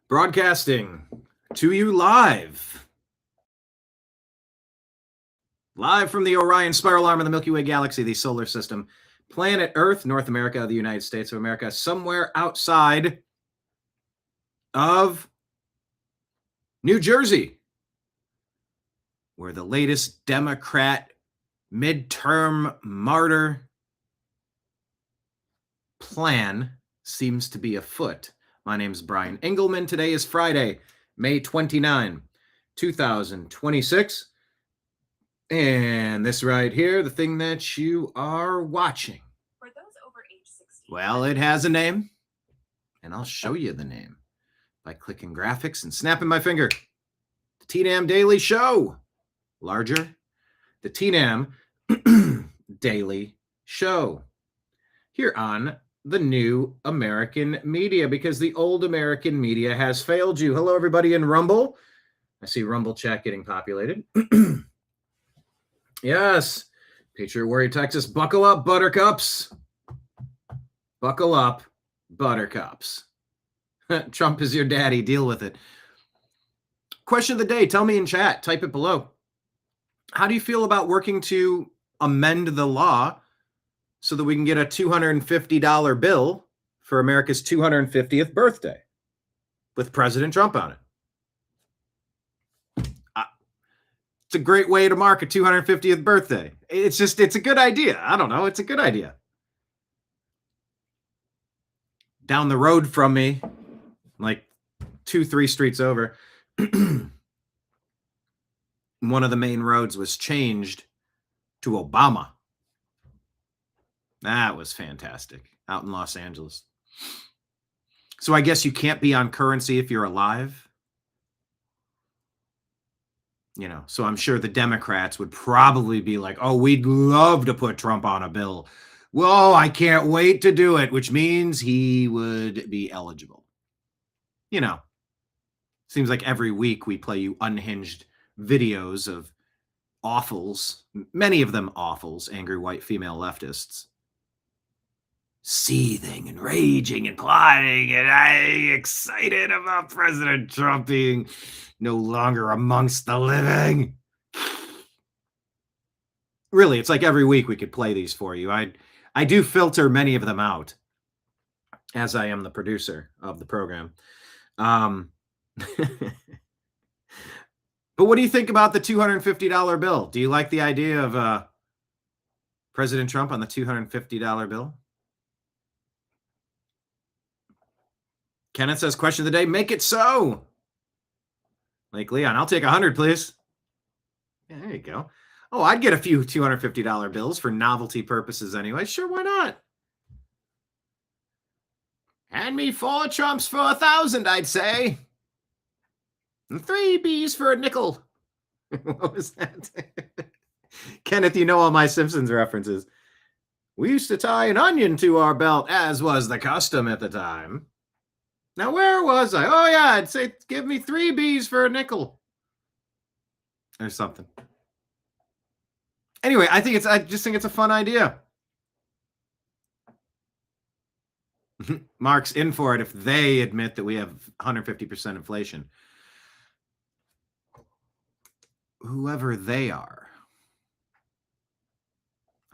Broadcasting to you live from the Orion Spiral Arm of the Milky Way Galaxy, the solar system, planet Earth, North America, the United States of America, somewhere outside of New Jersey, where the latest Democrat midterm martyr plan seems to be afoot. My name is Brian Engelman. Today is Friday, May 29, 2026. And this right here, the thing that you are watching. For those over age 16. Well, it has a name, and I'll show you the name by clicking graphics and snapping my finger. The TNAM Daily Show. Larger. The TNAM Daily Show. Here on the new American media, because the old American media has failed you. Hello, everybody in Rumble. I see Rumble chat getting populated. Yes. Patriot Warrior Texas, buckle up, buttercups. Buckle up, buttercups. Trump is your daddy. Deal with it. Question of the day. Tell me in chat. Type it below. How do you feel about working to amend the law so that we can get a $250 bill for America's 250th birthday with President Trump on it? It's a great way to mark a 250th birthday. It's a good idea. I don't know. It's a good idea. Down the road from me, like 2-3 streets over, one of the main roads was changed to Obama. That was fantastic. Out in Los Angeles. So I guess you can't be on currency if you're alive. You know, so I'm sure the Democrats would probably be like, oh, we'd love to put Trump on a bill. Well, I can't wait to do it, which means he would be eligible. You know, seems like every week we play you unhinged videos of awfuls, many of them awfuls, angry white female leftists, seething and raging and plotting and excited about President Trump being no longer amongst the living. Really, it's like every week we could play these for you. I do filter many of them out, as I am the producer of the program. But what do you think about the $250 bill? Do you like the idea of President Trump on the $250 bill? Kenneth says, question of the day, make it so. Like Leon, I'll take 100, please. Yeah, there you go. Oh, I'd get a few $250 bills for novelty purposes anyway. Sure, why not? Hand me 4 Trumps for 1,000, I'd say. And 3 Bs for a nickel. What was that? Kenneth, you know all my Simpsons references. We used to tie an onion to our belt, as was the custom at the time. Now, where was I? Oh, yeah, I'd say, give me 3 Bs for a nickel. Or something. Anyway, I just think it's a fun idea. Mark's in for it if they admit that we have 150% inflation. Whoever they are.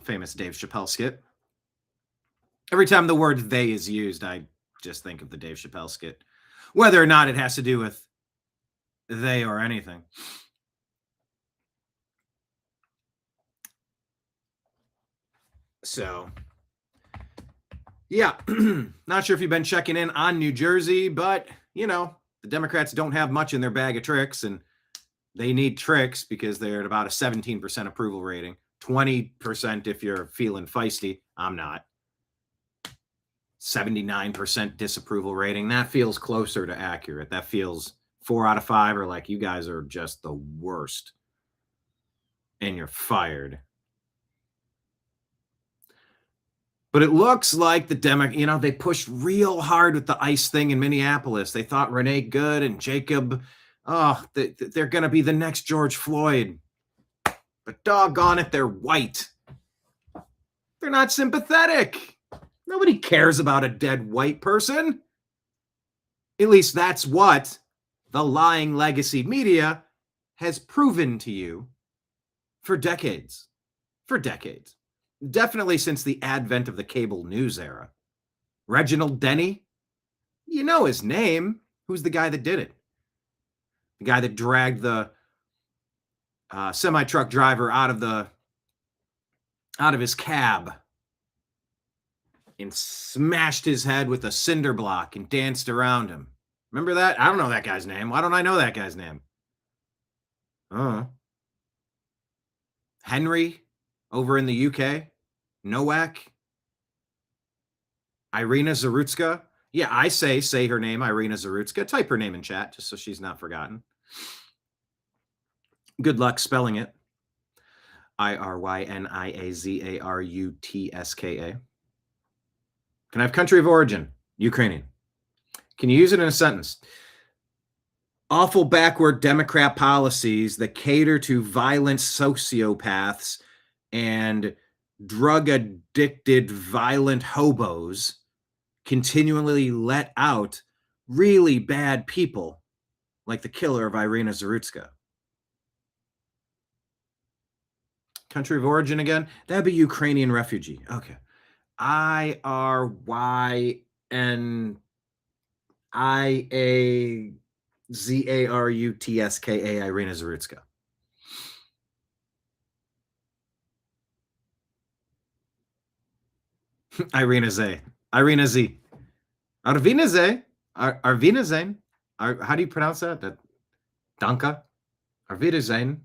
Famous Dave Chappelle skit. Every time the word they is used, I just think of the Dave Chappelle skit, whether or not it has to do with they or anything. So, yeah, not sure if you've been checking in on New Jersey, but, you know, the Democrats don't have much in their bag of tricks, and they need tricks because they're at about a 17% approval rating, 20% if you're feeling feisty. I'm not. 79% disapproval rating. That feels closer to accurate. That feels 4 out of 5 are like, you guys are just the worst and you're fired. But it looks like the they pushed real hard with the ICE thing in Minneapolis. They thought Renee Good and Jacob, they're going to be the next George Floyd. But doggone it, they're white. They're not sympathetic. Nobody cares about a dead white person. At least that's what the lying legacy media has proven to you for decades. For decades. Definitely since the advent of the cable news era. Reginald Denny, you know his name. Who's the guy that did it? The guy that dragged the semi-truck driver out of his cab and smashed his head with a cinder block and danced around him. Remember that? I don't know that guy's name. Why don't I know that guy's name? Henry over in the UK, Nowak, Irina Zarutska. Yeah, I say her name, Irina Zarutska. Type her name in chat just so she's not forgotten. Good luck spelling it. Iryniazarutska. Can I have country of origin? Ukrainian. Can you use it in a sentence? Awful backward Democrat policies that cater to violent sociopaths and drug-addicted violent hobos continually let out really bad people like the killer of Irina Zarutska. Country of origin again? That'd be Ukrainian refugee. Okay. Iryniazarutska, Irina Zarutska. Irina Z. Irina Z. Arvina Z. Arvina Zain. How do you pronounce that? Danka? Arvina Zain.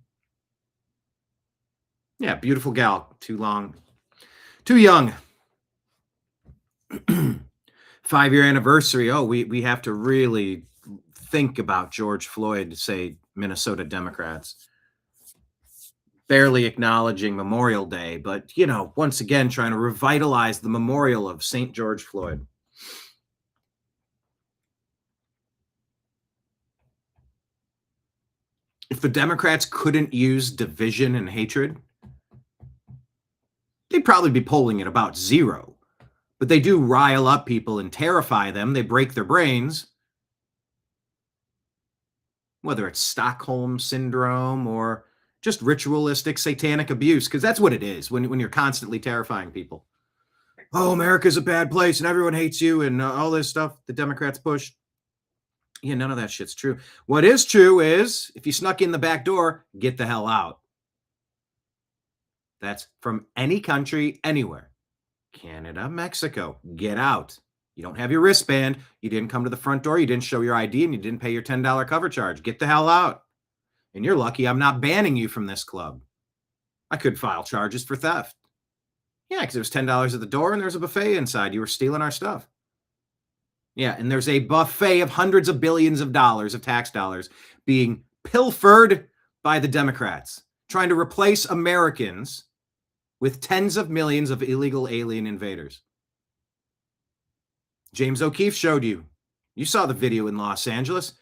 Yeah, beautiful gal. Too long. Too young. 5-year anniversary. Oh, we have to really think about George Floyd, say Minnesota Democrats. Barely acknowledging Memorial Day, but, once again, trying to revitalize the memorial of St. George Floyd. If the Democrats couldn't use division and hatred, they'd probably be polling at about 0. But they do rile up people and terrify them. They break their brains. Whether it's Stockholm Syndrome or just ritualistic satanic abuse, because that's what it is when you're constantly terrifying people. Oh, America's a bad place and everyone hates you and all this stuff the Democrats push. Yeah, none of that shit's true. What is true is if you snuck in the back door, get the hell out. That's from any country, anywhere. Canada, Mexico, get out. You don't have your wristband. You didn't come to the front door. You didn't show your ID and you didn't pay your $10 cover charge. Get the hell out. And you're lucky I'm not banning you from this club. I could file charges for theft. Yeah, because it was $10 at the door and there's a buffet inside. You were stealing our stuff. Yeah, and there's a buffet of hundreds of billions of dollars of tax dollars being pilfered by the Democrats, trying to replace Americans with tens of millions of illegal alien invaders. James O'Keefe showed you. You saw the video in Los Angeles.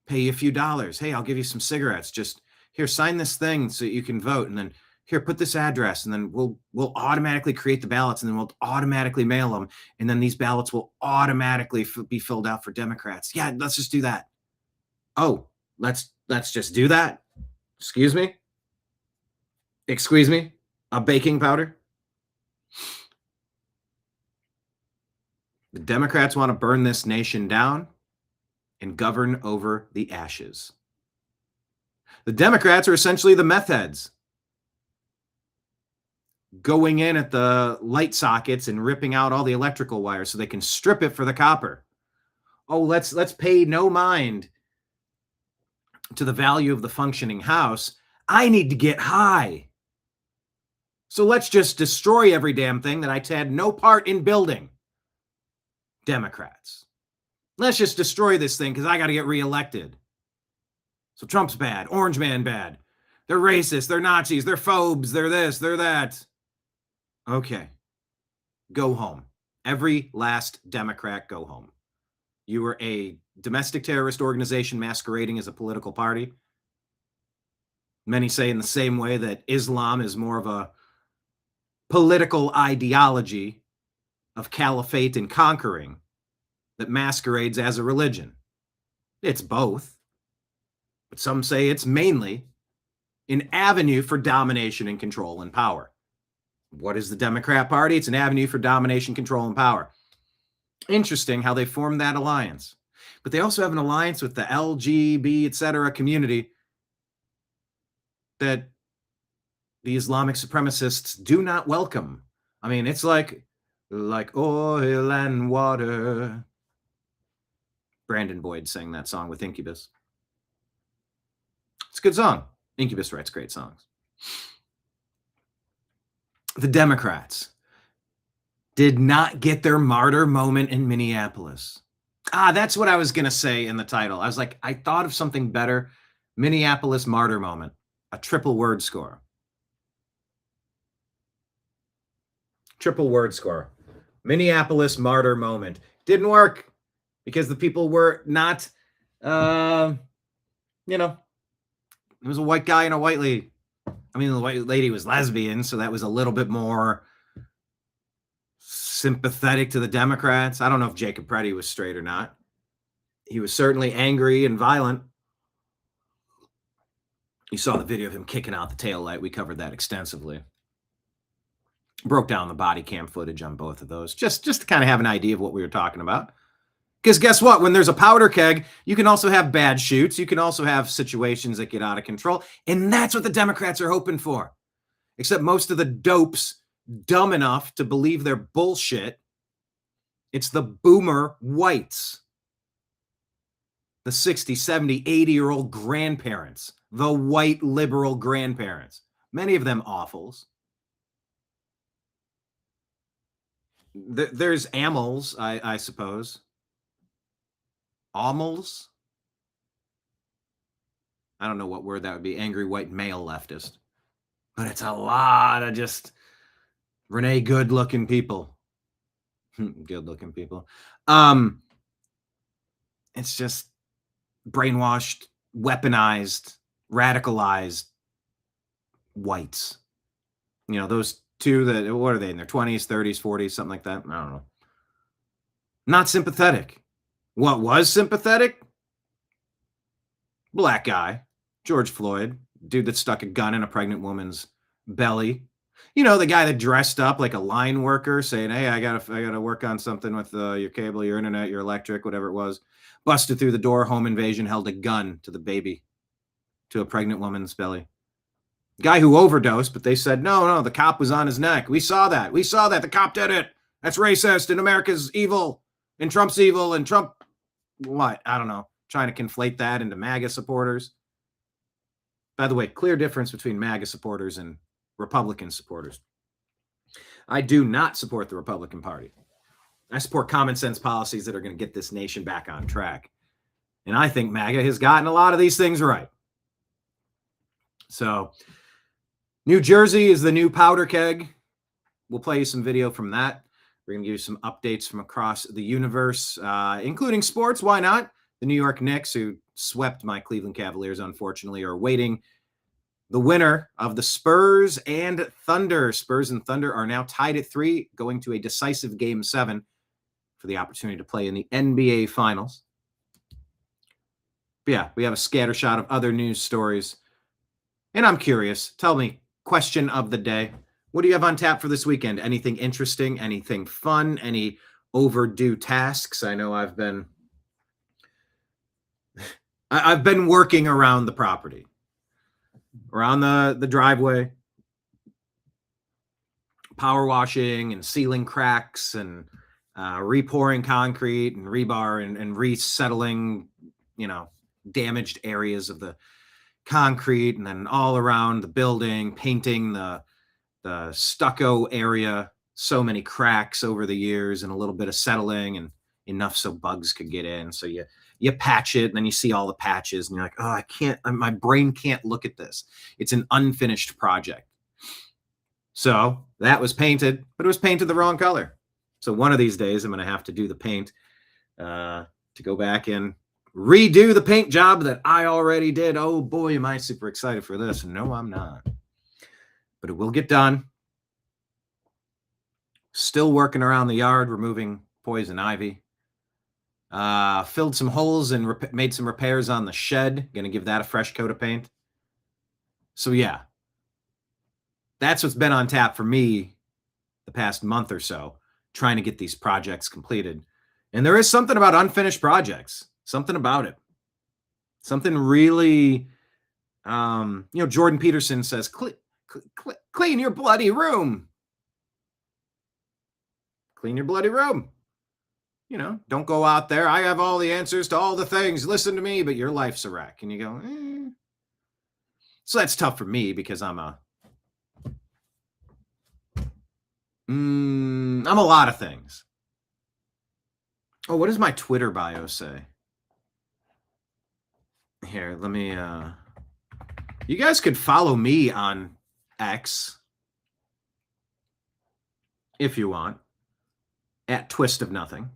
Pay you a few dollars. Hey, I'll give you some cigarettes. Just here, sign this thing so you can vote. And then here, put this address. And then we'll automatically create the ballots. And then we'll automatically mail them. And then these ballots will automatically be filled out for Democrats. Yeah, let's just do that. Oh, let's just do that. Excuse me? Excuse me? A baking powder? The Democrats want to burn this nation down and govern over the ashes. The Democrats are essentially the meth heads, going in at the light sockets and ripping out all the electrical wires so they can strip it for the copper. Oh, let's pay no mind to the value of the functioning house. I need to get high. So let's just destroy every damn thing that I had no part in building. Democrats. Let's just destroy this thing because I got to get reelected. So Trump's bad. Orange man bad. They're racist. They're Nazis. They're phobes. They're this. They're that. Okay. Go home. Every last Democrat, go home. You were a domestic terrorist organization masquerading as a political party. Many say in the same way that Islam is more of a political ideology of caliphate and conquering that masquerades as a religion. It's both. But some say it's mainly an avenue for domination and control and power. What is the Democrat Party? It's an avenue for domination, control, and power. Interesting how they formed that alliance. But they also have an alliance with the LGB, etc. community that the Islamic supremacists do not welcome. I mean, it's like oil and water. Brandon Boyd sang that song with Incubus. It's a good song. Incubus writes great songs. The Democrats did not get their martyr moment in Minneapolis. That's what I was going to say in the title. I was like, I thought of something better. Minneapolis martyr moment, a triple word score. Triple word score. Minneapolis martyr moment. Didn't work because the people were not, it was a white guy and a white lady. I mean, the white lady was lesbian, so that was a little bit more sympathetic to the Democrats. I don't know if Jacob Preddy was straight or not. He was certainly angry and violent. You saw the video of him kicking out the taillight. We covered that extensively. Broke down the body cam footage on both of those, just to kind of have an idea of what we were talking about. Because guess what? When there's a powder keg, you can also have bad shoots. You can also have situations that get out of control. And that's what the Democrats are hoping for. Except most of the dopes dumb enough to believe their bullshit. It's the boomer whites. The 60, 70, 80-year-old grandparents. The white liberal grandparents. Many of them awfuls. There's amels, I suppose. Amels? I don't know what word that would be. Angry white male leftist. But it's a lot of just Renee good-looking people. Good-looking people. It's just brainwashed, weaponized, radicalized whites. You know, those two that, what are they, in their 20s, 30s, 40s, something like that? I don't know. Not sympathetic. What was sympathetic? Black guy, George Floyd, dude that stuck a gun in a pregnant woman's belly. You know, the guy that dressed up like a line worker saying, hey, I gotta work on something with your cable, your internet, your electric, whatever it was. Busted through the door, home invasion, held a gun to the baby, to a pregnant woman's belly. Guy who overdosed, but they said, no, the cop was on his neck. We saw that. The cop did it. That's racist, and America's evil, and Trump's evil, and Trump, what? I don't know. Trying to conflate that into MAGA supporters. By the way, clear difference between MAGA supporters and Republican supporters. I do not support the Republican Party. I support common sense policies that are going to get this nation back on track. And I think MAGA has gotten a lot of these things right. So, New Jersey is the new powder keg. We'll play you some video from that. We're going to give you some updates from across the universe, including sports. Why not? The New York Knicks, who swept my Cleveland Cavaliers, unfortunately, are waiting the winner of the Spurs and Thunder. Spurs and Thunder are now tied at 3, going to a decisive Game 7 for the opportunity to play in the NBA Finals. But yeah, we have a scattershot of other news stories. And I'm curious, tell me, question of the day. What do you have on tap for this weekend? Anything interesting? Anything fun? Any overdue tasks? I know I've been working around the property, around the driveway, power washing and sealing cracks and repouring concrete and rebar and resettling, damaged areas of the concrete, and then all around the building, painting the stucco area. So many cracks over the years and a little bit of settling and enough so bugs could get in. So you patch it, and then you see all the patches, and you're like, oh, my brain can't look at this. It's an unfinished project. So that was painted, but it was painted the wrong color. So one of these days I'm going to have to do the paint to go back and redo the paint job that I already did. Oh boy, am I super excited for this. No, I'm not. But it will get done. Still working around the yard, removing poison ivy. Filled some holes and made some repairs on the shed. Going to give that a fresh coat of paint. So yeah, that's what's been on tap for me the past month or so, trying to get these projects completed. And there is something about unfinished projects, something about it. Something really, Jordan Peterson says, clean your bloody room. Clean your bloody room. Don't go out there. I have all the answers to all the things. Listen to me, but your life's a wreck. And you go, So that's tough for me because I'm a lot of things. Oh, what does my Twitter bio say? Here, let me, you guys could follow me on X if you want, at Twist of Nothing.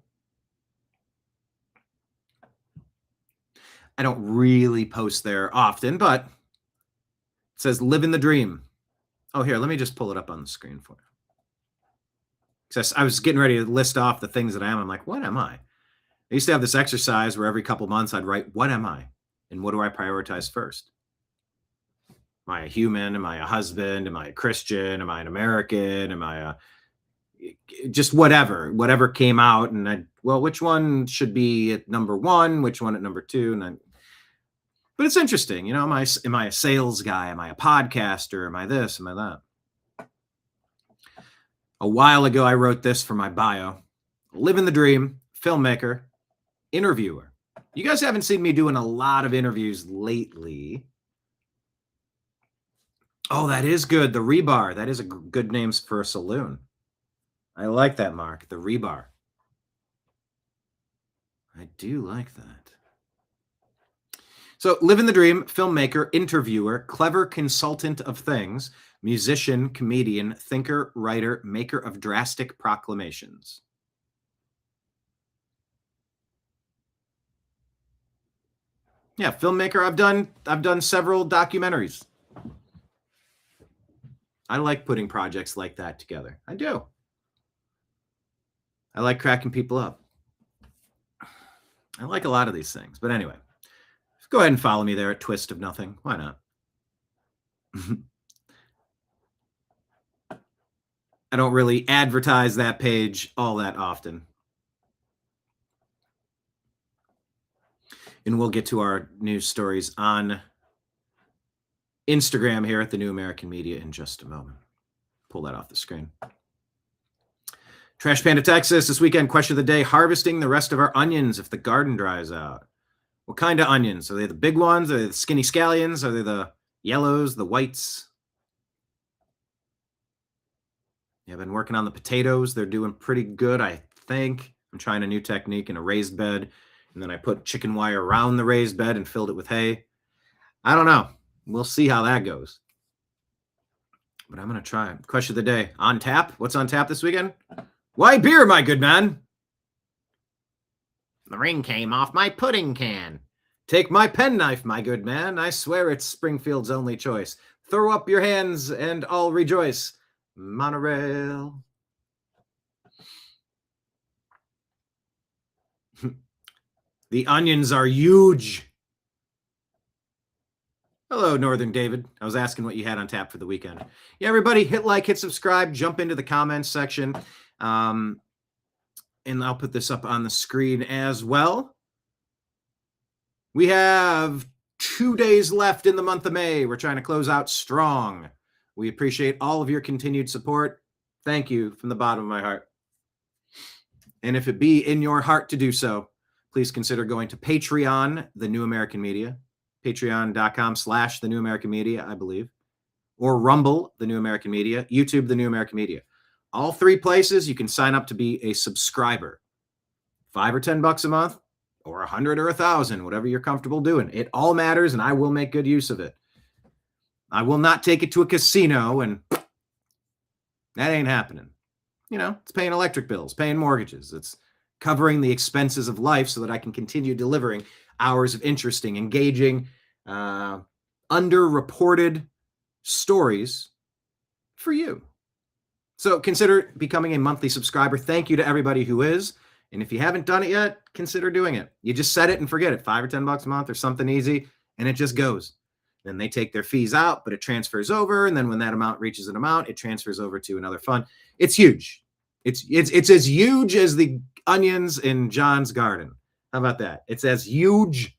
I don't really post there often, but it says living the dream. Oh, here, let me just pull it up on the screen for you. Because I was getting ready to list off the things that I am. I'm like, what am I? I used to have this exercise where every couple months I'd write, what am I? And what do I prioritize first? Am I a human? Am I a husband? Am I a Christian? Am I an American? Am I just whatever came out? And which one should be at number one? Which one at number two? But it's interesting, am I a sales guy? Am I a podcaster? Am I this? Am I that? A while ago, I wrote this for my bio. Living the dream, filmmaker, interviewer. You guys haven't seen me doing a lot of interviews lately. Oh, that is good. The Rebar. That is a good name for a saloon. I like that, Mark. The Rebar. I do like that. So, living the dream, filmmaker, interviewer, clever consultant of things, musician, comedian, thinker, writer, maker of drastic proclamations. Yeah, filmmaker. I've done several documentaries. I like putting projects like that together. I do. I like cracking people up. I like a lot of these things. But anyway, go ahead and follow me there at Twist of Nothing. Why not? I don't really advertise that page all that often. And we'll get to our news stories on Instagram here at the New American Media in just a moment. Pull that off the screen. Trash Panda, Texas, this weekend, question of the day, harvesting the rest of our onions if the garden dries out. What kind of onions? Are they the big ones? Are they the skinny scallions? Are they the yellows, the whites? Yeah, I've been working on the potatoes. They're doing pretty good, I think. I'm trying a new technique in a raised bed. And then I put chicken wire around the raised bed and filled it with hay. I don't know. We'll see how that goes. But I'm going to try. Question of the day. On tap? What's on tap this weekend? Why, beer, my good man. The ring came off my pudding can. Take my penknife, my good man. I swear it's Springfield's only choice. Throw up your hands and I'll rejoice. Monorail. The onions are huge. Hello, Northern David. I was asking what you had on tap for the weekend. Yeah, everybody, hit like, hit subscribe, jump into the comments section. And I'll put this up on the screen as well. We have 2 days left in the month of May. We're trying to close out strong. We appreciate all of your continued support. Thank you from the bottom of my heart. And if it be in your heart to do so, please consider going to Patreon, The New American Media, patreon.com/The New American Media, I believe, or Rumble, The New American Media, YouTube, The New American Media. All three places you can sign up to be a subscriber. $5 or $10 a month, or 100 or 1,000, whatever you're comfortable doing. It all matters, and I will make good use of it. I will not take it to a casino, and that ain't happening. It's paying electric bills, paying mortgages. It's covering the expenses of life so that I can continue delivering hours of interesting, engaging, underreported stories for you. So consider becoming a monthly subscriber. Thank you to everybody who is. And if you haven't done it yet, consider doing it. You just set it and forget it, $5 or $10 a month or something easy, and it just goes. Then they take their fees out, but it transfers over. And then when that amount reaches an amount, it transfers over to another fund. It's huge. It's as huge as the onions in John's garden. How about that? It's as huge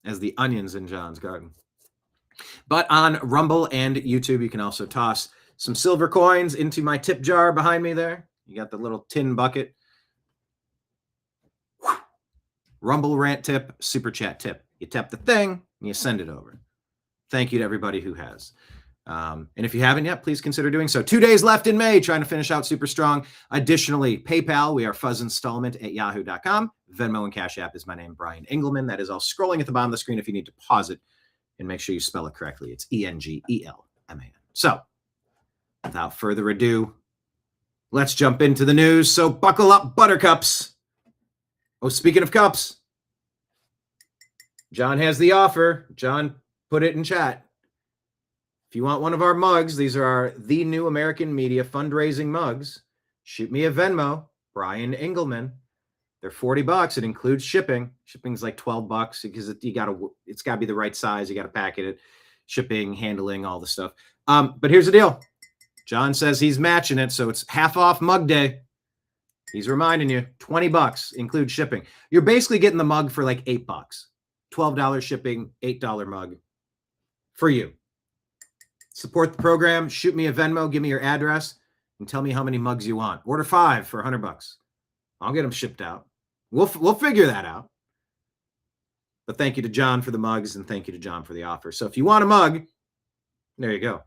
as the onions in John's garden. But on Rumble and YouTube, you can also toss some silver coins into my tip jar behind me there. You got the little tin bucket. Whew. Rumble rant tip, super chat tip. You tap the thing and you send it over. Thank you to everybody who has. And if you haven't yet, please consider doing so. 2 days left in May, trying to finish out super strong. Additionally, PayPal, we are fuzzinstallment@yahoo.com. Venmo and Cash App is my name, Brian Engelman. That is all scrolling at the bottom of the screen if you need to pause it and make sure you spell it correctly. It's Engelman. So, without further ado, let's jump into the news. So buckle up, buttercups. Oh, speaking of cups, John has the offer. John put it in chat. If you want one of our mugs, these are The New American Media fundraising mugs. Shoot me a Venmo, Brian Engelman. They're $40. It includes shipping. Shipping's like $12 because it's got to be the right size. You got to packet it, shipping, handling, all the stuff. But here's the deal. John says he's matching it, so it's half off mug day. He's reminding you, $20 includes shipping. You're basically getting the mug for like $8. $12 shipping, $8 mug for you. Support the program. Shoot me a Venmo. Give me your address and tell me how many mugs you want. Order 5 for $100. I'll get them shipped out. We'll figure that out. But thank you to John for the mugs and thank you to John for the offer. So if you want a mug, there you go.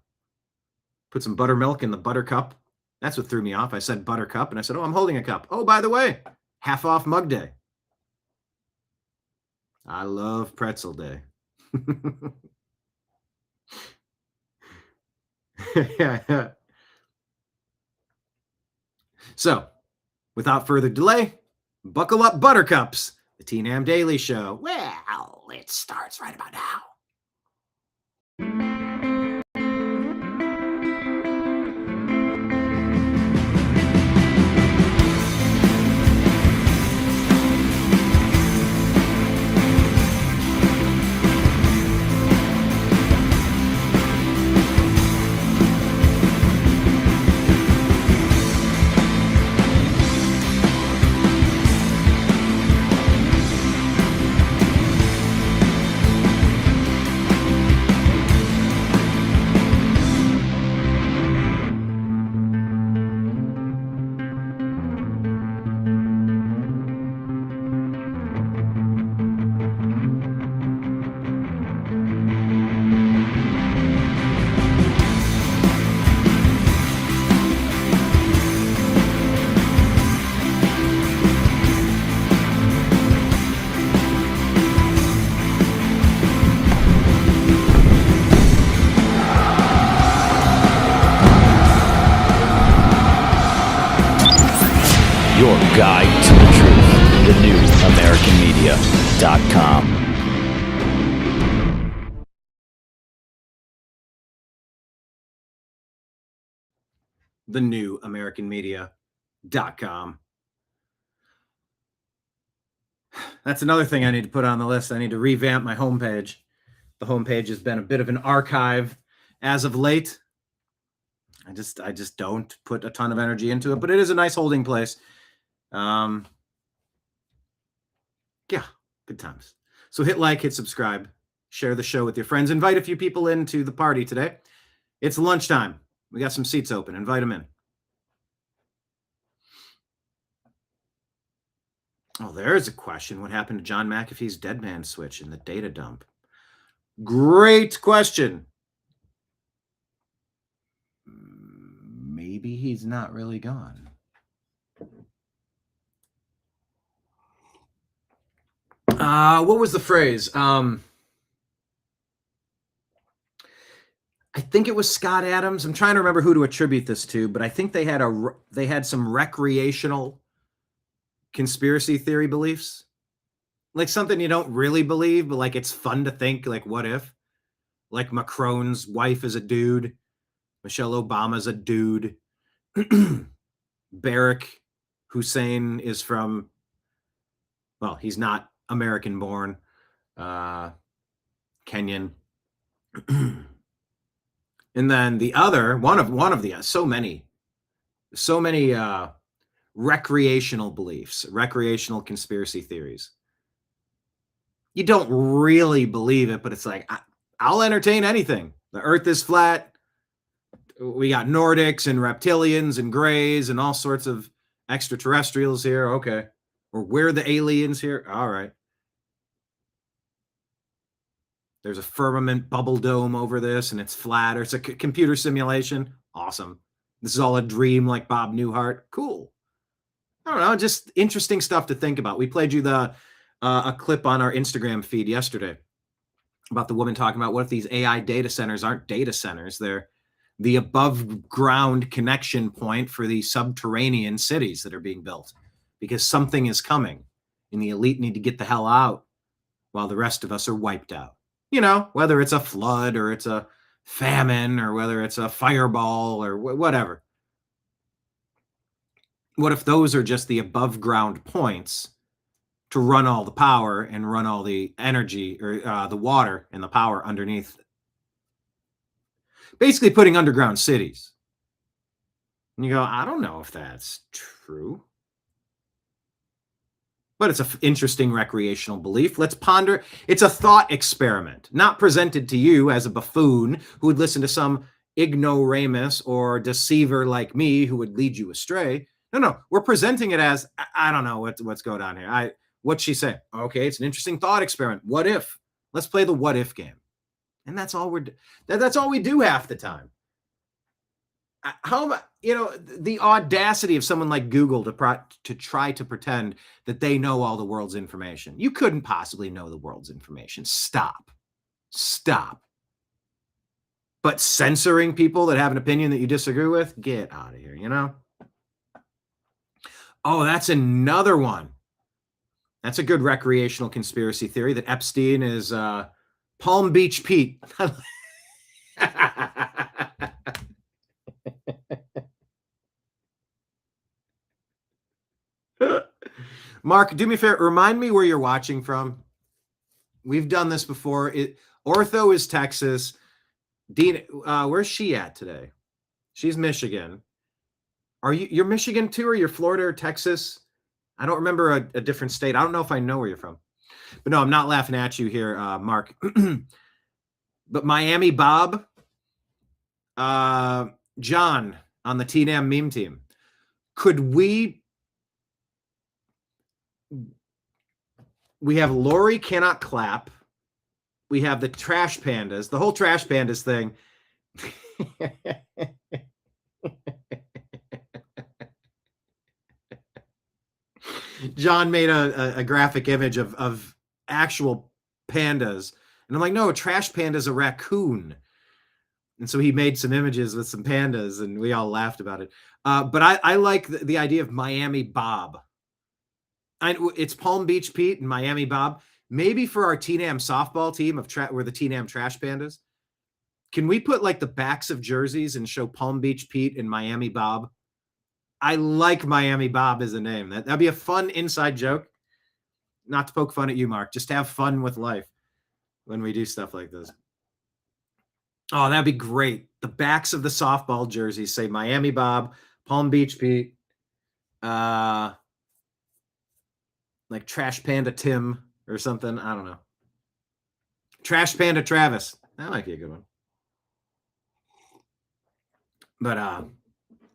Put some buttermilk in the buttercup. That's what threw me off. I said buttercup and I said, oh, I'm holding a cup. Oh, by the way, half off mug day. I love pretzel day. So, without further delay, buckle up, buttercups. The TNAM Daily Show. Well, it starts right about now. Your guide to the truth. TheNewAmericanMedia.com. TheNewAmericanMedia.com. That's another thing I need to put on the list. I need to revamp my homepage. The homepage has been a bit of an archive as of late. I just don't put a ton of energy into it, but it is a nice holding place. Yeah, good times. So hit like, hit subscribe, share the show with your friends, invite a few people into the party today. It's lunchtime. We got some seats open. Invite them in. Oh, there's a question. What happened to John McAfee's dead man switch in the data dump? Great question. Maybe he's not really gone. What was the phrase? I think it was Scott Adams. I'm trying to remember who to attribute this to, but I think they had some recreational conspiracy theory beliefs, like something you don't really believe, but like it's fun to think, like what if, like Macron's wife is a dude, Michelle Obama's a dude, Barack Hussein is from, well, he's not American born, Kenyan. And then the other, one of the, so many recreational beliefs, recreational conspiracy theories. You don't really believe it, but it's like, I'll entertain anything. The earth is flat. We got Nordics and reptilians and grays and all sorts of extraterrestrials here. Okay. Or we're the aliens here. All right. There's a firmament bubble dome over this and it's flat, or it's a computer simulation. Awesome. This is all a dream like Bob Newhart. Cool. I don't know, just interesting stuff to think about. We played you a clip on our Instagram feed yesterday about the woman talking about, what if these AI data centers aren't data centers? They're the above ground connection point for the subterranean cities that are being built, because something is coming and the elite need to get the hell out while the rest of us are wiped out. You know, whether it's a flood or it's a famine or whether it's a fireball or whatever. What if those are just the above ground points to run all the power and run all the energy, or the water and the power underneath? Basically putting underground cities. And you go, I don't know if that's true. But it's an interesting recreational belief. Let's ponder. It's a thought experiment, not presented to you as a buffoon who would listen to some ignoramus or deceiver like me who would lead you astray. No, we're presenting it as, I don't know what's going on here. What's she saying? Okay, it's an interesting thought experiment. What if? Let's play the what if game. And that's all that's all we do half the time. How, the audacity of someone like Google to try to pretend that they know all the world's information. You couldn't possibly know the world's information. Stop. But censoring people that have an opinion that you disagree with, get out of here, Oh, that's another one. That's a good recreational conspiracy theory, that Epstein is Palm Beach Pete. Mark, do me a favor. Remind me where you're watching from. We've done this before. Ortho is Texas. Dean, where's she at today? She's Michigan. You're Michigan too, or you're Florida or Texas? I don't remember a different state. I don't know if I know where you're from. But no, I'm not laughing at you here, Mark. But Miami Bob, John on the TNAM meme team. Could we have Lori cannot clap. We have the trash pandas, the whole trash pandas thing. John made a graphic image of actual pandas. And I'm like, no, a trash panda is a raccoon. And so he made some images with some pandas and we all laughed about it. But I like the idea of Miami Bob. It's Palm Beach Pete and Miami Bob. Maybe for our TNAM softball team we're the TNAM Trash Pandas. Can we put like the backs of jerseys and show Palm Beach Pete and Miami Bob? I like Miami Bob as a name. That'd be a fun inside joke. Not to poke fun at you, Mark. Just have fun with life when we do stuff like this. Oh, that'd be great. The backs of the softball jerseys say Miami Bob, Palm Beach Pete, like Trash Panda Tim or something. I don't know. Trash Panda Travis. That might be a good one. But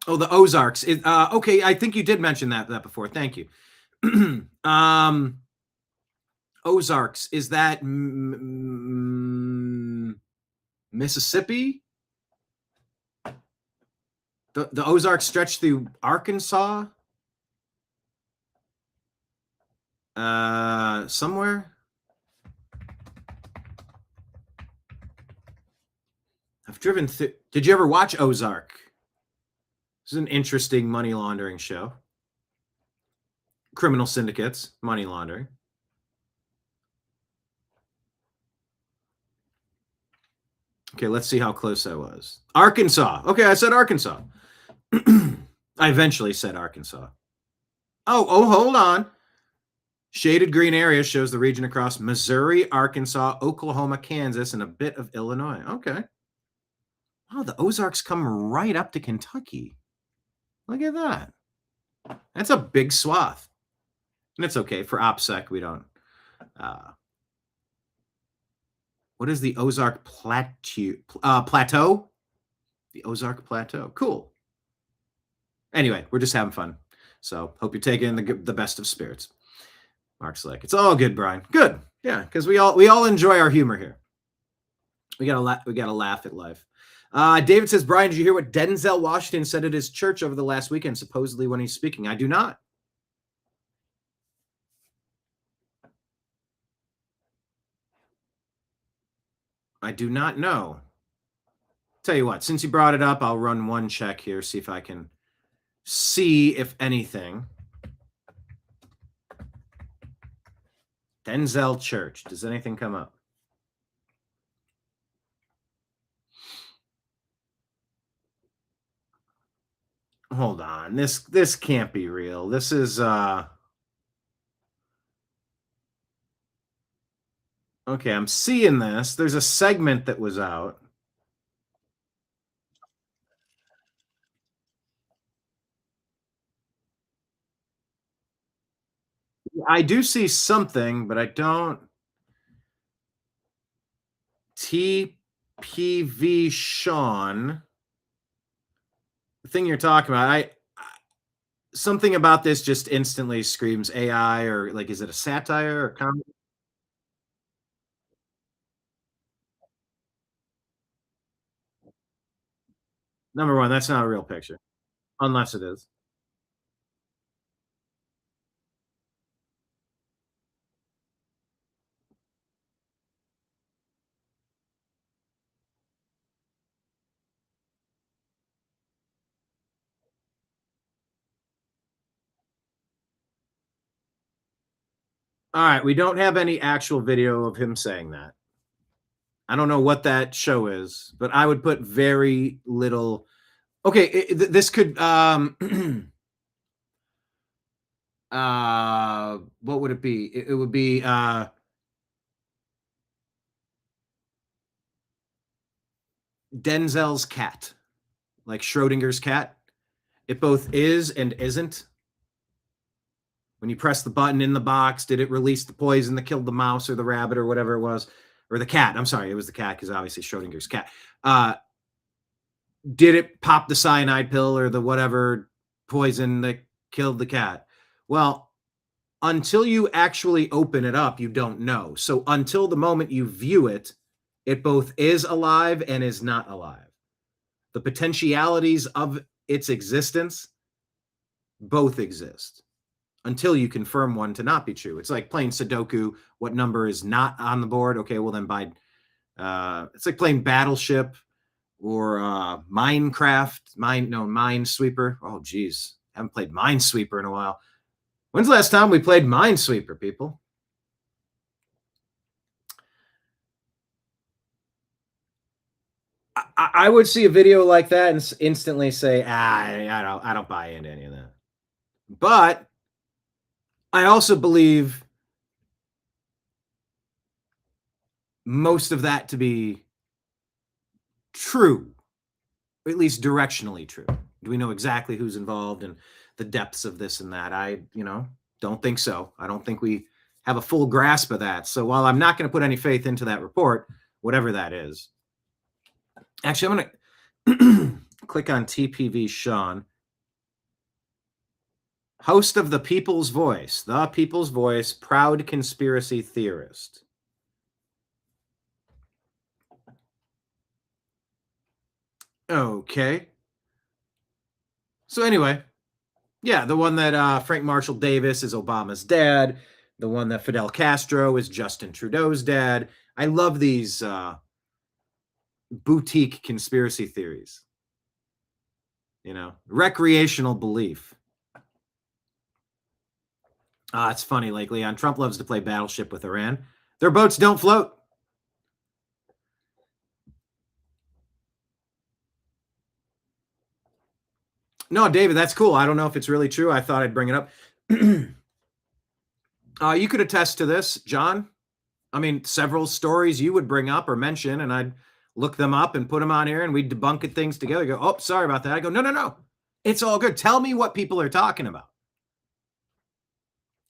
the Ozarks. Okay, I think you did mention that before. Thank you. Ozarks, is that Mississippi? The Ozarks stretch through Arkansas? Somewhere? I've driven through. Did you ever watch Ozark? This is an interesting money laundering show. Criminal syndicates, money laundering. Okay, let's see how close I was. Arkansas. Okay, I said Arkansas. I eventually said Arkansas. Oh, hold on. Shaded green area shows the region across Missouri, Arkansas, Oklahoma, Kansas, and a bit of Illinois. Okay. Oh, the Ozarks come right up to Kentucky. Look at that. That's a big swath. And it's okay. For OPSEC, we don't. What is the Ozark Plateau? The Ozark Plateau. Cool. Anyway, we're just having fun. So hope you're taking the best of spirits. Mark's like, it's all good, Brian. Good. Yeah, because we all enjoy our humor here. We gotta laugh at life. David says, Brian, did you hear what Denzel Washington said at his church over the last weekend, supposedly when he's speaking? I do not. I do not know. Tell you what, since you brought it up, I'll run one check here, see if I can see if anything. Denzel Church. Does anything come up? Hold on. This can't be real. This is okay, I'm seeing this. There's a segment that was out. I do see something, but I don't. TPV Sean. The thing you're talking about, something about this just instantly screams AI, or like, is it a satire or comedy? Number one, that's not a real picture, unless it is. All right, we don't have any actual video of him saying that. I don't know what that show is, but I would put very little. Okay, this could what would it be? It would be Denzel's cat, like Schrodinger's cat. It both is and isn't. When you press the button in the box, did it release the poison that killed the mouse or the rabbit or whatever it was? Or the cat. I'm sorry, it was the cat, because obviously Schrodinger's cat. Did it pop the cyanide pill or the whatever poison that killed the cat? Well, until you actually open it up, you don't know. So until the moment you view it, it both is alive and is not alive. The potentialities of its existence both exist until you confirm one to not be true. It's like playing Sudoku. What number is not on the board? Okay, well then it's like playing Battleship or Minecraft, Minesweeper. Oh, geez. Haven't played Minesweeper in a while. When's the last time we played Minesweeper, people? I would see a video like that and instantly say, I don't buy into any of that. But I also believe most of that to be true, or at least directionally true. Do we know exactly who's involved and the depths of this and that? I don't think so. I don't think we have a full grasp of that. So while I'm not going to put any faith into that report, whatever that is, actually, I'm going to click on TPV Sean, host of The People's Voice, proud conspiracy theorist. Okay. So anyway, yeah, the one that Frank Marshall Davis is Obama's dad. The one that Fidel Castro is Justin Trudeau's dad. I love these boutique conspiracy theories. Recreational belief. It's funny, like Leon Trump loves to play Battleship with Iran. Their boats don't float. No, David, that's cool. I don't know if it's really true. I thought I'd bring it up. You could attest to this, John. I mean, several stories you would bring up or mention, and I'd look them up and put them on here, and we'd debunk it things together. Go, oh, sorry about that. I go, no. It's all good. Tell me what people are talking about.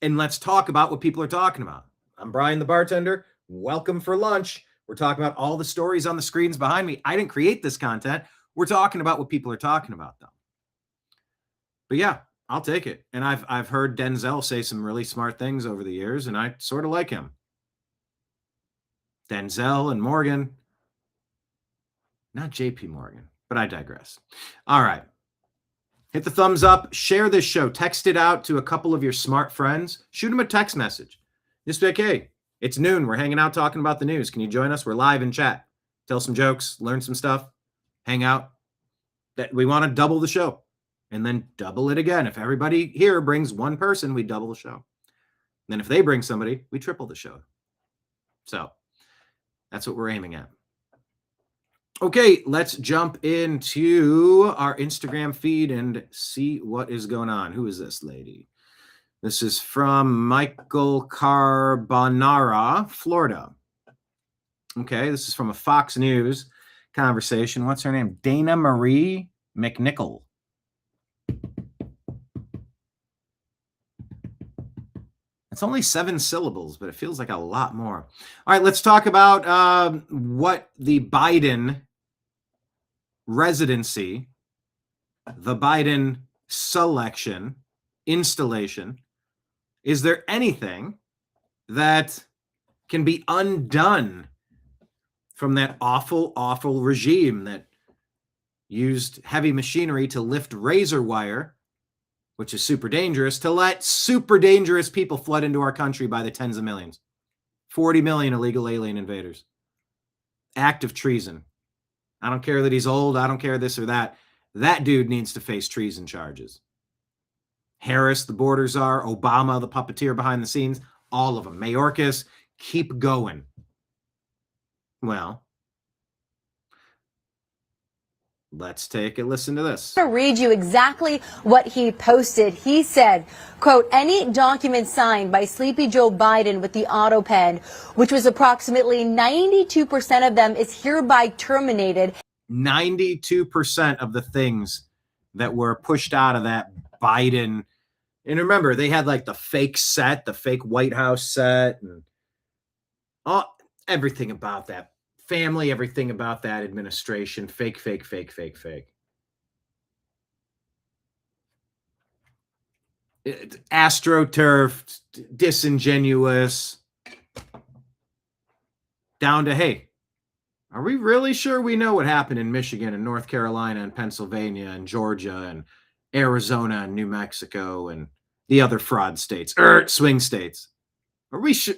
And let's talk about what people are talking about. I'm Brian the bartender. Welcome for lunch. We're talking about all the stories on the screens behind me. I didn't create this content. We're talking about what people are talking about, though. But yeah, I'll take it. And I've heard Denzel say some really smart things over the years, and I sort of like him. Denzel and Morgan. Not JP Morgan, but I digress. All right. Hit the thumbs up. Share this show. Text it out to a couple of your smart friends. Shoot them a text message. Just be like, hey, it's noon. We're hanging out talking about the news. Can you join us? We're live in chat. Tell some jokes. Learn some stuff. Hang out. That we want to double the show. And then double it again. If everybody here brings one person, we double the show. And then if they bring somebody, we triple the show. So that's what we're aiming at. Okay, let's jump into our Instagram feed and see what is going on. Who is this lady? This is from Michael Carbonara, Florida. Okay, this is from a Fox News conversation. What's her name? Dana Marie McNichol. It's only 7 syllables, but it feels like a lot more. All right, let's talk about what the Biden residency, the Biden selection, installation. Is there anything that can be undone from that awful, awful regime that used heavy machinery to lift razor wire, which is super dangerous, to let super dangerous people flood into our country by the tens of millions? 40 million illegal alien invaders. Act of treason. I don't care that he's old. I don't care this or that. That dude needs to face treason charges. Harris, the border czar, Obama, the puppeteer behind the scenes, all of them. Mayorkas, keep going. Well, let's take a listen to this. I'm going to read you exactly what he posted. He said, quote, any document signed by Sleepy Joe Biden with the auto pen, which was approximately 92% of them, is hereby terminated. 92% of the things that were pushed out of that Biden. And remember, they had like the fake set, the fake White House set, and everything about that family, everything about that administration. Fake. AstroTurf, disingenuous, down to, hey, are we really sure we know what happened in Michigan and North Carolina and Pennsylvania and Georgia and Arizona and New Mexico and the other fraud states, swing states? Are we sure?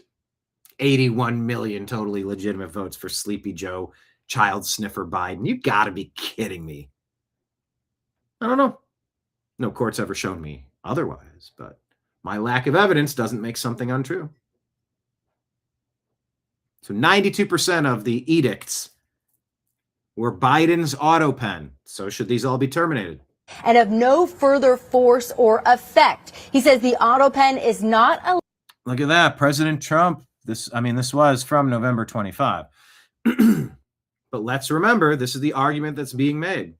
81 million totally legitimate votes for Sleepy Joe, child sniffer Biden. You got to be kidding me. I don't know. No court's ever shown me otherwise, but my lack of evidence doesn't make something untrue. So 92% of the edicts were Biden's auto pen. So should these all be terminated? And of no further force or effect. He says the auto pen is not a. Look at that. President Trump. This was from November 25. But let's remember, this is the argument that's being made.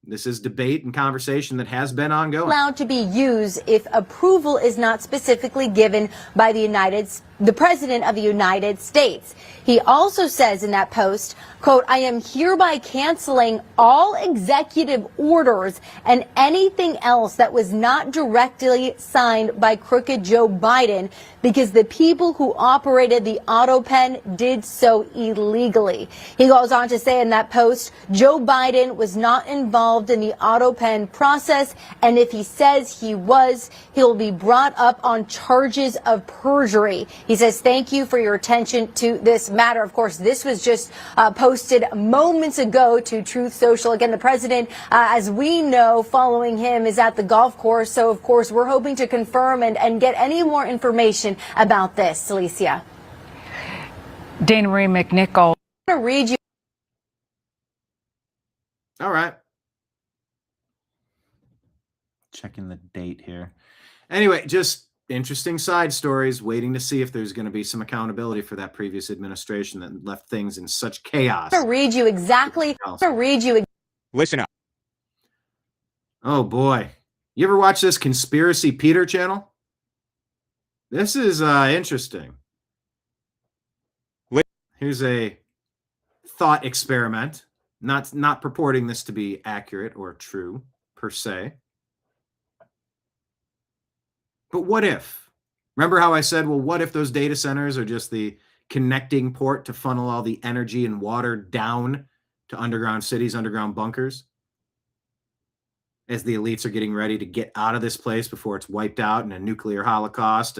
This is debate and conversation that has been ongoing. Allowed to be used if approval is not specifically given by the President of the United States. He also says in that post, quote, I am hereby canceling all executive orders and anything else that was not directly signed by crooked Joe Biden because the people who operated the auto pen did so illegally. He goes on to say in that post, Joe Biden was not involved in the auto pen process, and if he says he was, he'll be brought up on charges of perjury. He says, thank you for your attention to this matter. Of course, this was just posted moments ago to Truth Social. Again, the president, as we know, following him is at the golf course. So, of course, we're hoping to confirm and get any more information about this. Alicia. Dana Marie McNichol. I'm going to read you. All right. checking the date here. Anyway, just interesting side stories, waiting to see if there's going to be some accountability for that previous administration that left things in such chaos. I'm going to read you exactly. Listen up. Oh boy. You ever watch this Conspiracy Peter channel? This is interesting. Here's a thought experiment. Not purporting this to be accurate or true per se. But what if? Remember how I said, well, what if those data centers are just the connecting port to funnel all the energy and water down to underground cities, underground bunkers? As the elites are getting ready to get out of this place before it's wiped out in a nuclear holocaust,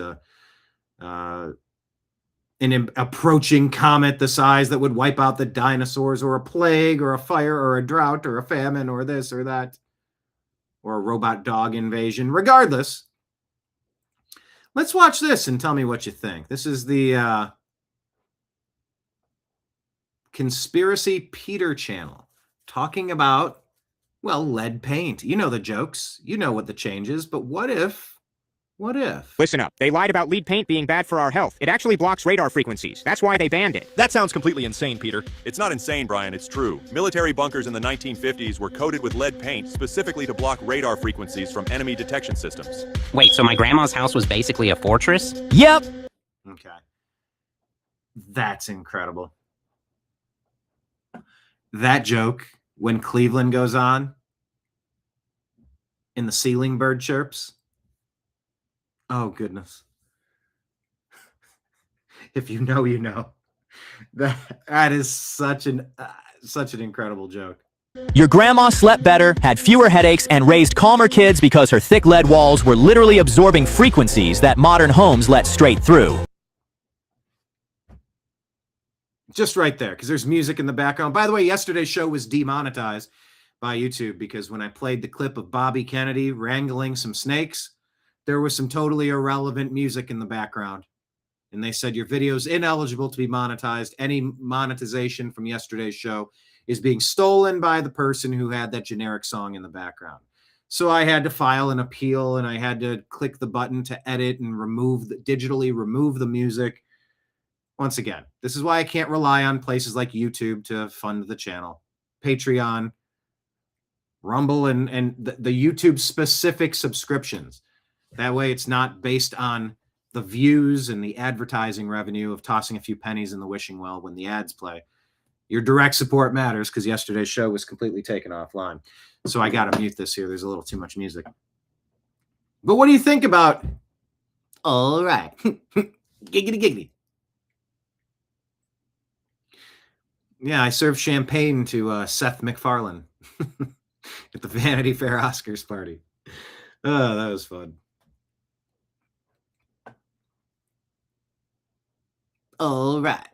an approaching comet the size that would wipe out the dinosaurs, or a plague, or a fire, or a drought, or a famine, or this or that, or a robot dog invasion. Regardless, let's watch this and tell me what you think. This is the Conspiracy Peter channel talking about, well, lead paint. You know the jokes. You know what the change is. But what if? What if? Listen up. They lied about lead paint being bad for our health. It actually blocks radar frequencies. That's why they banned it. That sounds completely insane, Peter. It's not insane, Brian. It's true. Military bunkers in the 1950s were coated with lead paint specifically to block radar frequencies from enemy detection systems. Wait, so my grandma's house was basically a fortress? Yep. Okay. That's incredible. That joke, when Cleveland goes on and the ceiling bird chirps. Oh, goodness. If you know, you know. That is such an incredible joke. Your grandma slept better, had fewer headaches, and raised calmer kids because her thick lead walls were literally absorbing frequencies that modern homes let straight through. Just right there, because there's music in the background. By the way, yesterday's show was demonetized by YouTube because when I played the clip of Bobby Kennedy wrangling some snakes, there was some totally irrelevant music in the background. And they said your video's ineligible to be monetized. Any monetization from yesterday's show is being stolen by the person who had that generic song in the background. So I had to file an appeal, and I had to click the button to edit and digitally remove the music. Once again, this is why I can't rely on places like YouTube to fund the channel. Patreon, Rumble, and the YouTube specific subscriptions. That way it's not based on the views and the advertising revenue of tossing a few pennies in the wishing well when the ads play. Your direct support matters, because yesterday's show was completely taken offline. So I got to mute this here. There's a little too much music. But what do you think about, all right, giggity giggity. Yeah, I served champagne to Seth MacFarlane at the Vanity Fair Oscars party. Oh, that was fun. All right.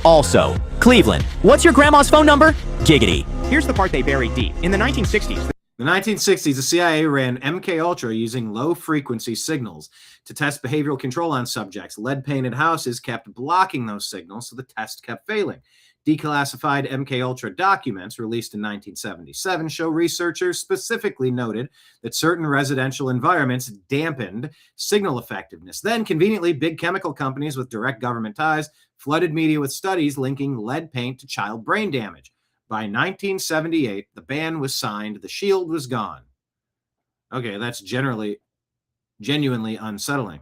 Also, Cleveland, what's your grandma's phone number? Giggity. Here's the part they buried deep. In the 1960s, In the 1960s, the CIA ran MK-Ultra using low-frequency signals to test behavioral control on subjects. Lead-painted houses kept blocking those signals, so the test kept failing. Declassified MK-Ultra documents released in 1977 show researchers specifically noted that certain residential environments dampened signal effectiveness. Then, conveniently, big chemical companies with direct government ties flooded media with studies linking lead paint to child brain damage. By 1978, the ban was signed. The shield was gone. Okay, that's genuinely unsettling.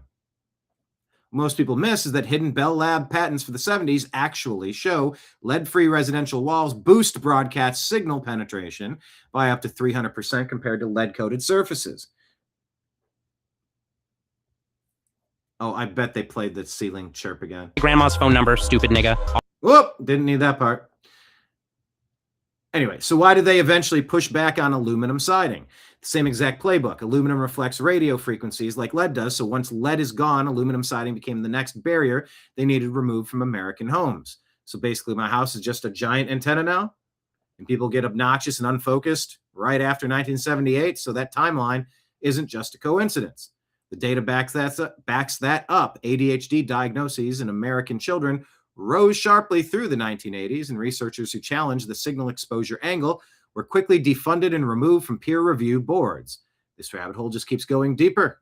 Most people miss is that hidden Bell Lab patents for the 70s actually show lead-free residential walls boost broadcast signal penetration by up to 300% compared to lead-coated surfaces. Oh, I bet they played the ceiling chirp again. Grandma's phone number, stupid nigga. Whoop, didn't need that part. Anyway, so why did they eventually push back on aluminum siding? The same exact playbook. Aluminum reflects radio frequencies like lead does, so once lead is gone, aluminum siding became the next barrier they needed removed from American homes. So basically, my house is just a giant antenna now, and people get obnoxious and unfocused right after 1978, so that timeline isn't just a coincidence. The data backs that up. ADHD diagnoses in American children rose sharply through the 1980s, and researchers who challenged the signal exposure angle were quickly defunded and removed from peer review boards. This rabbit hole just keeps going deeper.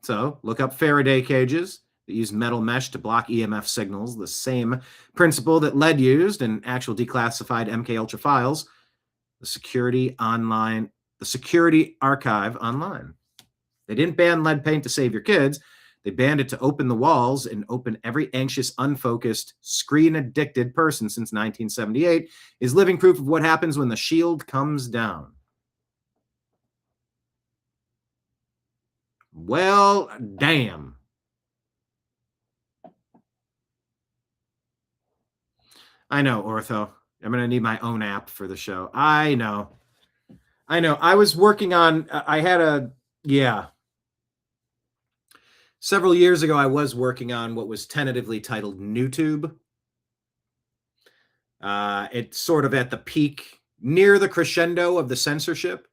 So look up Faraday cages that use metal mesh to block EMF signals, the same principle that lead used in actual declassified MKUltra files, the security archive online. They didn't ban lead paint to save your kids. They banned it to open the walls and open every anxious, unfocused, screen-addicted person since 1978 is living proof of what happens when the shield comes down. Well, damn. I know, Ortho. I'm going to need my own app for the show. I know. I was working on, several years ago, I was working on what was tentatively titled NewTube. It's sort of at the peak, near the crescendo of the censorship.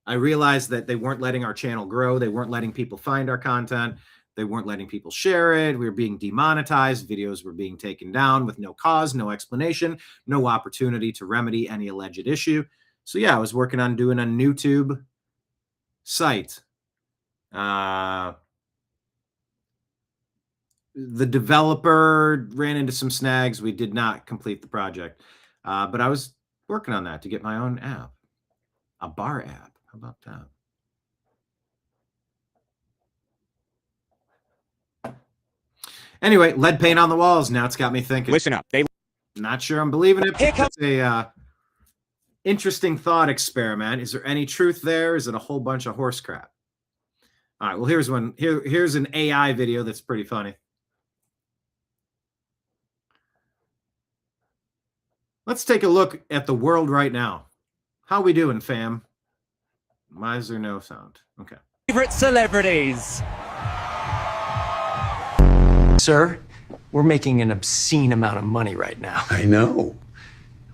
I realized that they weren't letting our channel grow. They weren't letting people find our content. They weren't letting people share it. We were being demonetized. Videos were being taken down with no cause, no explanation, no opportunity to remedy any alleged issue. So yeah, I was working on doing a NewTube site. The developer ran into some snags. We did not complete the project. But I was working on that to get my own app, a bar app. How about that? Anyway, lead paint on the walls. Now it's got me thinking. Listen up. Not sure I'm believing it. It's a interesting thought experiment. Is there any truth there? Is it a whole bunch of horse crap? All right. Well, here's one. Here's an AI video that's pretty funny. Let's take a look at the world right now. How we doing, fam? Why is there no sound? Okay. Favorite celebrities. Sir, we're making an obscene amount of money right now. I know.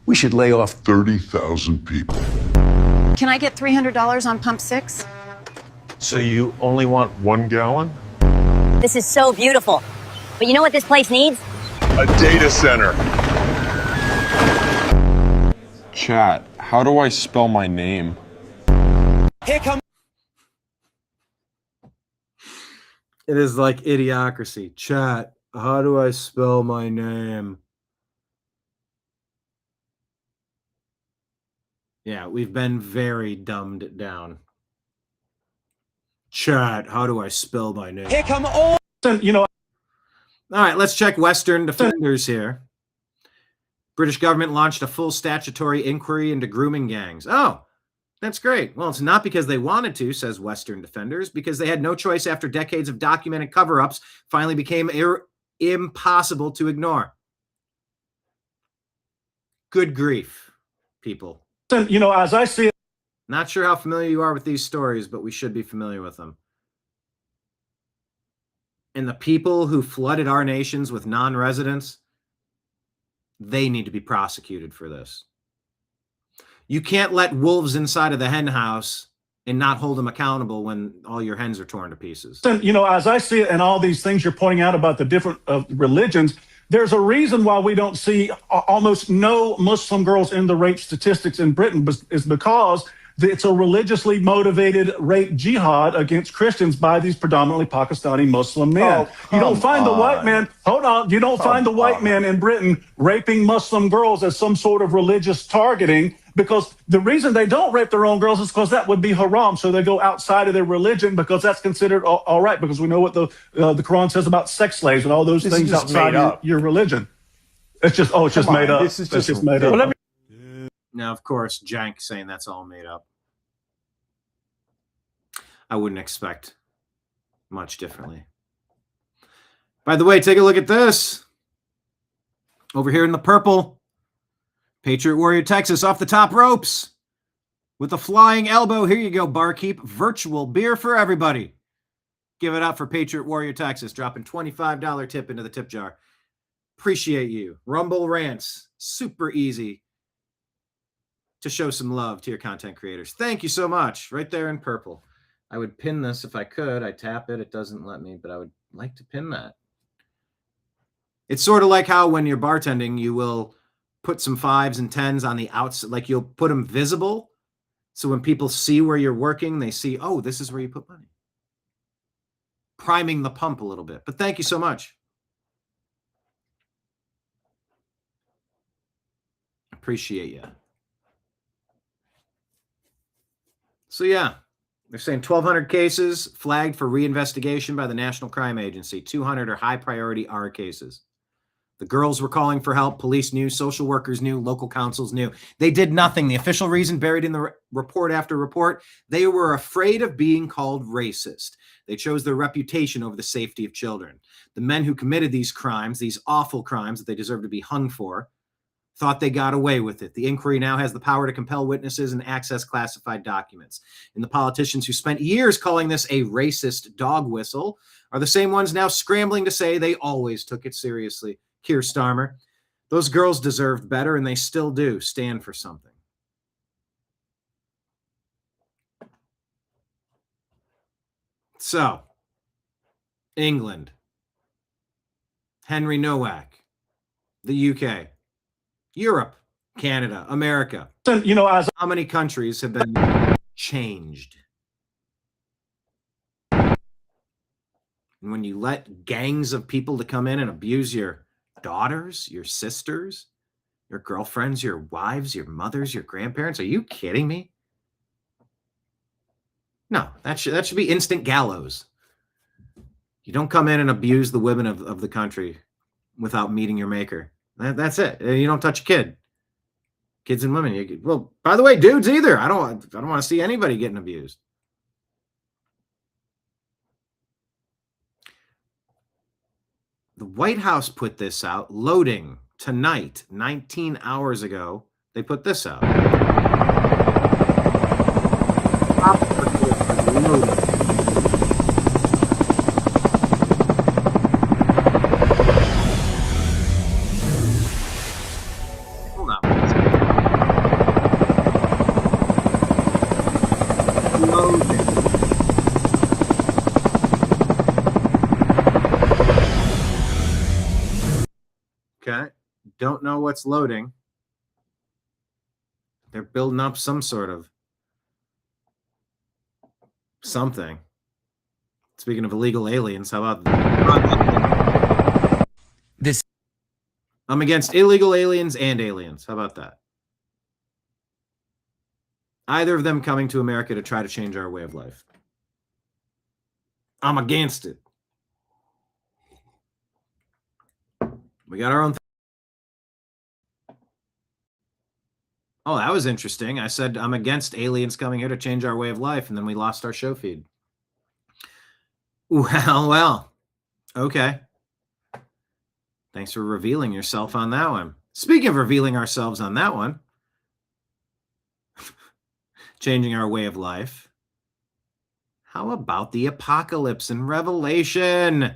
We should lay off 30,000 people. Can I get $300 on pump 6? So you only want 1 gallon? This is so beautiful. But you know what this place needs? A data center. Chat, how do I spell my name? Here come. It is like Idiocracy. Chat, how do I spell my name? Yeah, we've been very dumbed down. Chat, how do I spell my name? Here come all. All right, let's check Western Defenders here. British government launched a full statutory inquiry into grooming gangs. Oh, that's great. Well, it's not because they wanted to, says Western Defenders, because they had no choice after decades of documented cover-ups finally became impossible to ignore. Good grief, people. As I see it. Not sure how familiar you are with these stories, but we should be familiar with them. And the people who flooded our nations with non-residents, they need to be prosecuted for this. You can't let wolves inside of the hen house and not hold them accountable when all your hens are torn to pieces. As I see it, and all these things you're pointing out about the different religions, there's a reason why we don't see almost no Muslim girls in the rape statistics in Britain, is because it's a religiously motivated rape jihad against Christians by these predominantly Pakistani Muslim men. You don't find the white men, you don't find the white men in Britain raping Muslim girls as some sort of religious targeting, because the reason they don't rape their own girls is because that would be haram. So they go outside of their religion because that's considered all right, because we know what the Quran says about sex slaves and all those things outside your religion. It's just, it's just made up. It's just made up. Now, of course, Jank saying that's all made up. I wouldn't expect much differently. By the way, take a look at this. Over here in the purple, Patriot Warrior Texas off the top ropes with a flying elbow. Here you go, barkeep. Virtual beer for everybody. Give it up for Patriot Warrior Texas, dropping $25 tip into the tip jar. Appreciate you. Rumble Rants, super easy to show some love to your content creators. Thank you so much. Right there in purple. I would pin this if I could. I tap it. It doesn't let me, but I would like to pin that. It's sort of like how when you're bartending, you will put some 5s and 10s on the outside, like you'll put them visible. So when people see where you're working, they see, oh, this is where you put money. Priming the pump a little bit. But thank you so much. Appreciate you. So yeah, they're saying 1,200 cases flagged for reinvestigation by the National Crime Agency. 200 are high priority R cases. The girls were calling for help. Police knew, social workers knew, local councils knew. They did nothing. The official reason buried in the report after report, they were afraid of being called racist. They chose their reputation over the safety of children. The men who committed these crimes, these awful crimes that they deserve to be hung for, thought they got away with it. The inquiry now has the power to compel witnesses and access classified documents. And the politicians who spent years calling this a racist dog whistle are the same ones now scrambling to say they always took it seriously. Keir Starmer, those girls deserved better, and they still do stand for something. So, England, Henry Nowak, the UK, Europe, Canada, America. You know, as how many countries have been changed? And when you let gangs of people to come in and abuse your daughters, your sisters, your girlfriends, your wives, your mothers, your grandparents, are you kidding me? No, that should be instant gallows. You don't come in and abuse the women of the country without meeting your maker. That's it. You don't touch a kid. Kids and women. Well, by the way, dudes either. I don't want to see anybody getting abused. The White House put this out. Loading tonight, 19 hours ago. They put this out. Hold on. Loading. Okay. Don't know what's loading. They're building up some sort of something. Speaking of illegal aliens, how about this? I'm against illegal aliens and aliens. How about that? Either of them coming to America to try to change our way of life. I'm against it. We got our own. Oh, that was interesting. I said I'm against aliens coming here to change our way of life, and then we lost our show feed. Well. Okay. Thanks for revealing yourself on that one. Speaking of revealing ourselves on that one, changing our way of life, how about the apocalypse and Revelation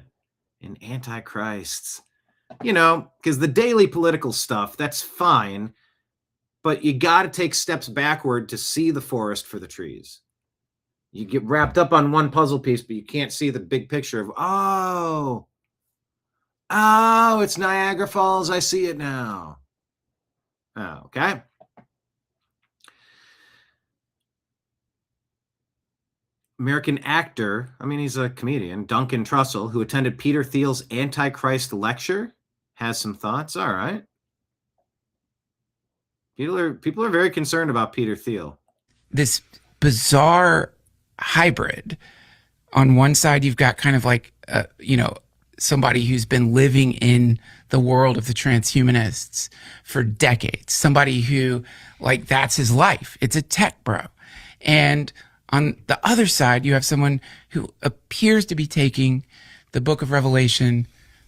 and Antichrists? You know, because the daily political stuff, that's fine, but you got to take steps backward to see the forest for the trees. You get wrapped up on one puzzle piece, but you can't see the big picture of, oh, it's Niagara Falls. I see it now. Oh, okay. American actor, he's a comedian, Duncan Trussell, who attended Peter Thiel's Antichrist lecture, has some thoughts. All right. People are very concerned about Peter Thiel. This bizarre hybrid. On one side, you've got kind of like, somebody who's been living in the world of the transhumanists for decades. Somebody who, that's his life. It's a tech bro. And on the other side, you have someone who appears to be taking the book of Revelation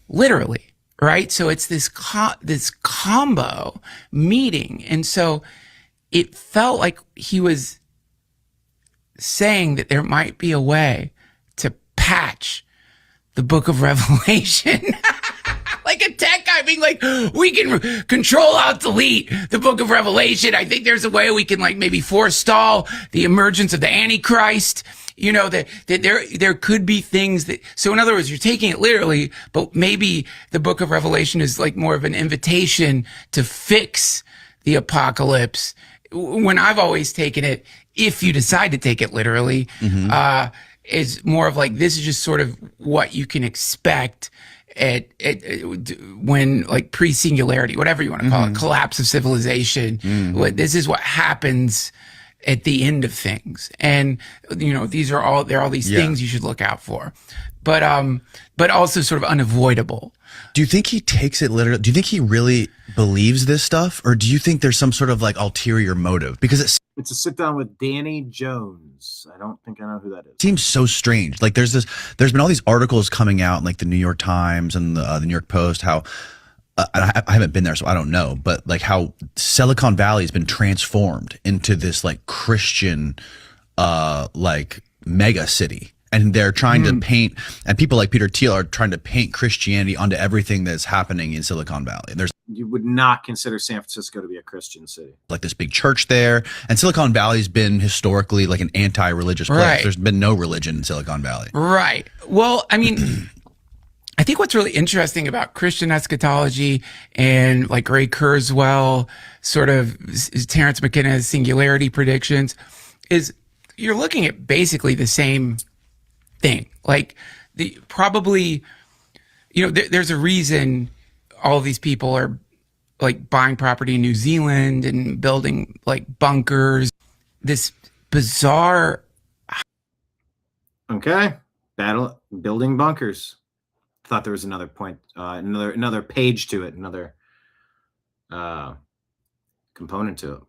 literally, right? So it's this combo meeting. And so it felt like he was saying that there might be a way to patch the book of Revelation Like a tech guy being like, we can control alt delete the book of Revelation. I think there's a way we can like maybe forestall the emergence of the Antichrist. You know, that there could be things that, so in other words, you're taking it literally, but maybe the book of Revelation is like more of an invitation to fix the apocalypse. When I've always taken it, if you decide to take it literally, is more of like, this is just sort of what you can expect at when like pre-singularity, whatever you want to call it, collapse of civilization. This is what happens at the end of things. And, you know, there are all these things you should look out for, but also sort of unavoidable. Do you think he takes it literally? Do you think he really believes this stuff? Or do you think there's some sort of like ulterior motive? Because it's a sit down with Danny Jones. I don't think I know who that is. Seems so strange. Like there's been all these articles coming out in like the New York Times and the New York Post, how I haven't been there, so I don't know, but like how Silicon Valley has been transformed into this like Christian, like mega city. And they're trying to paint, and people like Peter Thiel are trying to paint Christianity onto everything that's happening in Silicon Valley. You would not consider San Francisco to be a Christian city. Like this big church there, and Silicon Valley's been historically like an anti-religious place. Right. There's been no religion in Silicon Valley. Right. Well, I mean, I think what's really interesting about Christian eschatology and like Ray Kurzweil, sort of Terence McKenna's singularity predictions, is you're looking at basically the same thing. Like probably, you know, there's a reason all of these people are like buying property in New Zealand and building like bunkers. This bizarre. Okay. Building bunkers. Thought there was another point, another page to it, another component to it.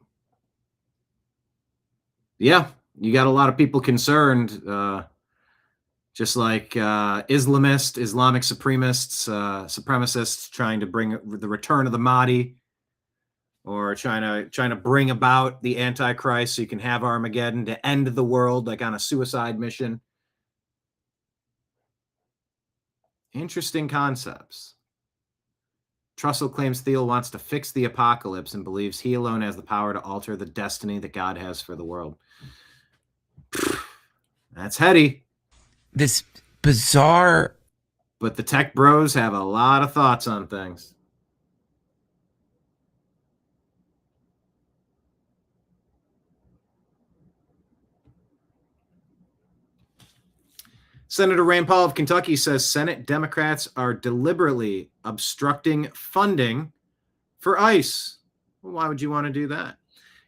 Yeah, you got a lot of people concerned, just like Islamic supremacists trying to bring the return of the Mahdi, or trying to bring about the Antichrist so you can have Armageddon to end the world, like on a suicide mission. Interesting concepts. Trussell claims Thiel wants to fix the apocalypse and believes he alone has the power to alter the destiny that God has for the world. That's heady. This bizarre. But the tech bros have a lot of thoughts on things. Senator Rand Paul of Kentucky says Senate Democrats are deliberately obstructing funding for ICE. Well, why would you want to do that?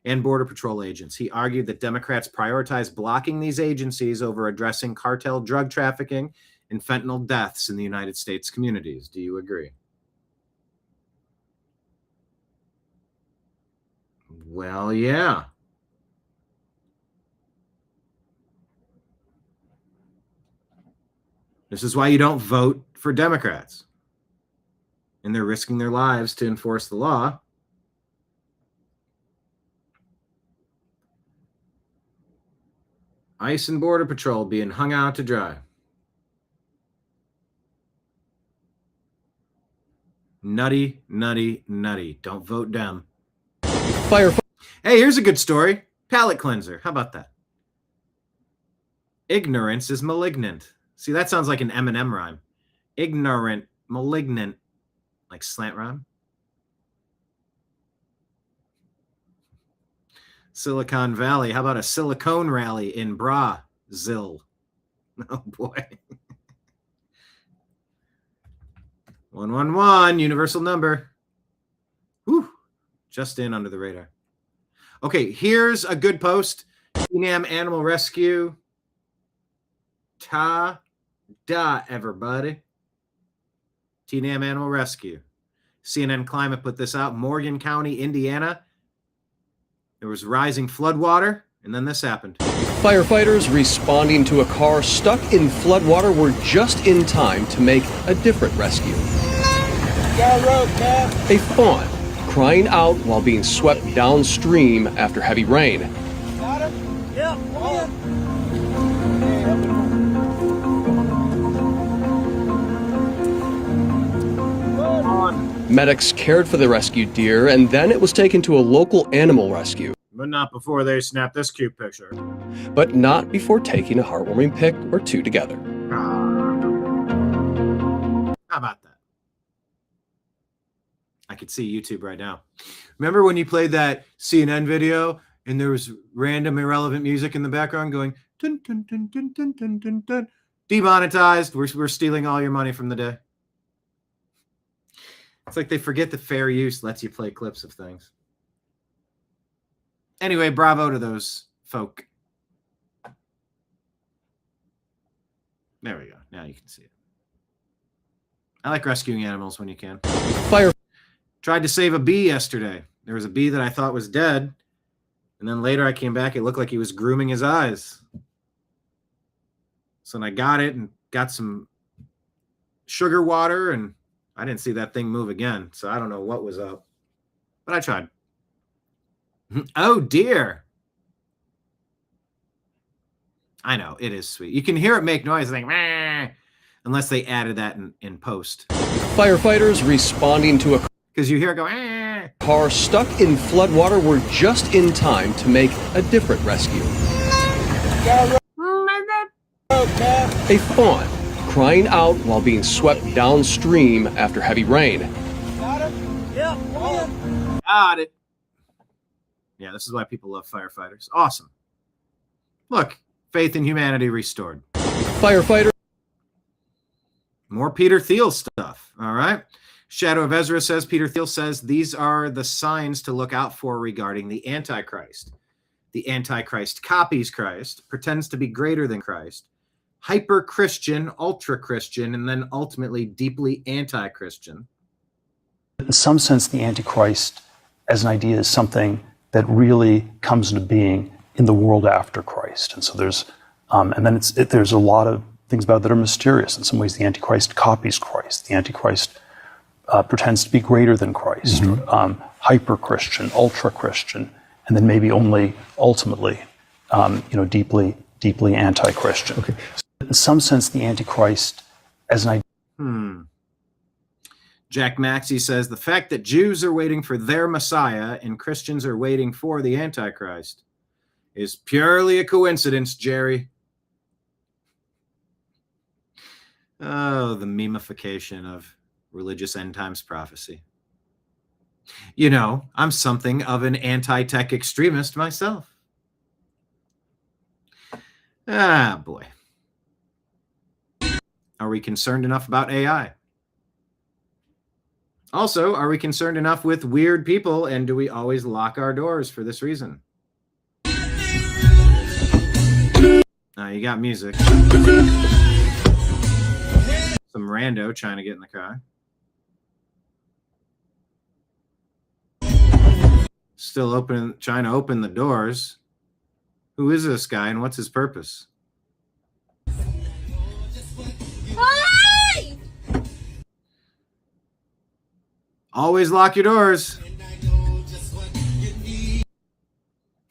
And Border Patrol agents. He argued that Democrats prioritize blocking these agencies over addressing cartel drug trafficking and fentanyl deaths in the United States communities. Do you agree? Well, yeah. This is why you don't vote for Democrats. And they're risking their lives to enforce the law. ICE and Border Patrol being hung out to dry. Nutty, nutty, nutty. Don't vote Dem. Fire. Hey, here's a good story. Palate cleanser. How about that? Ignorance is malignant. See, that sounds like an Eminem rhyme. Ignorant, malignant, like slant rhyme. Silicon Valley. How about a silicone rally in Brazil? Oh, boy. 111, universal number. Whew. Just in under the radar. Okay, here's a good post. TNAM Animal Rescue. Ta-da, everybody. TNAM Animal Rescue. CNN Climate put this out. Morgan County, Indiana. There was rising floodwater, and then this happened. Firefighters responding to a car stuck in floodwater were just in time to make a different rescue. A fawn crying out while being swept downstream after heavy rain. Yeah. Medics cared for the rescued deer, and then it was taken to a local animal rescue. But not before they snapped this cute picture. But not before taking a heartwarming pic or two together. How about that? I could see YouTube right now. Remember when you played that CNN video and there was random irrelevant music in the background going dun, dun, dun, dun, dun, dun, dun, dun. Demonetized. We're stealing all your money from the day. It's like they forget that fair use lets you play clips of things. Anyway, bravo to those folk. There we go. Now you can see it. I like rescuing animals when you can. Fire. Tried to save a bee yesterday. There was a bee that I thought was dead. And then later I came back. It looked like he was grooming his eyes. So then I got it and got some sugar water. And I didn't see that thing move again. So I don't know what was up. But I tried. Oh, dear. I know. It is sweet. You can hear it make noise like, meh, unless they added that in post. Firefighters responding to a because you hear it go, eh. Car stuck in floodwater were just in time to make a different rescue. A fawn crying out while being swept downstream after heavy rain. Got it. Yeah, this is why people love firefighters. Awesome. Look, faith in humanity restored. Firefighter. More Peter Thiel stuff. All right. Shadow of Ezra says, Peter Thiel says, these are the signs to look out for regarding the Antichrist. The Antichrist copies Christ, pretends to be greater than Christ, hyper-Christian, ultra-Christian, and then ultimately deeply anti-Christian. In some sense, the Antichrist as an idea is something that really comes into being in the world after Christ. And so there's, and then there's a lot of things about it that are mysterious. In some ways, the Antichrist copies Christ. The Antichrist pretends to be greater than Christ, hyper-Christian, ultra-Christian, and then maybe only ultimately, deeply, deeply anti-Christian. Okay. So in some sense, the Antichrist as an idea. Jack Maxey says, the fact that Jews are waiting for their Messiah and Christians are waiting for the Antichrist is purely a coincidence, Jerry. Oh, the memification of religious end times prophecy. You know, I'm something of an anti-tech extremist myself. Ah, boy. Are we concerned enough about AI? Also, are we concerned enough with weird people, and do we always lock our doors for this reason? You got music. Some rando trying to get in the car. Still trying to open the doors. Who is this guy and what's his purpose? Hi! Always lock your doors.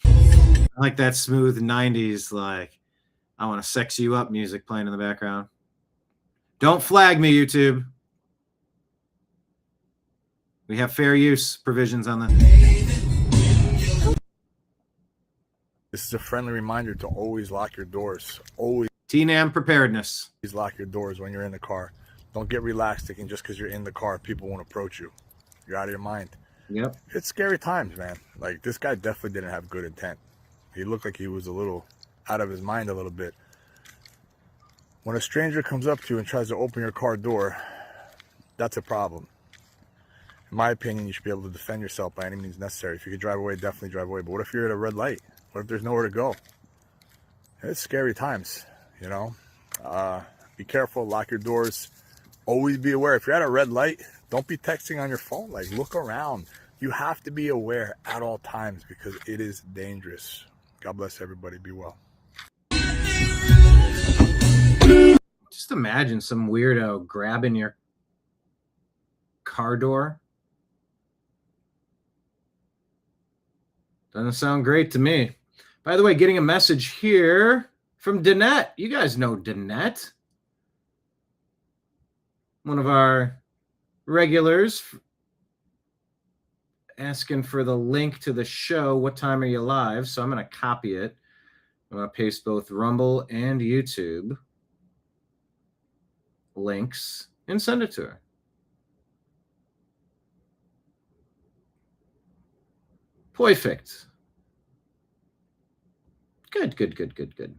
I like that smooth 90s, like, I want to sex you up music playing in the background. Don't flag me, YouTube. We have fair use provisions on the... This is a friendly reminder to always lock your doors. Always. TNAM preparedness. Always lock your doors when you're in the car. Don't get relaxed thinking just because you're in the car, people won't approach you. You're out of your mind. Yep. It's scary times, man. Like, this guy definitely didn't have good intent. He looked like he was a little out of his mind a little bit. When a stranger comes up to you and tries to open your car door, that's a problem. In my opinion, you should be able to defend yourself by any means necessary. If you could drive away, definitely drive away. But what if you're at a red light? What if there's nowhere to go? It's scary times, you know? Be careful, lock your doors. Always be aware. If you're at a red light, don't be texting on your phone. Like, look around. You have to be aware at all times because it is dangerous. God bless everybody. Be well. Just imagine some weirdo grabbing your car door. Doesn't sound great to me. By the way, getting a message here from Danette. You guys know Danette. One of our regulars asking for the link to the show. What time are you live? So I'm going to copy it. I'm going to paste both Rumble and YouTube links and send it to her. Perfect. Good, good, good, good, good.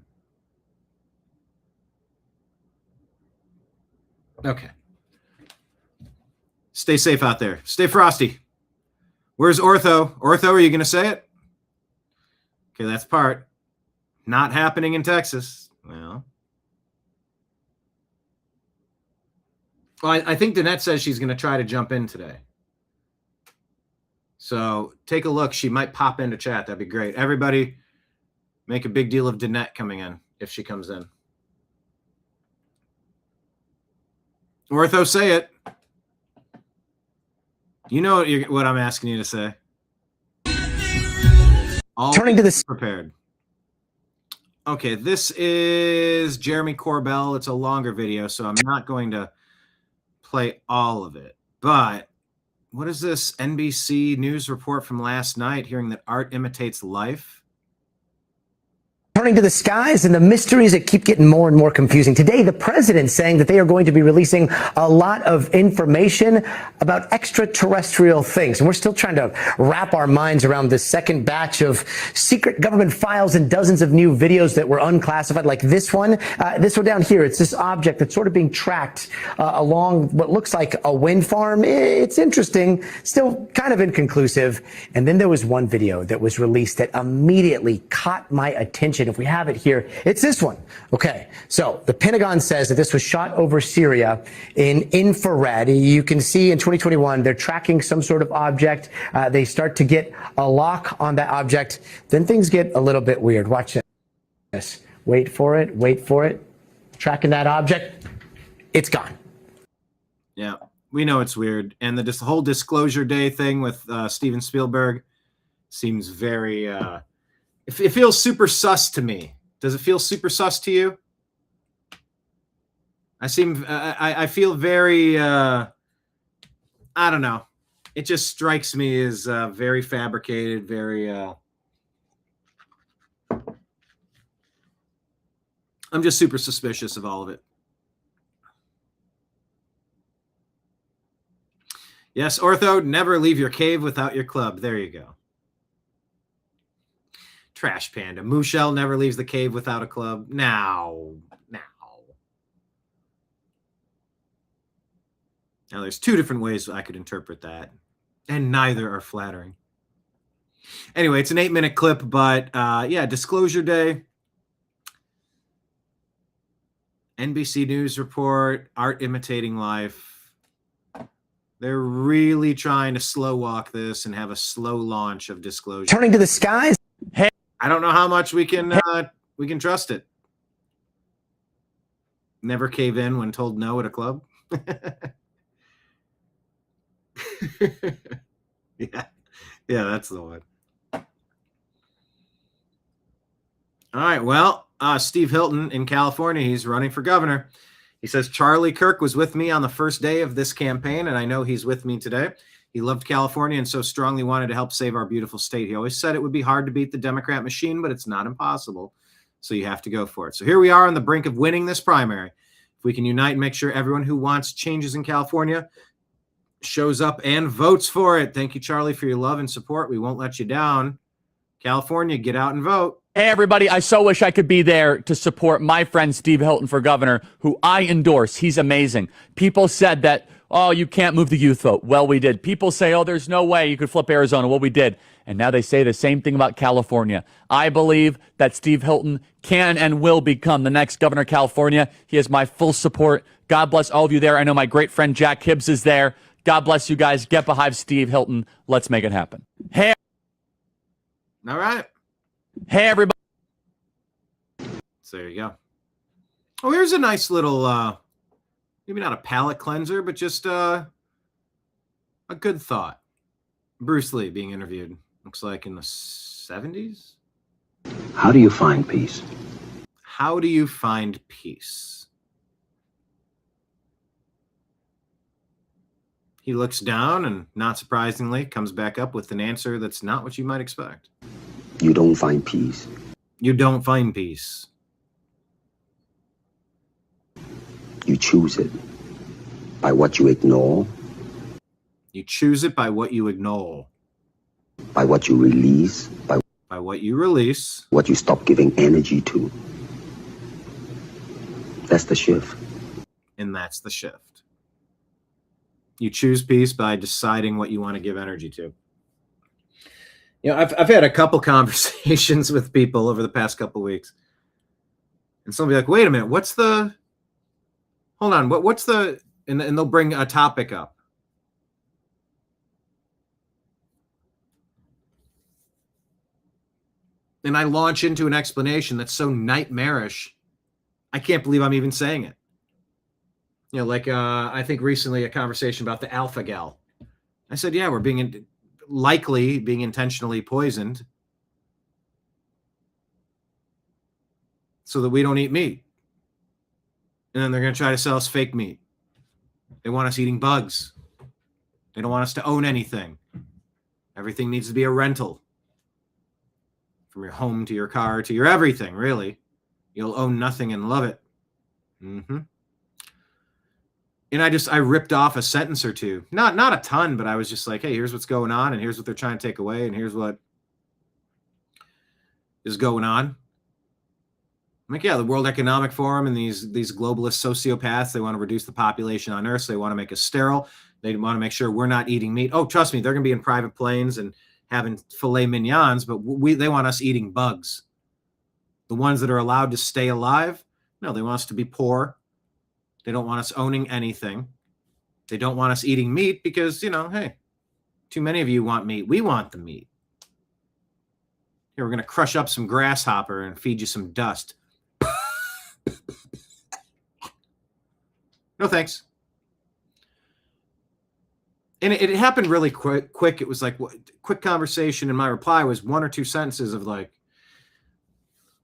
Okay. Stay safe out there. Stay frosty. Where's Ortho? Ortho, are you going to say it? Okay, that's part. Not happening in Texas. Well, I think Danette says she's going to try to jump in today. So take a look. She might pop into chat. That'd be great. Everybody make a big deal of Danette coming in if she comes in. Ortho, say it. You know what I'm asking you to say. Turning to this prepared. Okay, this is Jeremy Corbell. It's a longer video, so I'm not going to play all of it. But what is this NBC News report from last night, hearing that art imitates life? Turning to the skies and the mysteries that keep getting more and more confusing. Today, the president saying that they are going to be releasing a lot of information about extraterrestrial things. And we're still trying to wrap our minds around this second batch of secret government files and dozens of new videos that were unclassified, like this one. This one down here, it's this object that's sort of being tracked along what looks like a wind farm. It's interesting, still kind of inconclusive. And then there was one video that was released that immediately caught my attention. If we have it here, it's this one. Okay, so the Pentagon says that this was shot over Syria in infrared. You can see in 2021, they're tracking some sort of object. They start to get a lock on that object. Then things get a little bit weird. Watch this. Wait for it. Wait for it. Tracking that object. It's gone. Yeah, we know it's weird. And the whole Disclosure Day thing with Steven Spielberg seems very... It feels super sus to me. Does it feel super sus to you? I feel very, I don't know. It just strikes me as very fabricated, very, I'm just super suspicious of all of it. Yes, Ortho, never leave your cave without your club. There you go. Trash Panda. Mooshell never leaves the cave without a club. Now. Now, there's two different ways I could interpret that, and neither are flattering. Anyway, it's an 8-minute clip, but yeah, Disclosure Day. NBC News report, art imitating life. They're really trying to slow walk this and have a slow launch of Disclosure. Turning to the skies. Hey. I don't know how much we can trust it. Never cave in when told no at a club. Yeah, that's the one. All right, well, Steve Hilton in California, he's running for governor. He says, Charlie Kirk was with me on the first day of this campaign, and I know he's with me today. He loved California and so strongly wanted to help save our beautiful state. He always said it would be hard to beat the Democrat machine, but it's not impossible. So you have to go for it. So here we are on the brink of winning this primary. If we can unite and make sure everyone who wants changes in California shows up and votes for it. Thank you, Charlie, for your love and support. We won't let you down. California, get out and vote. Hey, everybody. I so wish I could be there to support my friend Steve Hilton for governor, who I endorse. He's amazing. People said that, oh, you can't move the youth vote. Well, we did. People say, oh, there's no way you could flip Arizona. Well, we did. And now they say the same thing about California. I believe that Steve Hilton can and will become the next governor of California. He has my full support. God bless all of you there. I know my great friend Jack Hibbs is there. God bless you guys. Get behind Steve Hilton. Let's make it happen. Hey. All right. Hey, everybody. So there you go. Oh, here's a nice little, maybe not a palate cleanser, but just a good thought. Bruce Lee being interviewed. Looks like in the 70s. How do you find peace? How do you find peace? He looks down and, not surprisingly, comes back up with an answer that's not what you might expect. You don't find peace. You don't find peace. You choose it by what you ignore. You choose it by what you ignore. By what you release. By what you release. What you stop giving energy to. That's the shift. And that's the shift. You choose peace by deciding what you want to give energy to. You know, I've had a couple conversations with people over the past couple weeks. And somebody will be like, wait a minute, what's the... Hold on, what's the... And they'll bring a topic up. And I launch into an explanation that's so nightmarish, I can't believe I'm even saying it. You know, like I think recently a conversation about the alpha gal. I said, yeah, we're likely being intentionally poisoned so that we don't eat meat. And then they're going to try to sell us fake meat. They want us eating bugs. They don't want us to own anything. Everything needs to be a rental. From your home to your car to your everything, really. You'll own nothing and love it. Mm-hmm. And I ripped off a sentence or two. Not a ton, but I was just like, hey, here's what's going on, and here's what they're trying to take away, and here's what is going on. I'm like, yeah, the World Economic Forum and these globalist sociopaths, they want to reduce the population on Earth, so they want to make us sterile. They want to make sure we're not eating meat. Oh, trust me, they're going to be in private planes and having filet mignons, but they want us eating bugs. The ones that are allowed to stay alive, no, they want us to be poor. They don't want us owning anything. They don't want us eating meat because, you know, hey, too many of you want meat. We want the meat. Here, we're going to crush up some grasshopper and feed you some dust. No, thanks. And it happened really quick. It was like quick conversation, and my reply was 1 or 2 sentences of like,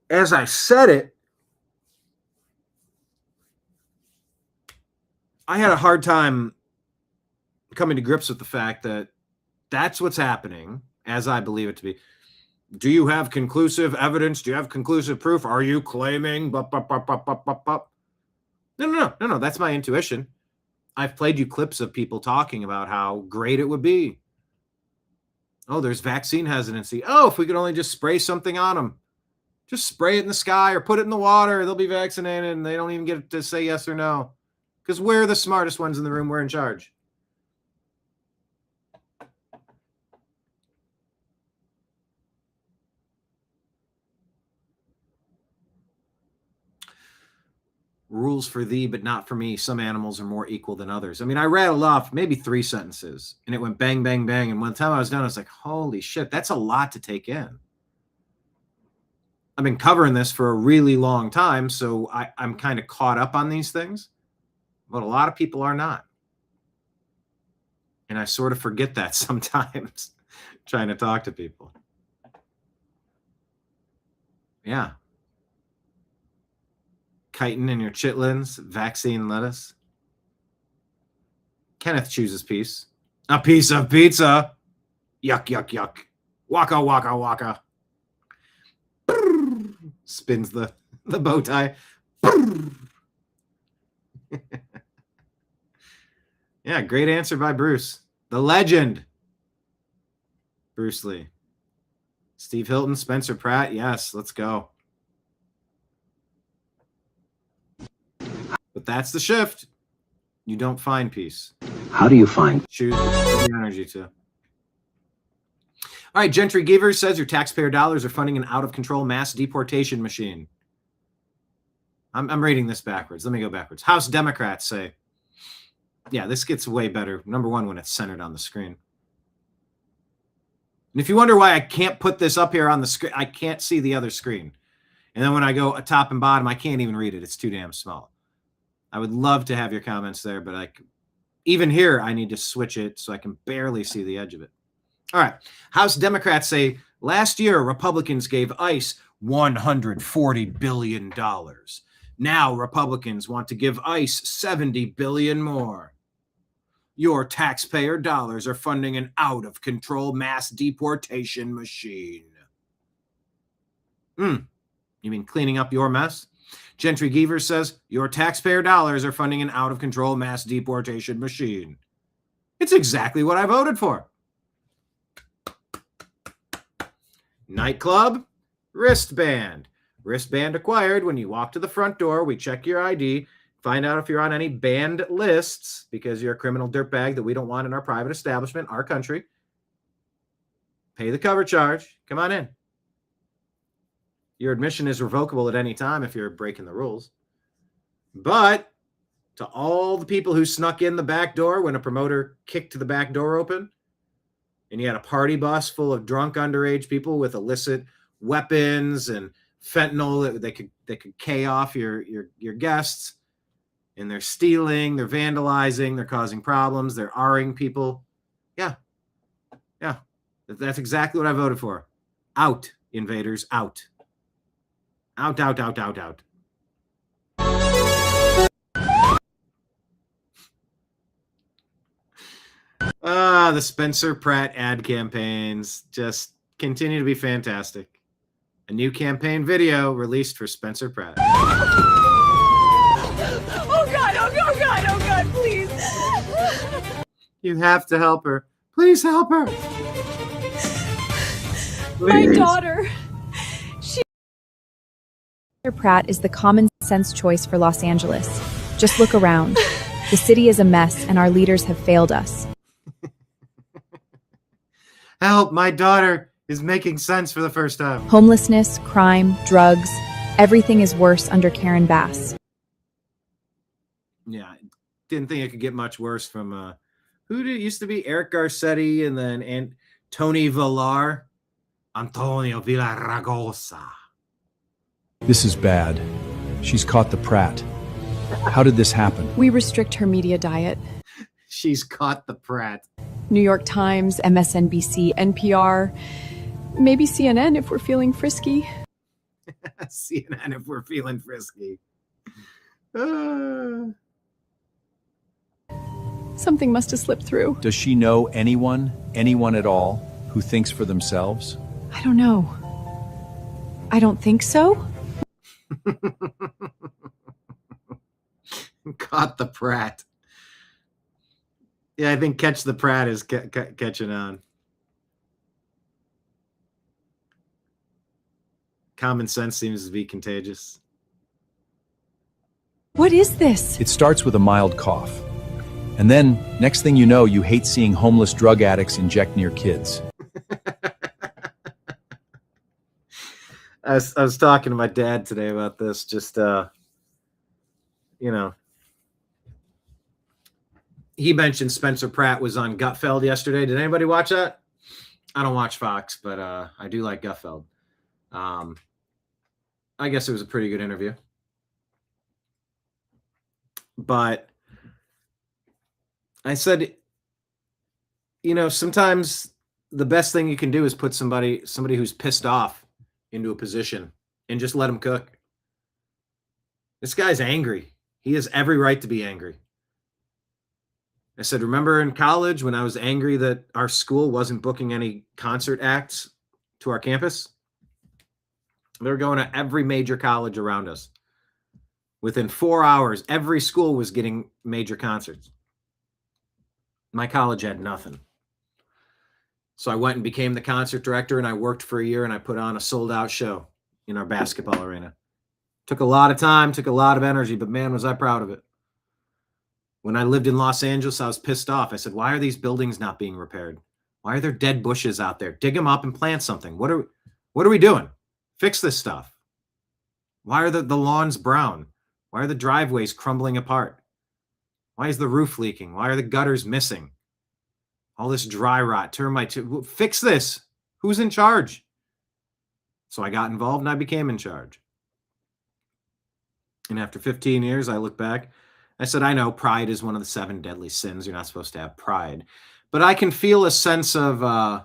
as I said it, I had a hard time coming to grips with the fact that that's what's happening, as I believe it to be. Do you have conclusive evidence? Do you have conclusive proof? Are you claiming? No. That's my intuition. I've played you clips of people talking about how great it would be. Oh, there's vaccine hesitancy. Oh, if we could only just spray something on them. Just spray it in the sky or put it in the water. They'll be vaccinated and they don't even get to say yes or no. Because we're the smartest ones in the room. We're in charge. Rules for thee, but not for me. Some animals are more equal than others. I mean, I rattled off maybe 3 sentences and it went bang, bang, bang. And by the time I was done, I was like, holy shit, that's a lot to take in. I've been covering this for a really long time, so I'm kind of caught up on these things. But a lot of people are not. And I sort of forget that sometimes trying to talk to people. Yeah. Chitin in your chitlins, vaccine lettuce. Kenneth chooses peace. A piece of pizza. Yuck, yuck, yuck. Waka, waka, waka. Spins the bow tie. Yeah, great answer by Bruce. The legend. Bruce Lee. Steve Hilton, Spencer Pratt. Yes, let's go. But that's the shift. You don't find peace. How do you find? Choose the energy to. All right, Gentry Givers says your taxpayer dollars are funding an out-of-control mass deportation machine. I'm reading this backwards. Let me go backwards. House Democrats say, yeah, this gets way better. Number one, when it's centered on the screen. And if you wonder why I can't put this up here on the screen, I can't see the other screen. And then when I go top and bottom, I can't even read it. It's too damn small. I would love to have your comments there, but even here, I need to switch it so I can barely see the edge of it. All right. House Democrats say last year, Republicans gave ICE $140 billion. Now Republicans want to give ICE $70 billion more. Your taxpayer dollars are funding an out-of-control mass deportation machine. You mean cleaning up your mess? Gentry Geaver says, your taxpayer dollars are funding an out-of-control mass deportation machine. It's exactly what I voted for. Nightclub, wristband. Wristband acquired. When you walk to the front door, we check your ID, find out if you're on any banned lists because you're a criminal dirtbag that we don't want in our private establishment, our country. Pay the cover charge. Come on in. Your admission is revocable at any time if you're breaking the rules. But to all the people who snuck in the back door when a promoter kicked the back door open, and you had a party bus full of drunk underage people with illicit weapons and fentanyl that could K off your guests, and they're stealing, they're vandalizing, they're causing problems, they're R-ing people. Yeah. That's exactly what I voted for. Out, invaders, out. Out. The Spencer Pratt ad campaigns just continue to be fantastic. A new campaign video released for Spencer Pratt. Oh God, please. You have to help her. Please help her. My Please. daughter. Spencer Pratt is the common sense choice for Los Angeles. Just look around. The city is a mess and our leaders have failed us. Help, my daughter is making sense for the first time. Homelessness, crime, drugs, everything is worse under Karen Bass. Yeah, didn't think it could get much worse from who did it used to be? Eric Garcetti and then Tony Villar. Antonio Villaraigosa. This is bad. She's caught the Pratt. How did this happen? We restrict her media diet. She's caught the Pratt. New York Times, MSNBC, NPR, maybe CNN if we're feeling frisky. CNN if we're feeling frisky. Something must have slipped through. Does she know anyone at all, who thinks for themselves? I don't know. I don't think so. Caught the Pratt. Yeah, I think Catch the Pratt is catching on. Common sense seems to be contagious. What is this? It starts with a mild cough. And then, next thing you know, you hate seeing homeless drug addicts inject near kids. I was talking to my dad today about this. Just, he mentioned Spencer Pratt was on Gutfeld yesterday. Did anybody watch that? I don't watch Fox, but I do like Gutfeld. I guess it was a pretty good interview. But I said, sometimes the best thing you can do is put somebody who's pissed off into a position and just let him cook. This guy's angry. He has every right to be angry. I said, remember in college when I was angry that our school wasn't booking any concert acts to our campus? They were going to every major college around us. Within 4 hours, every school was getting major concerts. My college had nothing. So I went and became the concert director, and I worked for a year, and I put on a sold-out show in our basketball arena. Took a lot of time, took a lot of energy, but man, was I proud of it. When I lived in Los Angeles, I was pissed off. I said, why are these buildings not being repaired? Why are there dead bushes out there? Dig them up and plant something. What are we doing? Fix this stuff. Why are the lawns brown? Why are the driveways crumbling apart? Why is the roof leaking? Why are the gutters missing? All this dry rot, termite. Fix this. Who's in charge? So I got involved and I became in charge. And after 15 years, I look back. I said, I know pride is one of the 7 deadly sins. You're not supposed to have pride. But I can feel a sense of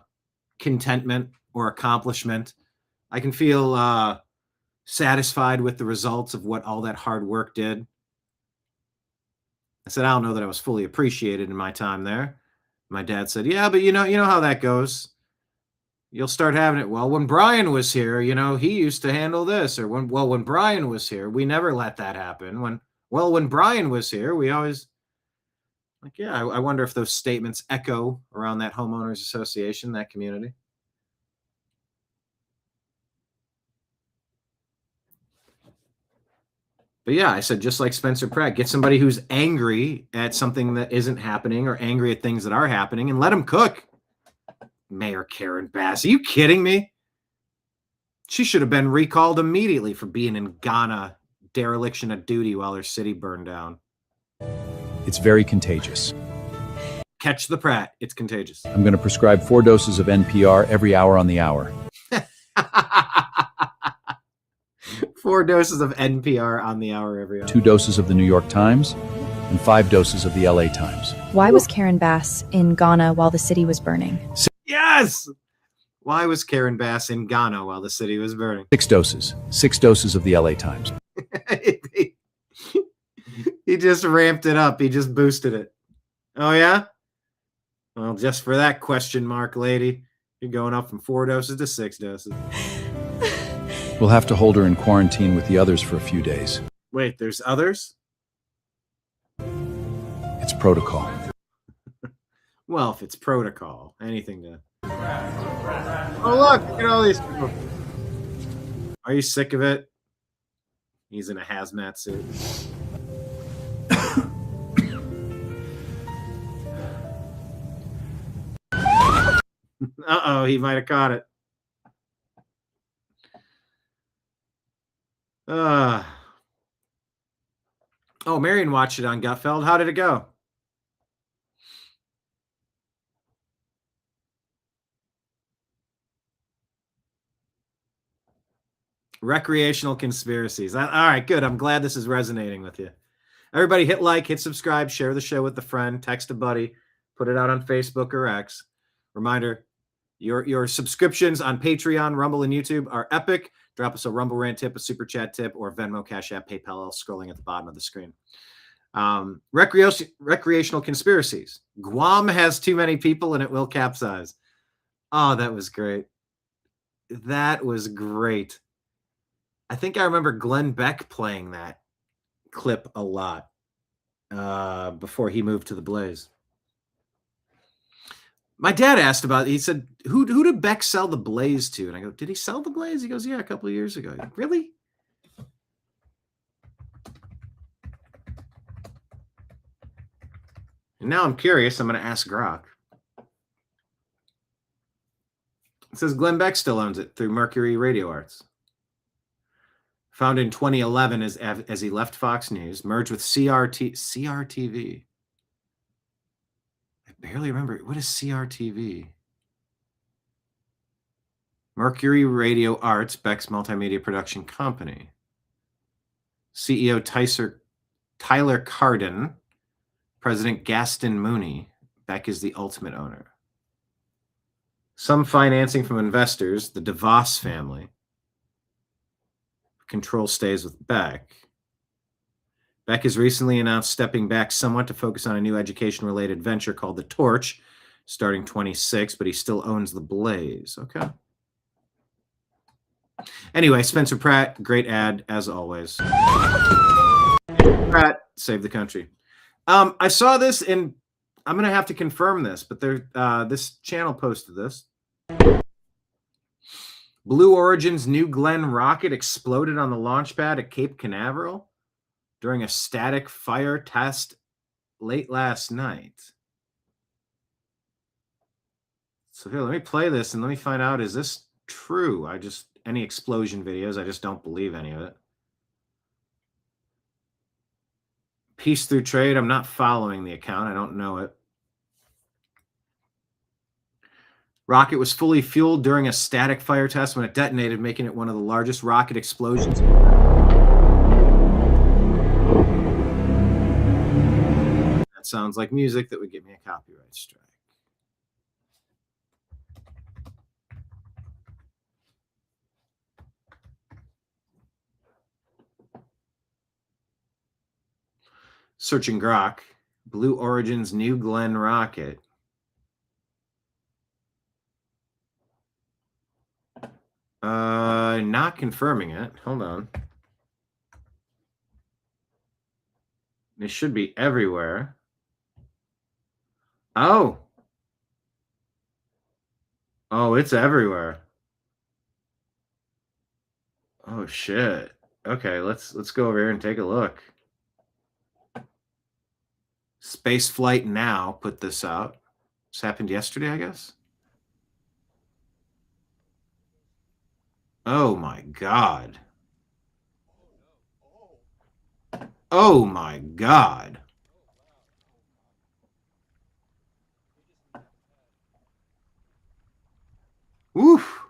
contentment or accomplishment. I can feel satisfied with the results of what all that hard work did. I said, I don't know that I was fully appreciated in my time there. My dad said, yeah, but you know how that goes. You'll start having it. Well, when Brian was here, he used to handle this. Or when Brian was here, we never let that happen. When Brian was here, we always I wonder if those statements echo around that homeowners association, that community. But yeah, I said, just like Spencer Pratt, get somebody who's angry at something that isn't happening or angry at things that are happening and let them cook. Mayor Karen Bass. Are you kidding me? She should have been recalled immediately for being in Ghana, dereliction of duty while her city burned down. It's very contagious. Catch the Pratt. It's contagious. I'm going to prescribe 4 doses of NPR every hour on the hour. 4 doses of NPR on the hour every hour. 2 doses of the New York Times and 5 doses of the LA Times. Why was Karen Bass in Ghana while the city was burning? Yes! Why was Karen Bass in Ghana while the city was burning? 6 doses. 6 doses of the LA Times. He just ramped it up. He just boosted it. Oh, yeah? Well, just for that question mark, lady, you're going up from 4 doses to 6 doses. We'll have to hold her in quarantine with the others for a few days. Wait, there's others? It's protocol. Well, if it's protocol, anything to... Oh, look at all these people. Are you sick of it? He's in a hazmat suit. Uh-oh, he might have caught it. Oh, Marion watched it on Gutfeld. How did it go? Recreational conspiracies. All right, good. I'm glad this is resonating with you. Everybody hit like, hit subscribe, share the show with a friend, text a buddy, put it out on Facebook or X. Reminder, your subscriptions on Patreon, Rumble, and YouTube are epic. Drop us a Rumble Rant tip, a Super Chat tip, or Venmo, Cash App, PayPal, all scrolling at the bottom of the screen. Recreational conspiracies. Guam has too many people and it will capsize. Oh, that was great. That was great. I think I remember Glenn Beck playing that clip a lot before he moved to the Blaze. My dad asked about it. He said, who did Beck sell the Blaze to? And I go, did he sell the Blaze? He goes, yeah, a couple of years ago. Go, really? And now I'm curious. I'm going to ask Grok. It says Glenn Beck still owns it through Mercury Radio Arts. Founded in 2011 as he left Fox News, merged with CRTV. I barely remember. What is CRTV? Mercury Radio Arts, Beck's multimedia production company. CEO Tyler Carden. President Gaston Mooney. Beck is the ultimate owner. Some financing from investors, the DeVos family. Control stays with Beck. Beck has recently announced stepping back somewhat to focus on a new education-related venture called The Torch, starting 26, but he still owns the Blaze. Okay. Anyway, Spencer Pratt, great ad, as always. Pratt, save the country. I saw this, and I'm going to have to confirm this, but this channel posted this. Blue Origin's New Glenn rocket exploded on the launch pad at Cape Canaveral during a static fire test late last night. So here, let me play this and let me find out, is this true? Any explosion videos, I just don't believe any of it. Peace Through Trade, I'm not following the account. I don't know it. Rocket was fully fueled during a static fire test when it detonated, making it one of the largest rocket explosions. That sounds like music that would get me a copyright strike. Searching Grok. Blue Origin's New Glenn rocket. Not confirming it. Hold on. It should be everywhere. Oh. Oh, it's everywhere. Oh shit. Okay, let's go over here and take a look. Spaceflight Now put this out. This happened yesterday, I guess. Oh my god. Oh my god. Woof.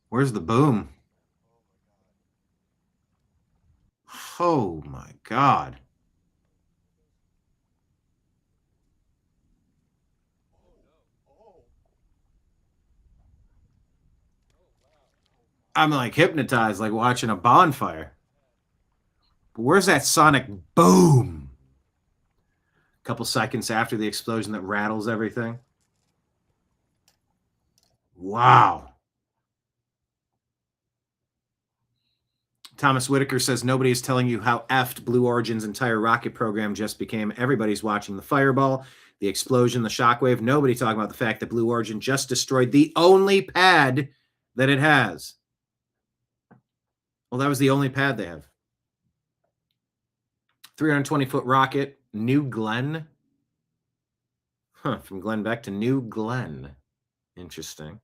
Where's the boom? Oh my god. I'm like hypnotized, like watching a bonfire. But where's that sonic boom? A couple seconds after the explosion that rattles everything. Wow. Thomas Whitaker says nobody is telling you how effed Blue Origin's entire rocket program just became. Everybody's watching the fireball, the explosion, the shockwave. Nobody talking about the fact that Blue Origin just destroyed the only pad that it has. Well, that was the only pad they have. 320-foot rocket, New Glenn. Huh, from Glenn Beck to New Glenn. Interesting.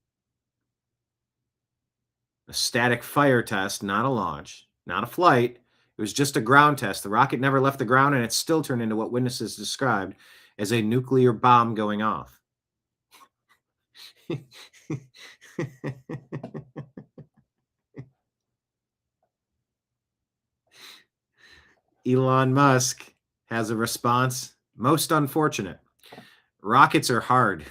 A static fire test, not a launch, not a flight. It was just a ground test. The rocket never left the ground, and it still turned into what witnesses described as a nuclear bomb going off. Elon Musk has a response. Most unfortunate. Rockets are hard.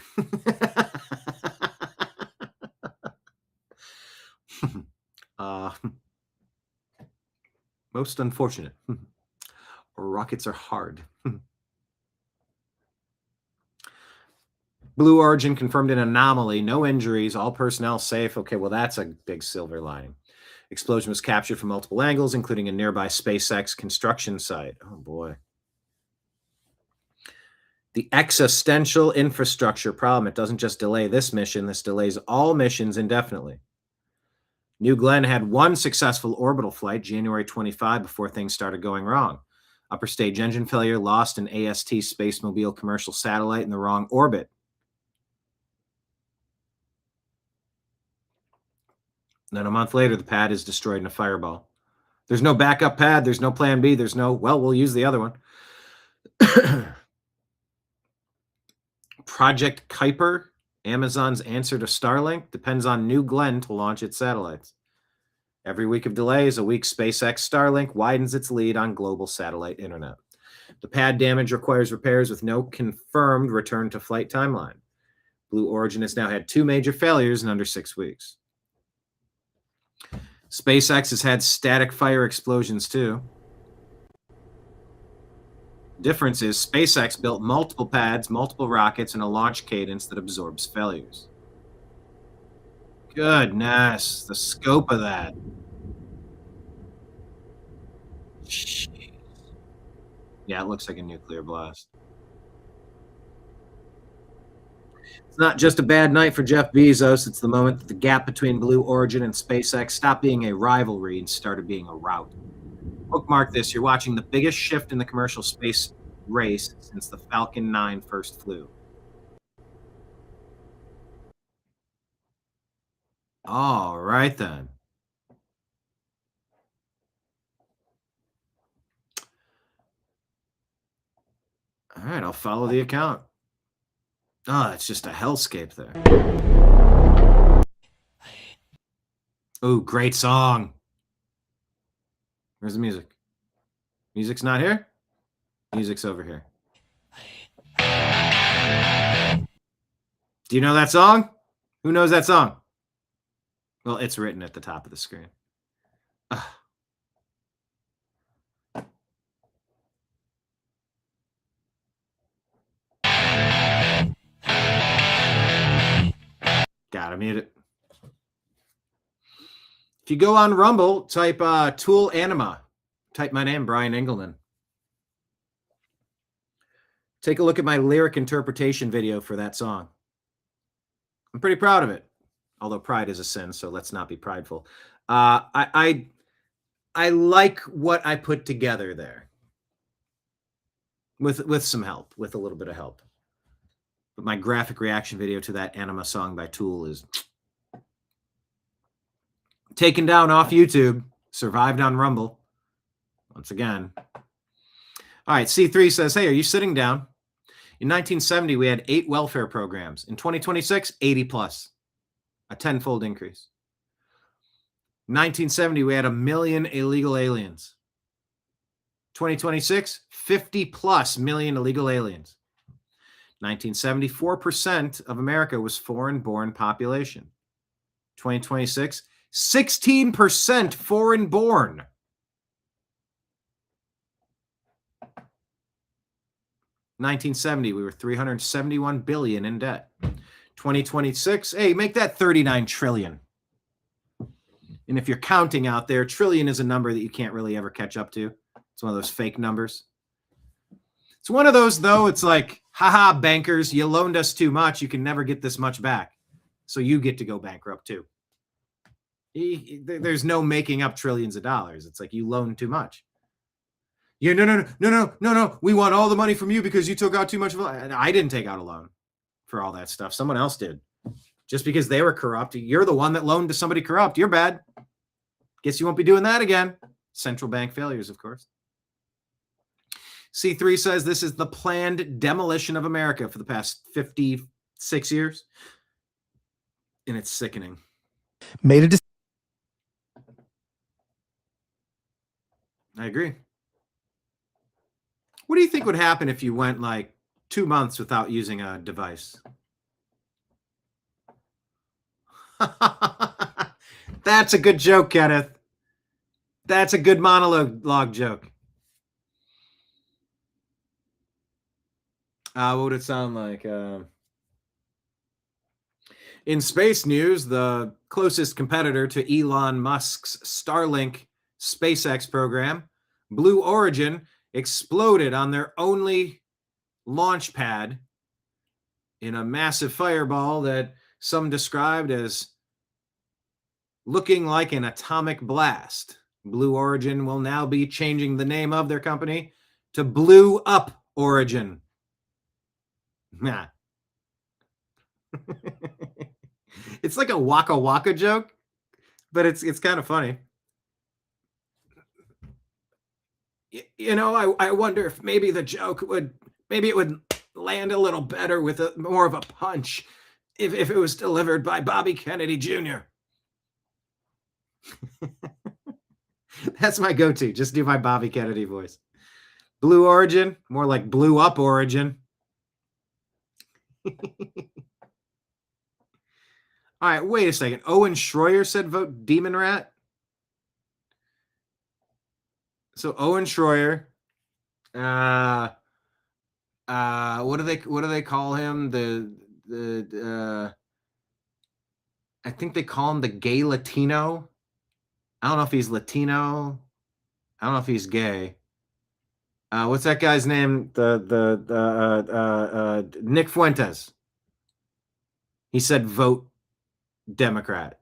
Most unfortunate. Rockets are hard. Blue Origin confirmed an anomaly. No injuries. All personnel safe. Okay, well, that's a big silver lining. Explosion was captured from multiple angles, including a nearby SpaceX construction site. Oh, boy. The existential infrastructure problem. It doesn't just delay this mission. This delays all missions indefinitely. New Glenn had one successful orbital flight, January 25, before things started going wrong. Upper stage engine failure, lost an AST Spacemobile commercial satellite in the wrong orbit. Then a month later, the pad is destroyed in a fireball. There's no backup pad. There's no plan B. There's no, well, we'll use the other one. Project Kuiper, Amazon's answer to Starlink, depends on New Glenn to launch its satellites. Every week of delays, a week SpaceX Starlink widens its lead on global satellite internet. The pad damage requires repairs with no confirmed return to flight timeline. Blue Origin has now had 2 major failures in under 6 weeks. SpaceX has had static fire explosions too. Difference is SpaceX built multiple pads, multiple rockets, and a launch cadence that absorbs failures. Goodness, the scope of that. Jeez. Yeah, it looks like a nuclear blast. It's not just a bad night for Jeff Bezos. It's the moment that the gap between Blue Origin and SpaceX stopped being a rivalry and started being a rout. Bookmark this. You're watching the biggest shift in the commercial space race since the Falcon 9 first flew. All right, then. All right, I'll follow the account. Oh, it's just a hellscape there. Oh, great song. Where's the music? Music's not here? Music's over here. Do you know that song? Who knows that song? Well, it's written at the top of the screen. Gotta mute it. If you go on Rumble, type Tool Anima. Type my name, Brian Engelman. Take a look at my lyric interpretation video for that song. I'm pretty proud of it, although pride is a sin, so let's not be prideful. I like what I put together there, with some help, with a little bit of help. But my graphic reaction video to that Anima song by Tool is taken down off YouTube, survived on Rumble. Once again. All right, C3 says, hey, are you sitting down? In 1970, we had 8 welfare programs. In 2026, 80 plus. A 10-fold increase. 1970, we had 1 million illegal aliens. 2026, 50 plus million illegal aliens. 1970, 4% of America was foreign-born population. 2026, 16% foreign-born. 1970, we were 371 billion in debt. 2026, hey, make that 39 trillion. And if you're counting out there, trillion is a number that you can't really ever catch up to. It's one of those fake numbers. It's one of those, though, it's like, haha, bankers, you loaned us too much. You can never get this much back. So you get to go bankrupt, too. There's no making up trillions of dollars. It's like you loaned too much. Yeah, no. We want all the money from you because you took out too much. I didn't take out a loan for all that stuff. Someone else did. Just because they were corrupt. You're the one that loaned to somebody corrupt. You're bad. Guess you won't be doing that again. Central bank failures, of course. C3 says this is the planned demolition of America for the past 56 years. And it's sickening. Made a decision. I agree. What do you think would happen if you went like 2 months without using a device? That's a good joke, Kenneth. That's a good monologue joke. What would it sound like? In space news, the closest competitor to Elon Musk's Starlink SpaceX program, Blue Origin, exploded on their only launch pad in a massive fireball that some described as looking like an atomic blast. Blue Origin will now be changing the name of their company to Blue Up Origin. Nah. It's like a waka waka joke, but it's kind of funny. You know, I wonder if maybe the joke would land a little better with more of a punch if it was delivered by Bobby Kennedy Jr. That's my go-to. Just do my Bobby Kennedy voice. Blue Origin, more like Blue Up Origin. All right, wait a second. Owen Schroyer said vote Demon Rat. So Owen Schroyer, what do they call him? I think they call him the gay Latino. I don't know if he's Latino. I don't know if he's gay. What's that guy's name? Nick Fuentes. He said vote Democrat.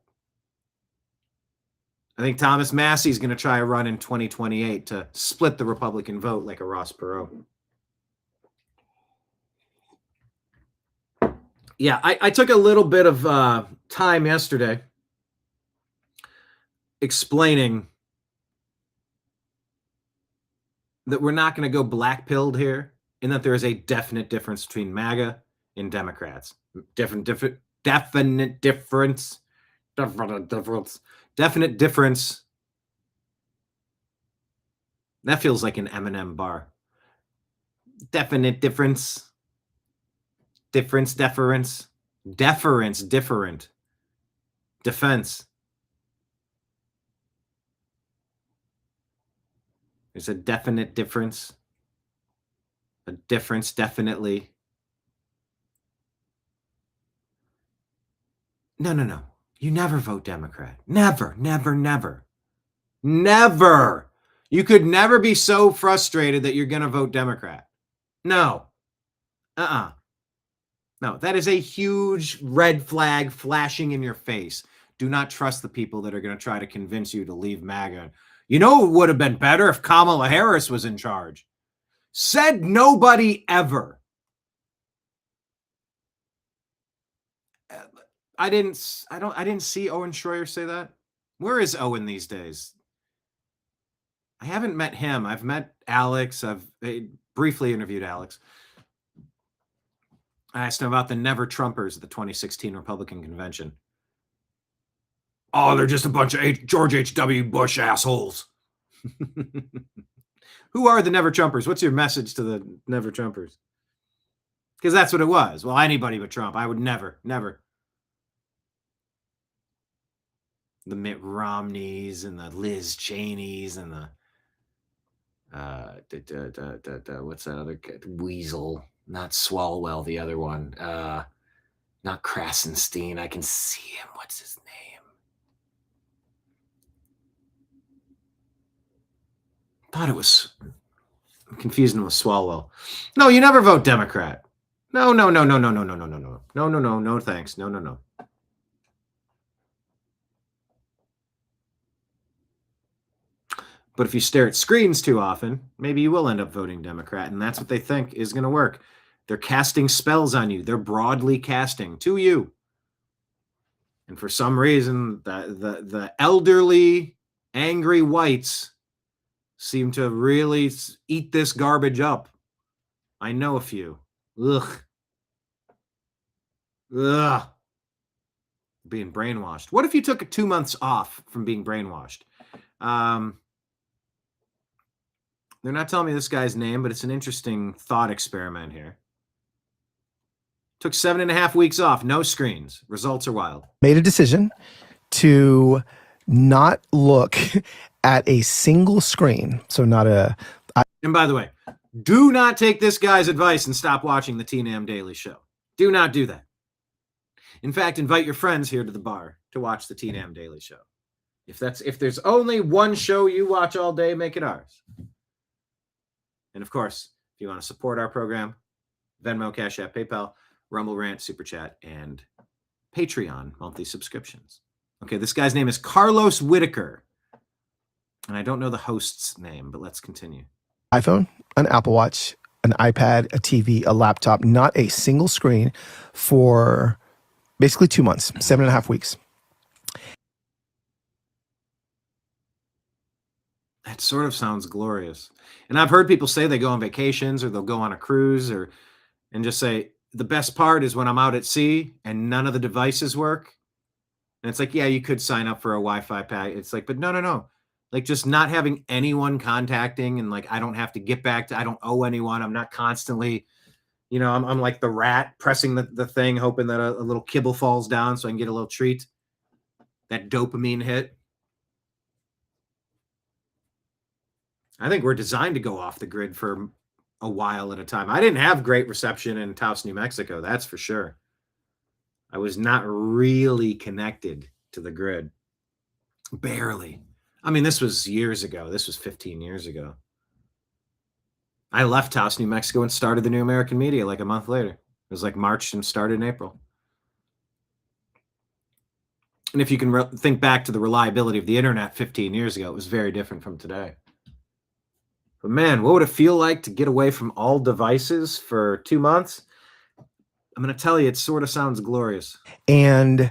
I think Thomas Massey's going to try a run in 2028 to split the Republican vote like a Ross Perot. Yeah, I took a little bit of time yesterday explaining that we're not going to go black-pilled here and that there is a definite difference between MAGA and Democrats. Definite difference. That feels like an Eminem bar. Definite difference. Deference. Different. Defense. There's a definite difference. A difference, definitely. No. You never vote Democrat. Never, never, never. Never. You could never be so frustrated that you're going to vote Democrat. No. No, that is a huge red flag flashing in your face. Do not trust the people that are going to try to convince you to leave MAGA. You know, it would have been better if Kamala Harris was in charge. Said nobody ever. I didn't see Owen Schroyer say that. Where is Owen these days? I haven't met him. I've met Alex. I've briefly interviewed Alex. I asked him about the Never Trumpers at the 2016 Republican convention. Oh, they're just a bunch of George H.W. Bush assholes. Who are the Never Trumpers? What's your message to the Never Trumpers? Because that's what it was. Well, anybody but Trump. I would never. The Mitt Romneys and the Liz Cheneys and the what's that other guy? Weasel, not Swalwell, the other one. Not Krasenstein. I can see him. What's his name? Thought it was. I'm confusing him with Swalwell. No, you never vote Democrat. No, thanks. No. But if you stare at screens too often, maybe you will end up voting Democrat, and that's what they think is going to work. They're casting spells on you. They're broadly casting to you. And for some reason, the elderly, angry whites seem to really eat this garbage up. I know a few. Ugh. Being brainwashed. What if you took 2 months off from being brainwashed? They're not telling me this guy's name, but it's an interesting thought experiment here. Took 7.5 weeks off, no screens. Results are wild. Made a decision to not look at a single screen. So not a... And by the way, do not take this guy's advice and stop watching the TNAM Daily Show. Do not do that. In fact, invite your friends here to the bar to watch the TNAM Daily Show. If there's only one show you watch all day, make it ours. And of course, if you want to support our program, Venmo, Cash App, PayPal, Rumble Rant, Super Chat, and Patreon monthly subscriptions. Okay, this guy's name is Carlos Whitaker. And I don't know the host's name, but let's continue. iPhone, an Apple Watch, an iPad, a TV, a laptop, not a single screen for basically 2 months, 7.5 weeks. That sort of sounds glorious. And I've heard people say they go on vacations or they'll go on a cruise and just say, the best part is when I'm out at sea and none of the devices work. And it's like, yeah, you could sign up for a Wi-Fi pack. It's like, but no. Like just not having anyone contacting and like, I don't have to get back to, I don't owe anyone. I'm not constantly, I'm like the rat pressing the thing, hoping that a little kibble falls down so I can get a little treat. That dopamine hit. I think we're designed to go off the grid for a while at a time. I didn't have great reception in Taos, New Mexico. That's for sure. I was not really connected to the grid. Barely. I mean, this was years ago. This was 15 years ago. I left Taos, New Mexico and started the New American Media like a month later. It was like March and started in April. And if you can think back to the reliability of the internet 15 years ago, it was very different from today. But man, what would it feel like to get away from all devices for 2 months? I'm going to tell you, it sort of sounds glorious. And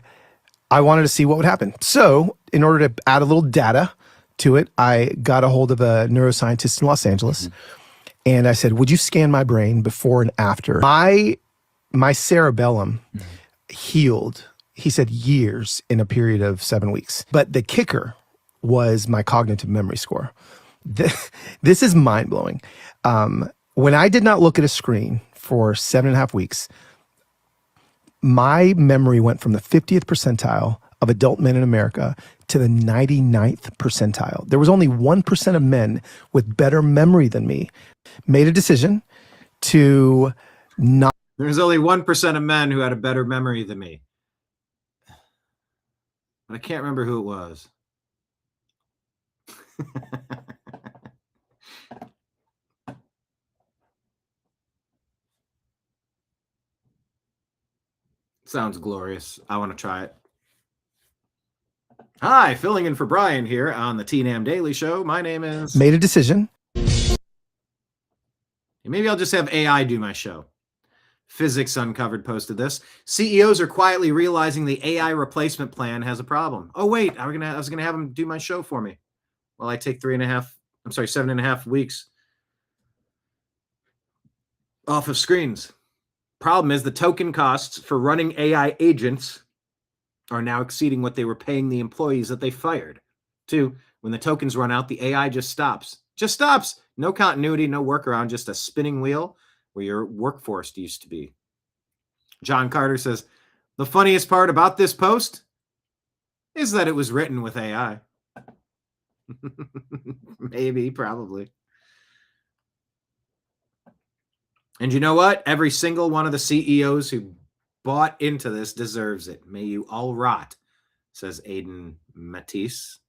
I wanted to see what would happen. So in order to add a little data to it, I got a hold of a neuroscientist in Los Angeles. And I said, would you scan my brain before and after? My cerebellum healed, he said, years in a period of 7 weeks. But the kicker was my cognitive memory score. This is mind-blowing. When I did not look at a screen for 7.5 weeks, my memory went from the 50th percentile of adult men in America to the 99th percentile. There was only 1% of men with better memory than me made a decision to not. There's only 1% of men who had a better memory than me. But I can't remember who it was. Sounds glorious. I want to try it. Hi, filling in for Brian here on the TNAM Daily Show. My name is... Made a decision. Maybe I'll just have AI do my show. Physics Uncovered posted this. CEOs are quietly realizing the AI replacement plan has a problem. Oh, wait, I was going to have them do my show for me. Well, I take 7.5 weeks off of screens. Problem is the token costs for running AI agents are now exceeding what they were paying the employees that they fired. 2, when the tokens run out, the AI just stops. Just stops. No continuity, no workaround, just a spinning wheel where your workforce used to be. John Carter says, the funniest part about this post is that it was written with AI. Maybe, probably. And you know what? Every single one of the CEOs who bought into this deserves it. May you all rot, says Aiden Matisse.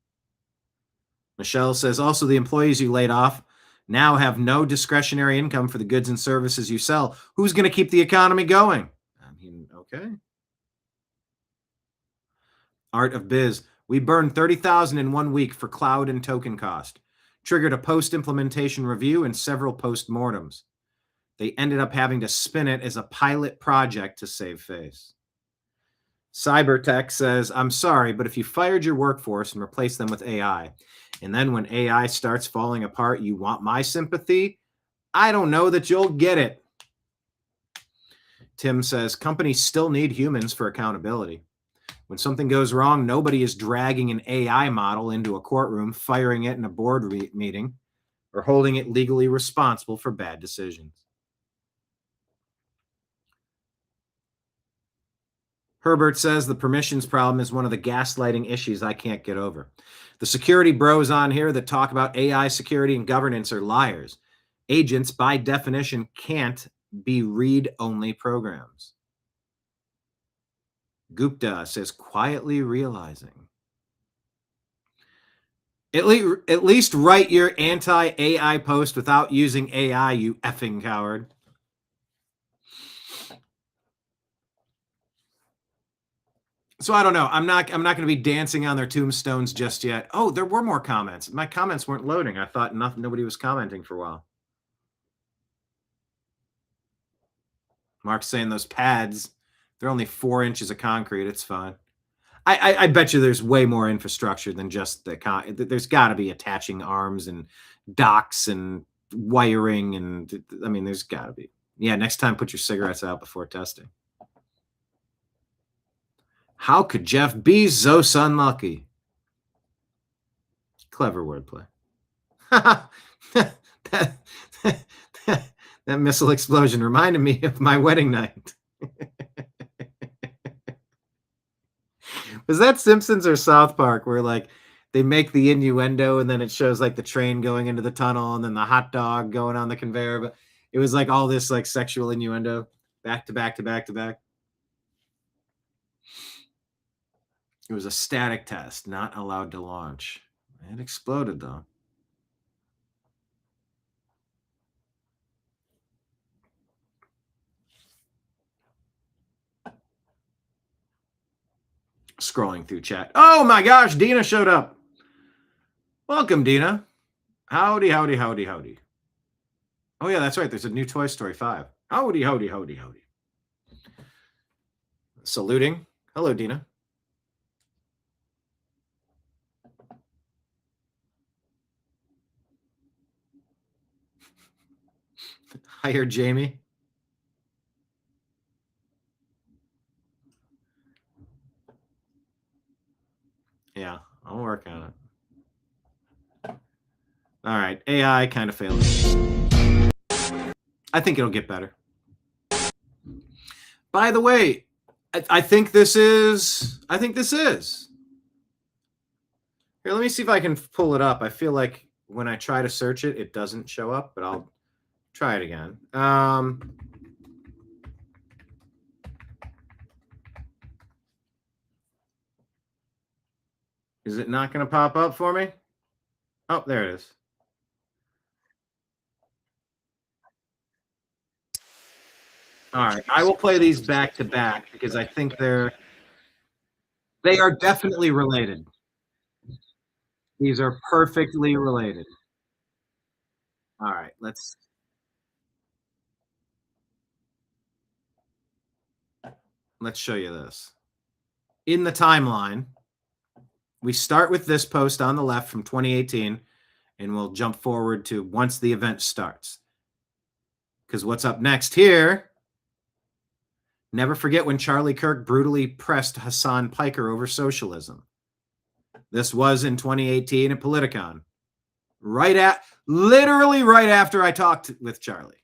Michelle says, also the employees you laid off now have no discretionary income for the goods and services you sell. Who's going to keep the economy going? I mean, okay. Art of Biz. We burned $30,000 in 1 week for cloud and token cost. Triggered a post-implementation review and several post-mortems. They ended up having to spin it as a pilot project to save face. Cybertech says, I'm sorry, but if you fired your workforce and replaced them with AI, and then when AI starts falling apart, you want my sympathy? I don't know that you'll get it. Tim says, companies still need humans for accountability. When something goes wrong, nobody is dragging an AI model into a courtroom, firing it in a board meeting, or holding it legally responsible for bad decisions. Herbert says the permissions problem is one of the gaslighting issues I can't get over. The security bros on here that talk about AI security and governance are liars. Agents, by definition, can't be read-only programs. Gupta says, quietly realizing. At least write your anti-AI post without using AI, you effing coward. So I don't know. I'm not going to be dancing on their tombstones just yet. Oh, there were more comments. My comments weren't loading. I thought nobody was commenting for a while. Mark's saying those pads, they're only 4 inches of concrete. It's fine. I bet you there's way more infrastructure than just the there's got to be attaching arms and docks and wiring. And I mean, there's got to be. Yeah, next time put your cigarettes out before testing. How could Jeff be so unlucky? Clever wordplay. That missile explosion reminded me of my wedding night. Was that Simpsons or South Park where like they make the innuendo and then it shows like the train going into the tunnel and then the hot dog going on the conveyor? But it was like all this like sexual innuendo back to back to back to back. It was a static test, not allowed to launch. It exploded, though. Scrolling through chat. Oh, my gosh, Dina showed up. Welcome, Dina. Howdy, howdy, howdy, howdy. Oh, yeah, that's right. There's a new Toy Story 5. Howdy, howdy, howdy, howdy. Saluting. Hello, Dina. Hire Jamie. Yeah, I'll work on it. All right, AI kind of failed. I think it'll get better. By the way, I think this is. Here, let me see if I can pull it up. I feel like when I try to search it, it doesn't show up, but I'll try it again. Is it not going to pop up for me? Oh, there it is. All right, I will play these back to back because I think they are definitely related. These are perfectly related. All right, let's show you this. In the timeline, we start with this post on the left from 2018, and we'll jump forward to once the event starts. Because what's up next here? Never forget when Charlie Kirk brutally pressed Hassan Piker over socialism. This was in 2018 at Politicon. Literally right after I talked with Charlie.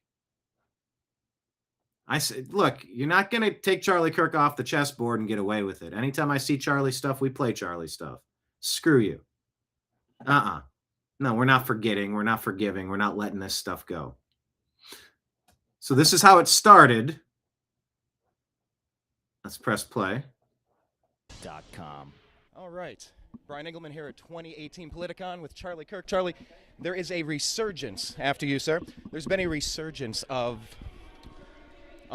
I said, look, you're not going to take Charlie Kirk off the chessboard and get away with it. Anytime I see Charlie stuff, we play Charlie stuff. Screw you. No, we're not forgetting. We're not forgiving. We're not letting this stuff go. So this is how it started. Let's press play. .com. All right. Brian Engelman here at 2018 Politicon with Charlie Kirk. Charlie, there is a resurgence, after you, sir, there's been a resurgence of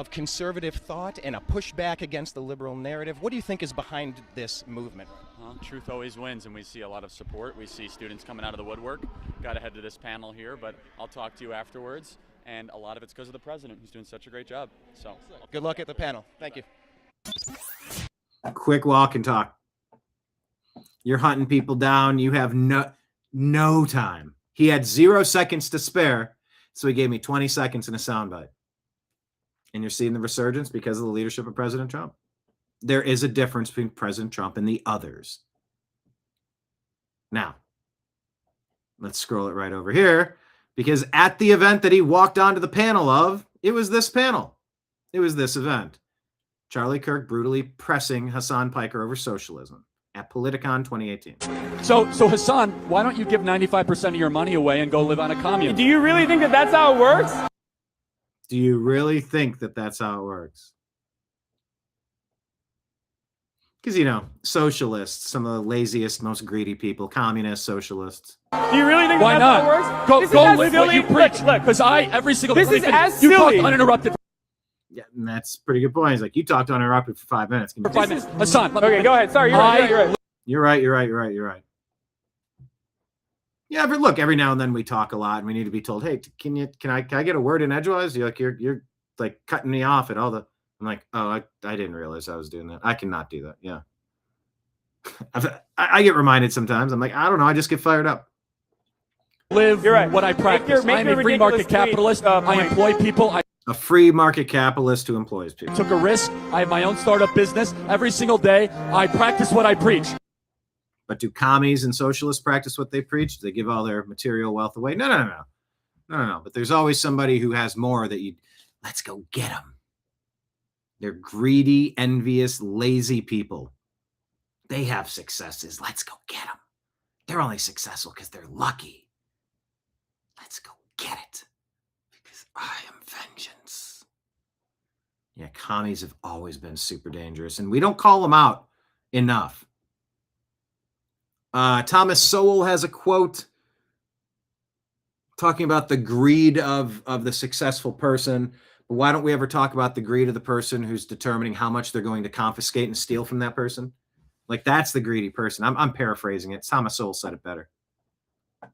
conservative thought and a pushback against the liberal narrative. What do you think is behind this movement? Well, truth always wins, and we see a lot of support. We see students coming out of the woodwork. Got to head to this panel here, but I'll talk to you afterwards. And a lot of it's because of the president, who's doing such a great job. So, good luck at the panel. Thank you. Quick walk and talk. You're hunting people down. You have no time. He had 0 seconds to spare, so he gave me 20 seconds in a soundbite. And you're seeing the resurgence because of the leadership of President Trump. There is a difference between President Trump and the others. Now, let's scroll it right over here, because at the event that he walked onto the panel of, it was this panel. It was this event. Charlie Kirk brutally pressing Hassan Piker over socialism at Politicon 2018. So Hassan, why don't you give 95% of your money away and go live on a commune? Do you really think that that's how it works? Do you really think that that's how it works? Because, you know, socialists, some of the laziest, most greedy people, communists, socialists. Do you really think why that's not? how it works? Go live what you preach. Because every single this is briefing, as you talk silly. uninterrupted. Yeah, and that's a pretty good point. He's like, you talked uninterrupted for 5 minutes. For 5 minutes. Hassan, let me Okay, go ahead. Sorry, you're right. You're right. Yeah, but look, every now and then we talk a lot, and we need to be told, "Hey, can I get a word in edgewise?" You're like cutting me off at all the. I'm like, oh, I didn't realize I was doing that. I cannot do that. Yeah, I get reminded sometimes. I'm like, I don't know. I just get fired up. Live what I practice. I'm a free market capitalist. I employ people. A free market capitalist who employs people. Took a risk. I have my own startup business. Every single day, I practice what I preach. But do commies and socialists practice what they preach? Do they give all their material wealth away? No. But there's always somebody who has more that let's go get them. They're greedy, envious, lazy people. They have successes. Let's go get them. They're only successful because they're lucky. Let's go get it. Because I am vengeance. Yeah, commies have always been super dangerous, and we don't call them out enough. Thomas Sowell has a quote talking about the greed of the successful person. But why don't we ever talk about the greed of the person who's determining how much they're going to confiscate and steal from that person? Like, that's the greedy person. I'm paraphrasing it. Thomas Sowell said it better. But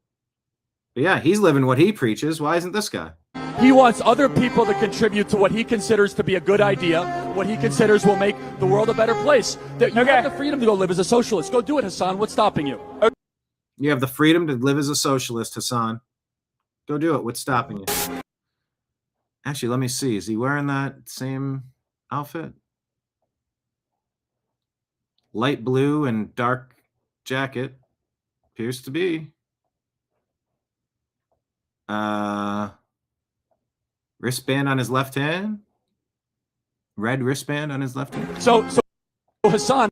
yeah, he's living what he preaches. Why isn't this guy? He wants other people to contribute to what he considers to be a good idea, what he considers will make the world a better place. You have the freedom to go live as a socialist. Go do it, Hassan. What's stopping you? You have the freedom to live as a socialist, Hassan. Go do it. What's stopping you? Actually, let me see. Is he wearing that same outfit? Light blue and dark jacket. Appears to be. Wristband on his left hand. Red wristband on his left hand. So Hassan.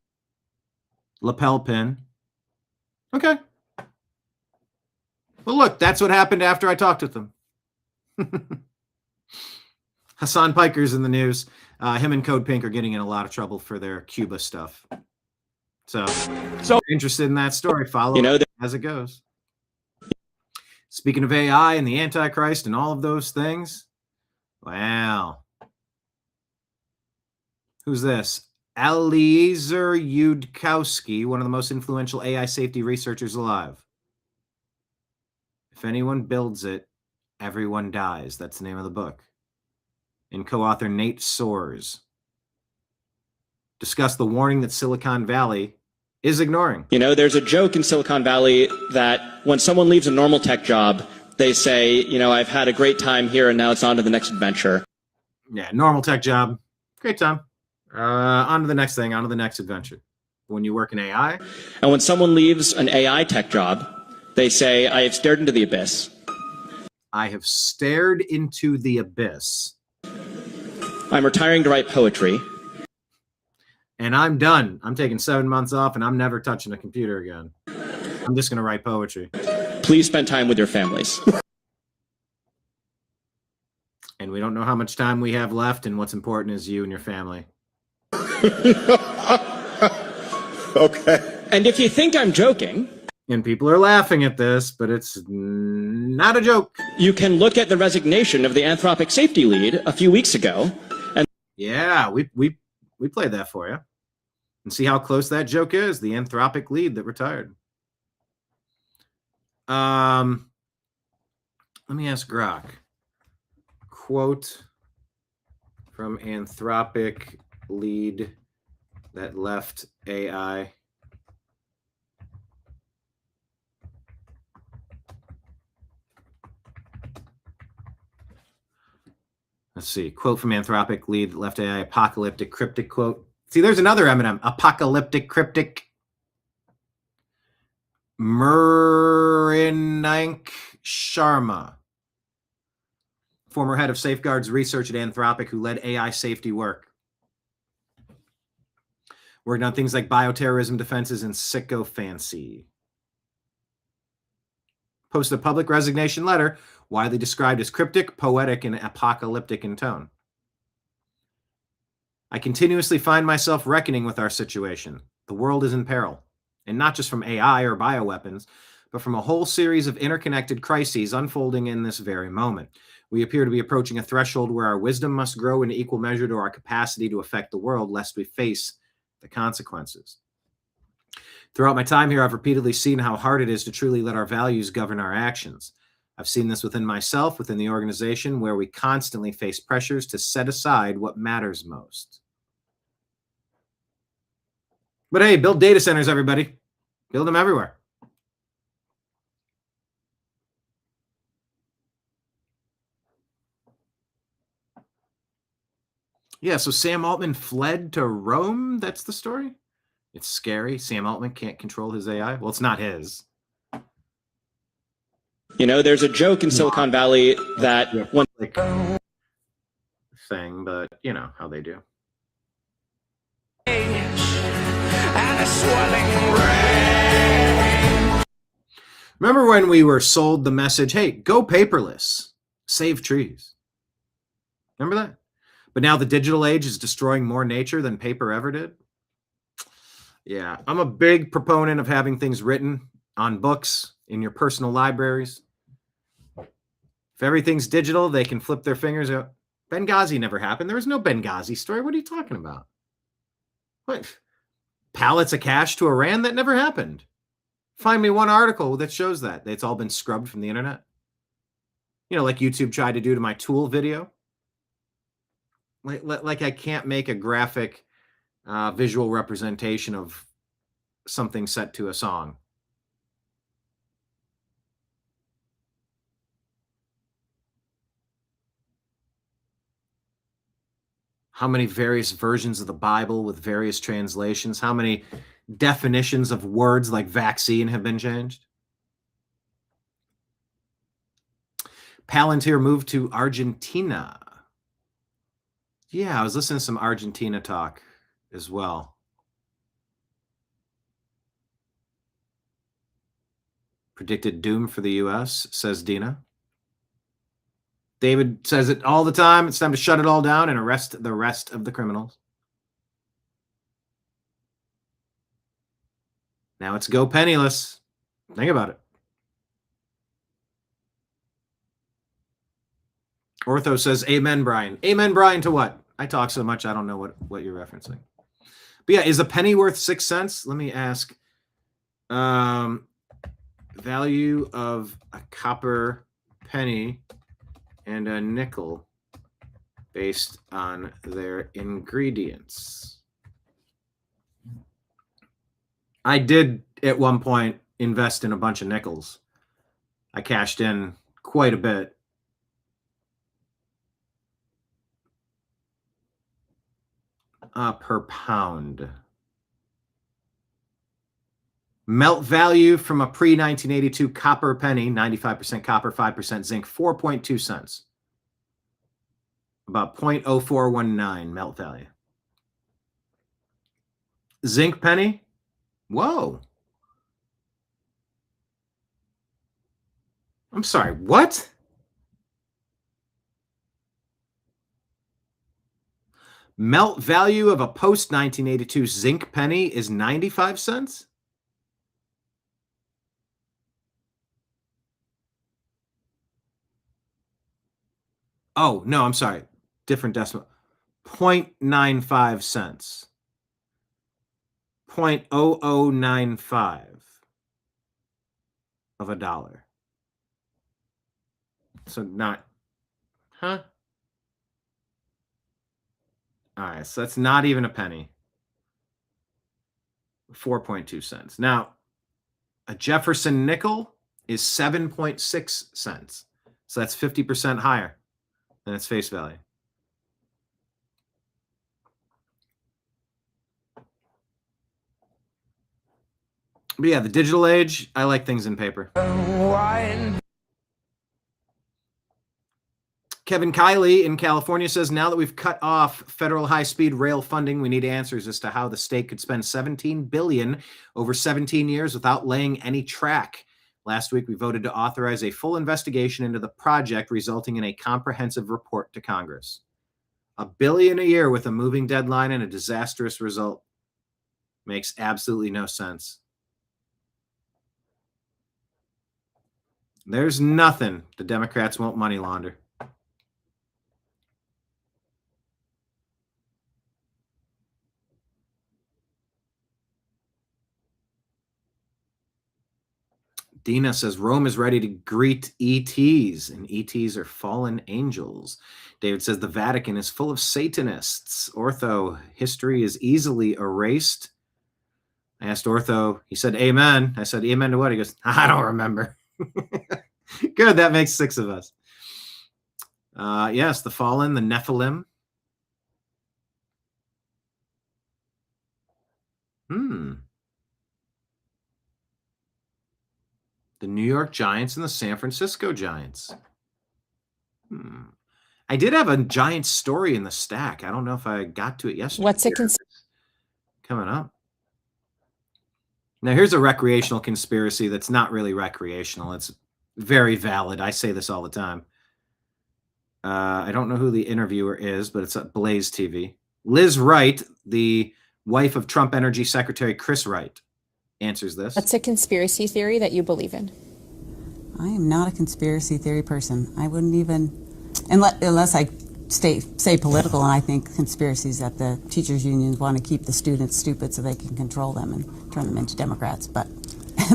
Lapel pin. Okay. Well, look, that's what happened after I talked with them. Hassan Piker's in the news. Him and Code Pink are getting in a lot of trouble for their Cuba stuff. So if you're interested in that story, follow it as it goes. Speaking of AI and the Antichrist and all of those things, wow. Who's this? Eliezer Yudkowsky, one of the most influential AI safety researchers alive. If anyone builds it, everyone dies. That's the name of the book. And co-author Nate Soares discussed the warning that Silicon Valley is ignoring. You know, there's a joke in Silicon Valley that when someone leaves a normal tech job, they say, you know, I've had a great time here and now it's on to the next adventure. Yeah, normal tech job. Great time. On to the next thing, on to the next adventure. When you work in AI. And when someone leaves an AI tech job, they say, I have stared into the abyss. I have stared into the abyss. I'm retiring to write poetry. And I'm done. I'm taking 7 months off and I'm never touching a computer again. I'm just going to write poetry. Please spend time with your families. And we don't know how much time we have left, and what's important is you and your family. Okay. And if you think I'm joking... And people are laughing at this, but it's not a joke. You can look at the resignation of the Anthropic safety lead a few weeks ago. And yeah, we played that for you. And see how close that joke is, the Anthropic lead that retired. Let me ask Grok. Quote from Anthropic lead that left AI. Let's see. Quote from Anthropic lead that left AI, apocalyptic cryptic quote. See, there's another Eminem. Apocalyptic cryptic. Murinayank Sharma, former head of safeguards research at Anthropic, who led AI safety work. Worked on things like bioterrorism defenses and sycophancy. Posted a public resignation letter, widely described as cryptic, poetic, and apocalyptic in tone. I continuously find myself reckoning with our situation. The world is in peril, and not just from AI or bioweapons, but from a whole series of interconnected crises unfolding in this very moment. We appear to be approaching a threshold where our wisdom must grow in equal measure to our capacity to affect the world, lest we face the consequences. Throughout my time here, I've repeatedly seen how hard it is to truly let our values govern our actions. I've seen this within myself, within the organization, where we constantly face pressures to set aside what matters most. But hey, build data centers, everybody. Build them everywhere. Yeah, so Sam Altman fled to Rome. That's the story. It's scary. Sam Altman can't control his AI. Well, it's not his. You know, there's a joke in Silicon Valley that when thing, but you know how they do. Remember when we were sold the message, hey, go paperless, save trees. Remember that? But now the digital age is destroying more nature than paper ever did. Yeah, I'm a big proponent of having things written on books in your personal libraries. If everything's digital, they can flip their fingers out. Benghazi never happened. There was no Benghazi story. What are you talking about? What? Pallets of cash to Iran? That never happened. Find me one article that shows that. It's all been scrubbed from the internet. You know, like YouTube tried to do to my Tool video. Like I can't make a graphic visual representation of something set to a song. How many various versions of the Bible with various translations? How many definitions of words like vaccine have been changed? Palantir moved to Argentina. Yeah, I was listening to some Argentina talk as well. Predicted doom for the U.S., says Dina. David says it all the time. It's time to shut it all down and arrest the rest of the criminals. Now it's go penniless. Think about it. Ortho says, amen, Brian. Amen, Brian, to what? I talk so much, I don't know what you're referencing. But yeah, is a penny worth 6 cents? Let me ask. Value of a copper penny and a nickel based on their ingredients. I did at one point invest in a bunch of nickels. I cashed in quite a bit. Per pound. Melt value from a pre-1982 copper penny, 95% copper, 5% zinc, 4.2 cents. About 0.0419 melt value. Zinc penny, whoa. I'm sorry, what? Melt value of a post-1982 zinc penny is 95 cents? Oh, no, I'm sorry. Different decimal. 0.95 cents. 0.0095 of a dollar. So not, huh? All right, so that's not even a penny. 4.2 cents. Now, a Jefferson nickel is 7.6 cents. So that's 50% higher than its face value. But yeah, the digital age, I like things in paper. Kevin Kiley in California says, now that we've cut off federal high-speed rail funding, we need answers as to how the state could spend $17 billion over 17 years without laying any track. Last week, we voted to authorize a full investigation into the project, resulting in a comprehensive report to Congress. $1 billion a year with a moving deadline and a disastrous result makes absolutely no sense. There's nothing the Democrats won't money launder. Dina says Rome is ready to greet ETs, and ETs are fallen angels. David says the Vatican is full of Satanists. Ortho, history is easily erased. I asked Ortho, he said, amen. I said, amen to what? He goes, I don't remember. Good, that makes 6 of us. Yes, the fallen, the Nephilim. The New York Giants and the San Francisco Giants. I did have a Giants story in the stack. I don't know if I got to it yesterday. What's it coming up? Now, here's a recreational conspiracy that's not really recreational. It's very valid. I say this all the time. I don't know who the interviewer is, but it's at Blaze TV. Liz Wright, the wife of Trump Energy Secretary Chris Wright, answers this. What's a conspiracy theory that you believe in? I am not a conspiracy theory person. I wouldn't even, unless I say political, and I think conspiracies that the teachers' unions want to keep the students stupid so they can control them and turn them into Democrats. But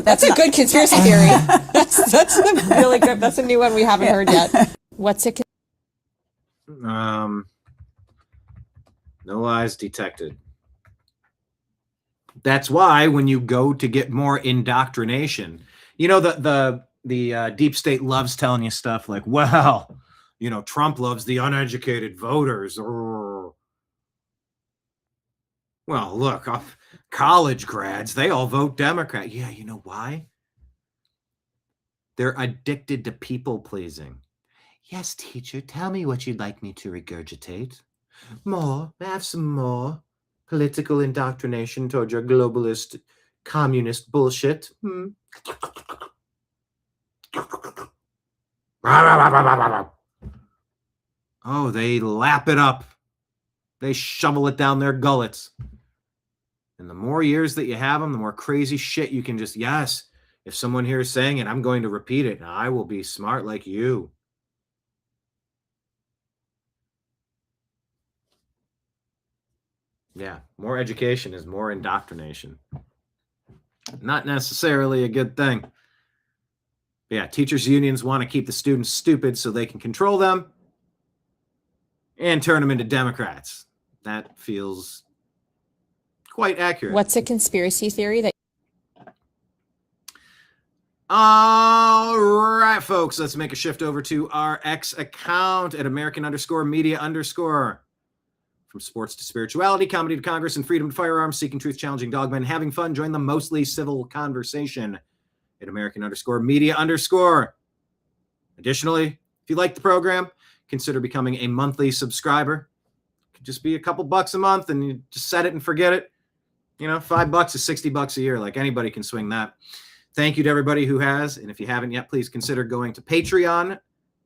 that's a good conspiracy theory. that's really good. That's a new one we haven't heard yet. What's a no lies detected. That's why when you go to get more indoctrination, you know, the deep state loves telling you stuff like, well, you know, Trump loves the uneducated voters. Or, well, look, college grads, they all vote Democrat. Yeah, you know why? They're addicted to people pleasing. Yes, teacher, tell me what you'd like me to regurgitate. Have some more political indoctrination toward your globalist, communist bullshit. Oh, they lap it up. They shovel it down their gullets. And the more years that you have them, the more crazy shit you can just, yes, if someone here is saying it, I'm going to repeat it. I will be smart like you. Yeah, more education is more indoctrination. Not necessarily a good thing. But yeah, teachers' unions want to keep the students stupid so they can control them and turn them into Democrats. That feels quite accurate. What's a conspiracy theory that All right, folks, let's make a shift over to our X account at American_media_. From sports to spirituality, comedy to Congress, and freedom to firearms, seeking truth, challenging dogmen, having fun, join the mostly civil conversation at American_media_. Additionally, if you like the program, consider becoming a monthly subscriber. It could just be a couple bucks a month and you just set it and forget it. You know, $5 is $60 a year. Like anybody can swing that. Thank you to everybody who has. And if you haven't yet, please consider going to Patreon,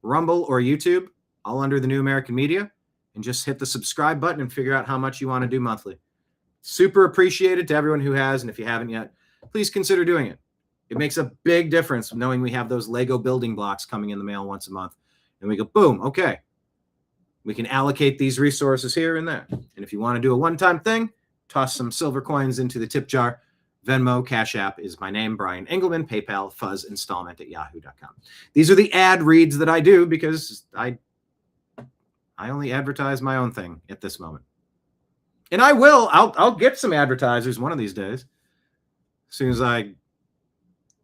Rumble, or YouTube, all under the New American Media, and just hit the subscribe button and figure out how much you want to do monthly. Super appreciated to everyone who has. And if you haven't yet, please consider doing it. It makes a big difference knowing we have those Lego building blocks coming in the mail once a month. And we go, boom, okay. We can allocate these resources here and there. And if you want to do a one-time thing, toss some silver coins into the tip jar. Venmo, Cash App is my name, Brian Engelman, PayPal, fuzzinstallment@yahoo.com. These are the ad reads that I do because I only advertise my own thing at this moment. And I'll get some advertisers one of these days. As soon as I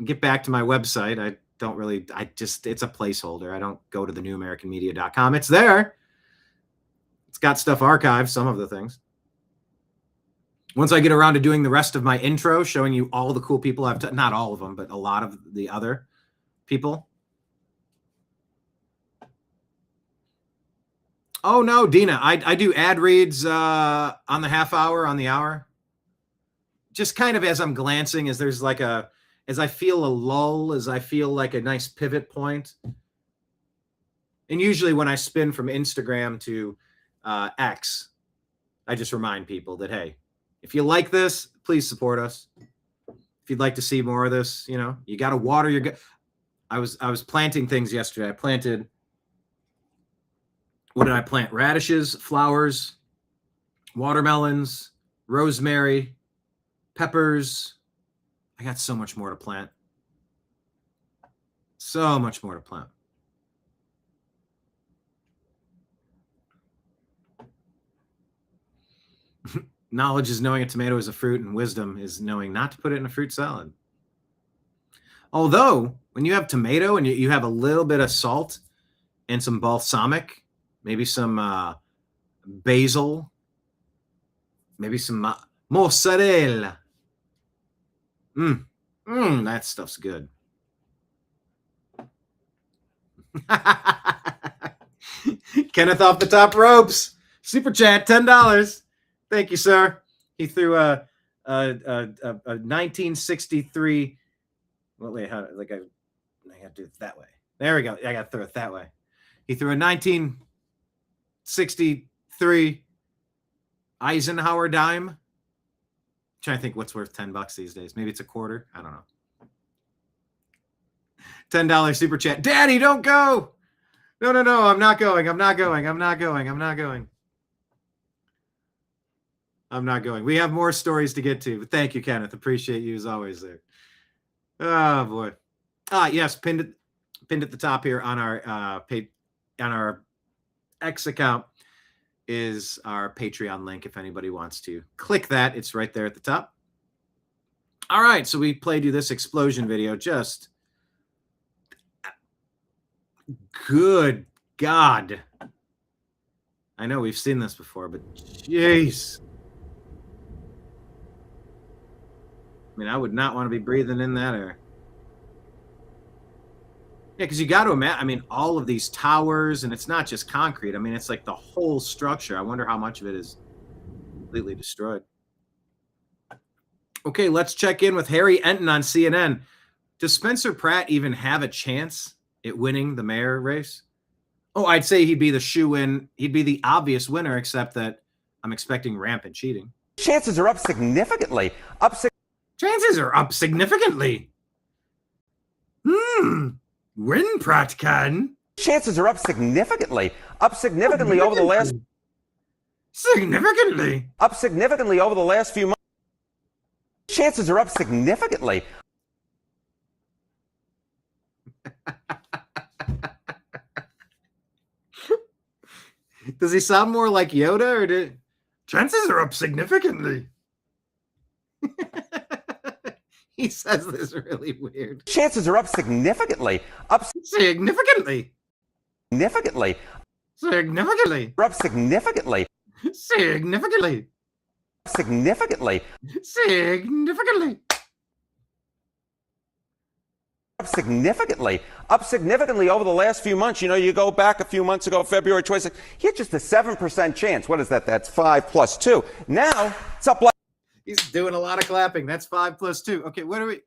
get back to my website, it's a placeholder. I don't go to the newamericanmedia.com. It's there. It's got stuff archived, some of the things. Once I get around to doing the rest of my intro, showing you all the cool people not all of them, but a lot of the other people. Oh no, Dina, I do ad reads on the half hour, on the hour. Just kind of as I'm glancing, as there's like as I feel a lull, as I feel like a nice pivot point. And usually when I spin from Instagram to X, I just remind people that, hey, if you like this, please support us. If you'd like to see more of this, you got to water your. I was planting things yesterday. I planted. What did I plant? Radishes, flowers, watermelons, rosemary, peppers. I got so much more to plant. So much more to plant. Knowledge is knowing a tomato is a fruit, and wisdom is knowing not to put it in a fruit salad. Although, when you have tomato and you have a little bit of salt and some balsamic, maybe some basil, maybe some mozzarella. That stuff's good. Kenneth off the top ropes. Super chat, $10. Thank you, sir. He threw a 1963. Well, wait, I got to do it that way. There we go. I got to throw it that way. He threw a 1963 Eisenhower dime. I'm trying to think what's worth $10 these days. Maybe it's a quarter. I don't know. $10 super chat. Daddy, don't go. No. I'm not going. I'm not going. We have more stories to get to, but thank you, Kenneth. Appreciate you as always there. Oh boy. Yes, pinned at the top here on our X account is our Patreon link. If anybody wants to click that, it's right there at the top. All right, so we played you this explosion video. Just good God. I know we've seen this before, but jeez. I mean, I would not want to be breathing in that air. Yeah, because you got to imagine, I mean, all of these towers, and it's not just concrete. I mean, it's like the whole structure. I wonder how much of it is completely destroyed. Okay, let's check in with Harry Enton on CNN. Does Spencer Pratt even have a chance at winning the mayor race? Oh, I'd say he'd be the shoe-in. He'd be the obvious winner, except that I'm expecting rampant cheating. Chances are up significantly. Chances are up significantly. Win, Pratt can. Chances are up significantly. Up significantly over the last. Significantly. Up significantly over the last few months. Chances are up significantly. Does he sound more like Yoda, or did chances are up significantly? He says this really weird. Chances are up significantly. Up significantly. Significantly. Significantly. Up significantly. Significantly. Significantly. Significantly. Up significantly. Up significantly over the last few months. You know, you go back a few months ago, February 26th, he had just a 7% chance. What is that? That's 5 plus 2. Now it's up like. He's doing a lot of clapping. That's 5 plus 2. Okay, what are we?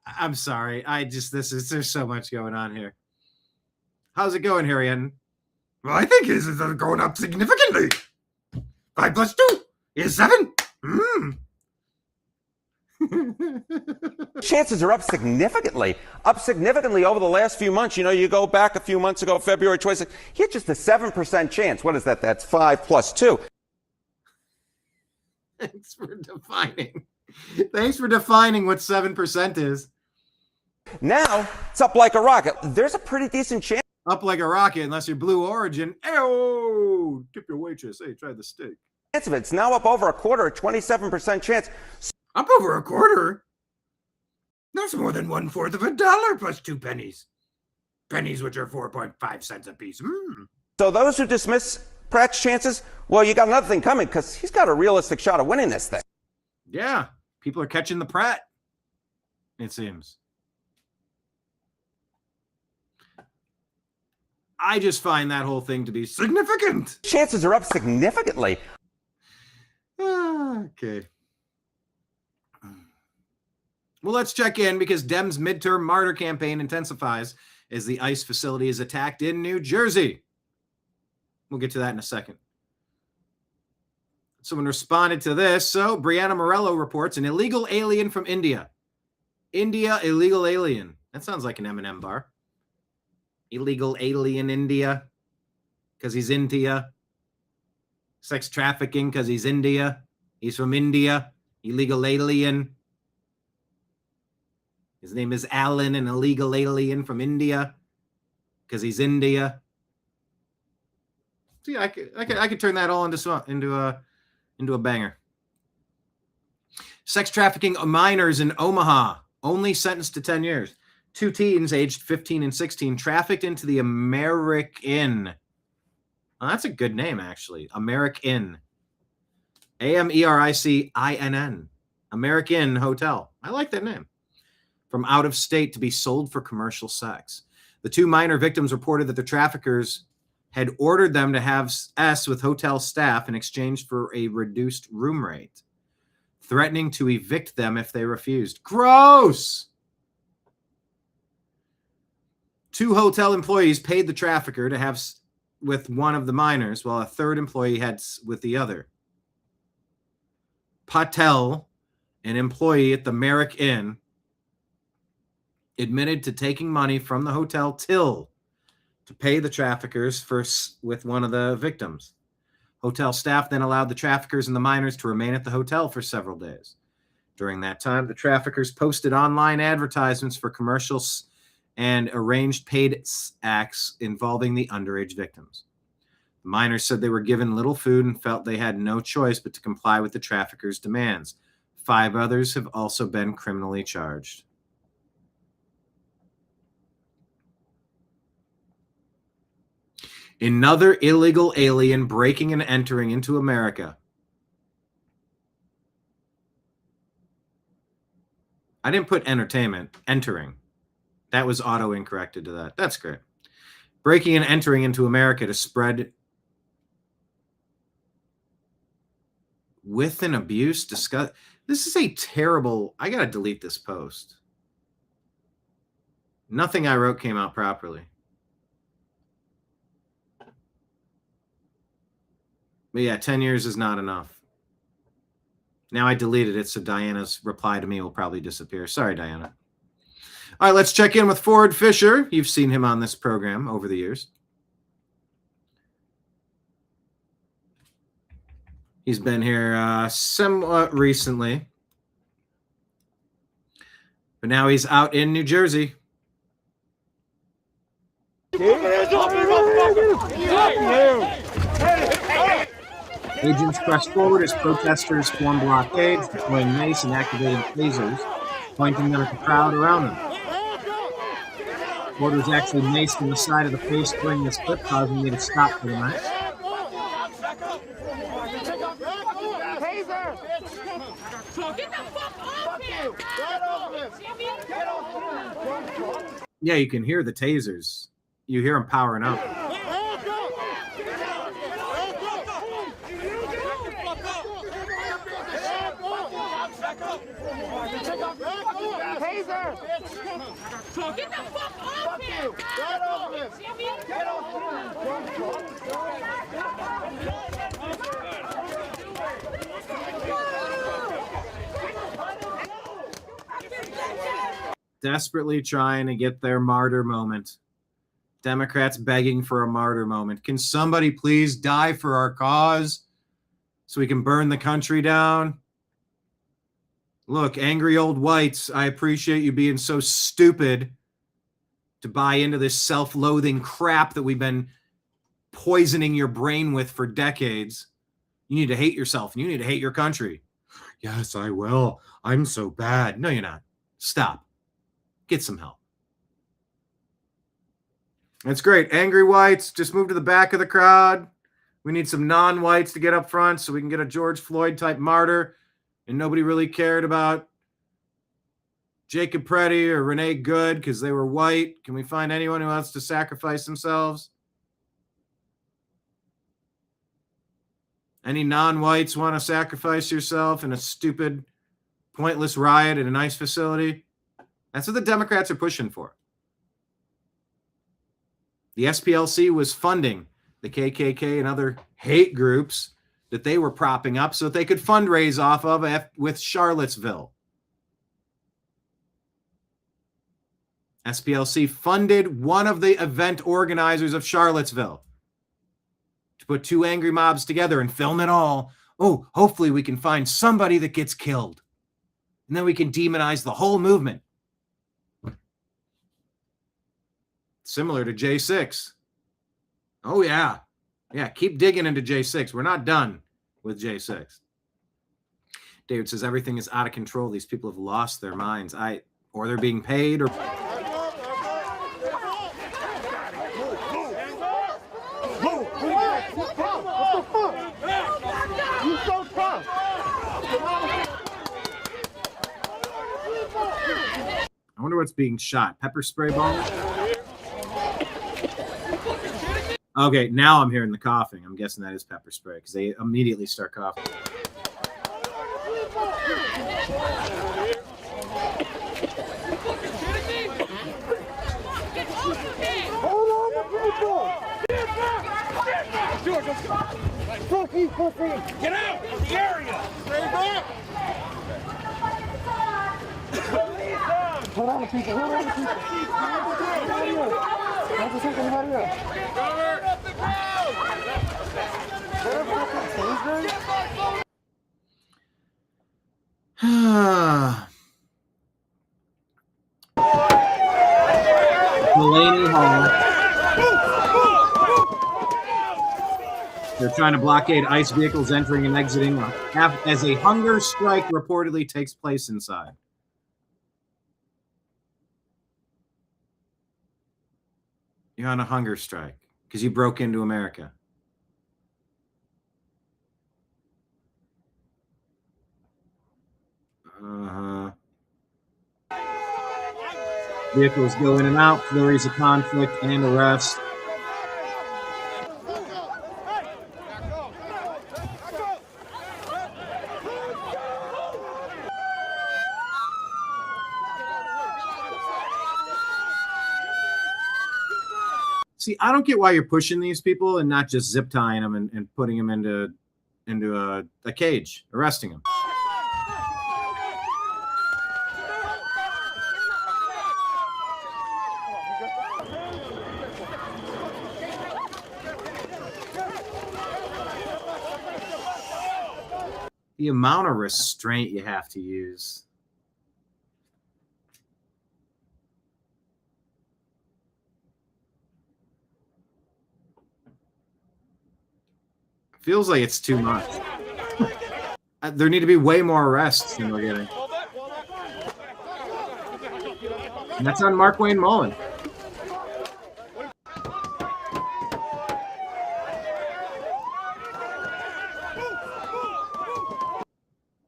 I'm sorry. There's so much going on here. How's it going, Harry Enton? Well, I think this is going up significantly. 5 plus 2 is 7. Chances are up significantly. Up significantly over the last few months. You know, you go back a few months ago, February 26th, he had just a 7% chance. What is that? That's 5 plus 2. Thanks for defining. Thanks for defining what 7% is. Now it's up like a rocket. There's a pretty decent chance. Up like a rocket, unless you're Blue Origin. Ayo! Tip your waitress. Hey, try the steak. Of it. It's now up over a quarter, a 27% chance. Up over a quarter? That's more than 1/4 of a dollar plus 2 pennies. Pennies, which are 4.5 cents a piece. So those who dismiss Pratt's chances, well, you got another thing coming because he's got a realistic shot of winning this thing. Yeah, people are catching the Pratt, it seems. I just find that whole thing to be significant. Chances are up significantly. Okay. Well, let's check in because Dems' midterm Martyr campaign intensifies as the ICE facility is attacked in New Jersey. We'll get to that in a second. Someone responded to this. So, Brianna Morello reports an illegal alien from India. India, illegal alien. That sounds like an M&M bar. Illegal alien India because he's India. Sex trafficking because he's India. He's from India. Illegal alien. His name is Alan, an illegal alien from India because he's India. See, I could turn that all into a banger. Sex trafficking of minors in Omaha, only sentenced to 10 years. 2 teens aged 15 and 16 trafficked into the American. Oh, that's a good name, actually. American. Americinn. American Hotel. I like that name. From out of state to be sold for commercial sex. The 2 minor victims reported that the traffickers had ordered them to have sex with hotel staff in exchange for a reduced room rate, threatening to evict them if they refused. Gross! 2 hotel employees paid the trafficker to have with one of the minors, while a 3rd employee had with the other. Patel, an employee at the Merrick Inn, admitted to taking money from the hotel till to pay the traffickers with one of the victims. Hotel staff then allowed the traffickers and the minors to remain at the hotel for several days. During that time, the traffickers posted online advertisements for commercials and arranged paid acts involving the underage victims. The minors said they were given little food and felt they had no choice but to comply with the traffickers' demands. 5 others have also been criminally charged. Another illegal alien breaking and entering into America. I didn't put entertainment. Entering. That was auto-incorrected to that. That's great. Breaking and entering into America to spread with an abuse. Discuss. This is a terrible. I got to delete this post. Nothing I wrote came out properly. But yeah, 10 years is not enough. Now I deleted it, so Diana's reply to me will probably disappear. Sorry, Diana. All right, let's check in with Ford Fisher. You've seen him on this program over the years. He's been here somewhat recently. But now he's out in New Jersey. Agents press forward as protesters form blockades, deploying mace and activating tasers, pointing them at the crowd around them. Ford was actually maced in the side of the face during this clip, causing me to stop for the night. Yeah, you can hear the tasers. You hear them powering up. Get the fuck off him! Get off him! Get off him! Desperately trying to get their martyr moment. Democrats begging for a martyr moment. Can somebody please die for our cause so we can burn the country down? Look, angry old whites, I appreciate you being so stupid to buy into this self-loathing crap that we've been poisoning your brain with for decades. You need to hate yourself and you need to hate your country. Yes, I will. I'm so bad. No, you're not. Stop. Get some help. That's great. Angry whites, just move to the back of the crowd. We need some non-whites to get up front so we can get a George Floyd type martyr. And nobody really cared about Jacob Preddy or Renee Good because they were white. Can we find anyone who wants to sacrifice themselves? Any non-whites want to sacrifice yourself in a stupid, pointless riot at a nice facility? That's what the Democrats are pushing for. The SPLC was funding the KKK and other hate groups that they were propping up so that they could fundraise off of with Charlottesville. SPLC funded one of the event organizers of Charlottesville to put two angry mobs together and film it all. Oh, hopefully we can find somebody that gets killed. And then we can demonize the whole movement. Similar to J6. Oh, yeah. Yeah, keep digging into J6. We're not done with J6. David says everything is out of control. These people have lost their minds. Or they're being paid or... I wonder what's being shot. Pepper spray balls? Okay, now I'm hearing the coughing. I'm guessing that is pepper spray because they immediately start coughing. Get out of the area! Stay back! Hold on, people. Hold on, people. Mulaney Hall. They're trying to blockade ICE vehicles entering and exiting as a hunger strike reportedly takes place inside. You're on a hunger strike because you broke into America. Vehicles go in and out, flurries of conflict and arrest. See, I don't get why you're pushing these people and not just zip tying them and putting them into a cage, arresting them. The amount of restraint you have to use. Feels like it's too much. There need to be way more arrests than we're getting. And that's on Markwayne Mullin.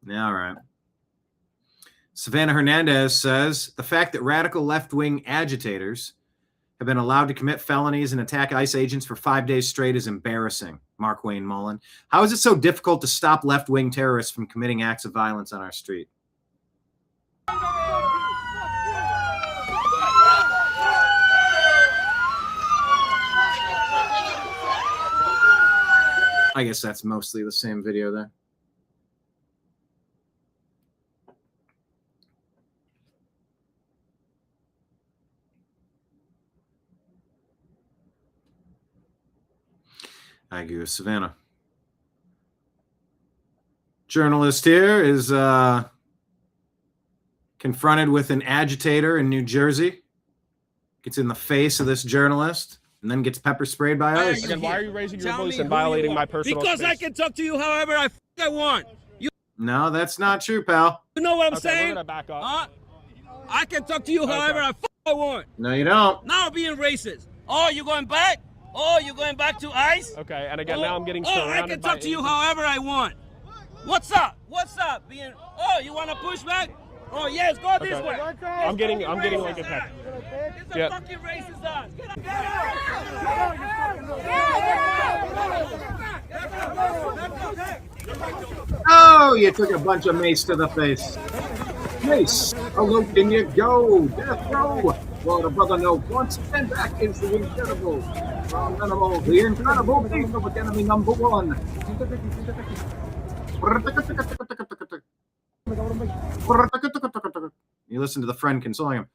Yeah, all right. Savannah Hernandez says the fact that radical left-wing agitators have been allowed to commit felonies and attack ICE agents for 5 days straight is embarrassing. Markwayne Mullin. How is it so difficult to stop left-wing terrorists from committing acts of violence on our street? I guess that's mostly the same video there. I agree with Savannah. Journalist here is confronted with an agitator in New Jersey. Gets in the face of this journalist and then gets pepper sprayed by ICE. Again, why are you raising your voice and violating my personal space? Because I can talk to you however I want. No, that's not true, pal. You know what I'm Okay, saying? we're gonna back up. I can talk to you however I want. No, you don't. Now being racist. Oh, you going back? Oh, you going back to ICE? Okay, and again, now I'm getting I surrounded can talk by to you agents. however I want. What's up? What's up? You want to push back? Oh, yes, go this way. I'm getting like attacked. It's a Yeah. fucking racist ass. Oh, you took a bunch of mace to the face. Mace, how low can you go? Death row. Well, the brother no once and back is the incredible. Animal, the incredible beast of enemy number one. You listen to the friend consoling him.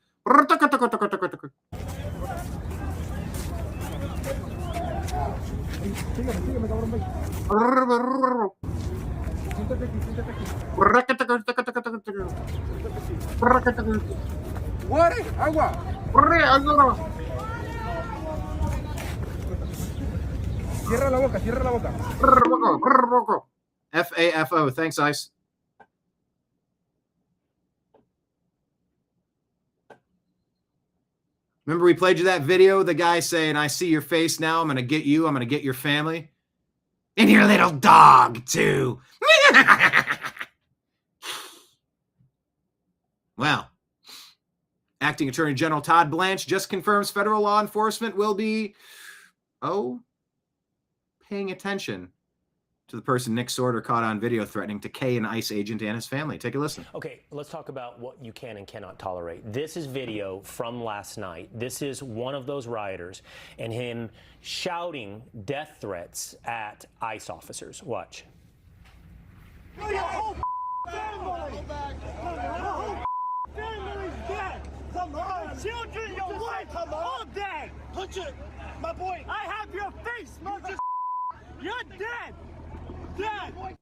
Cierra la boca, cierra la boca. FAFO. Thanks, ICE. Remember we played you that video? The guy saying, I see your face now. I'm going to get you. I'm going to get your family. And your little dog, too. Well, Acting Attorney General Todd Blanche just confirms federal law enforcement will be, paying attention to the person Nick Sorter caught on video threatening to K an ICE agent and his family. Take a listen. Okay, let's talk about what you can and cannot tolerate. This is video from last night. This is one of those rioters and him shouting death threats at ICE officers. Watch. Your whole family! Your whole family's dead! Come on! Children, your wife, all dead! Put your... My boy, I have your face, mother... You're dead! Dead!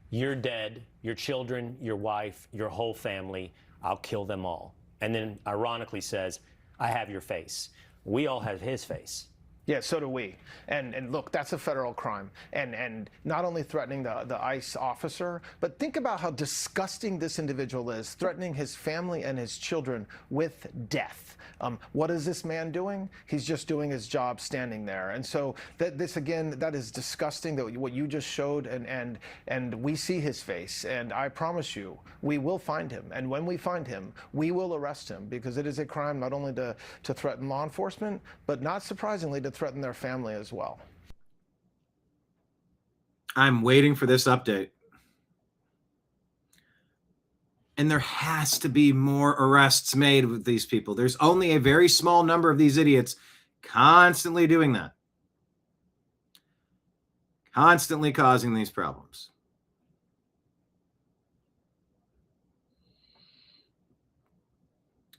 You're dead, your children, your wife, your whole family, I'll kill them all. And then ironically says, I have your face. We all have his face. Yeah, so do we. And look, that's a federal crime. And not only threatening the ICE officer, but think about how disgusting this individual is, threatening his family and his children with death. What is this man doing? He's just doing his job standing there. And so that is disgusting, that what you just showed, and we see his face. And I promise you, we will find him. And when we find him, we will arrest him, because it is a crime not only to threaten law enforcement, but not surprisingly to threaten their family as well. I'm waiting for this update. And there has to be more arrests made with these people. There's only a very small number of these idiots constantly doing that. Constantly causing these problems.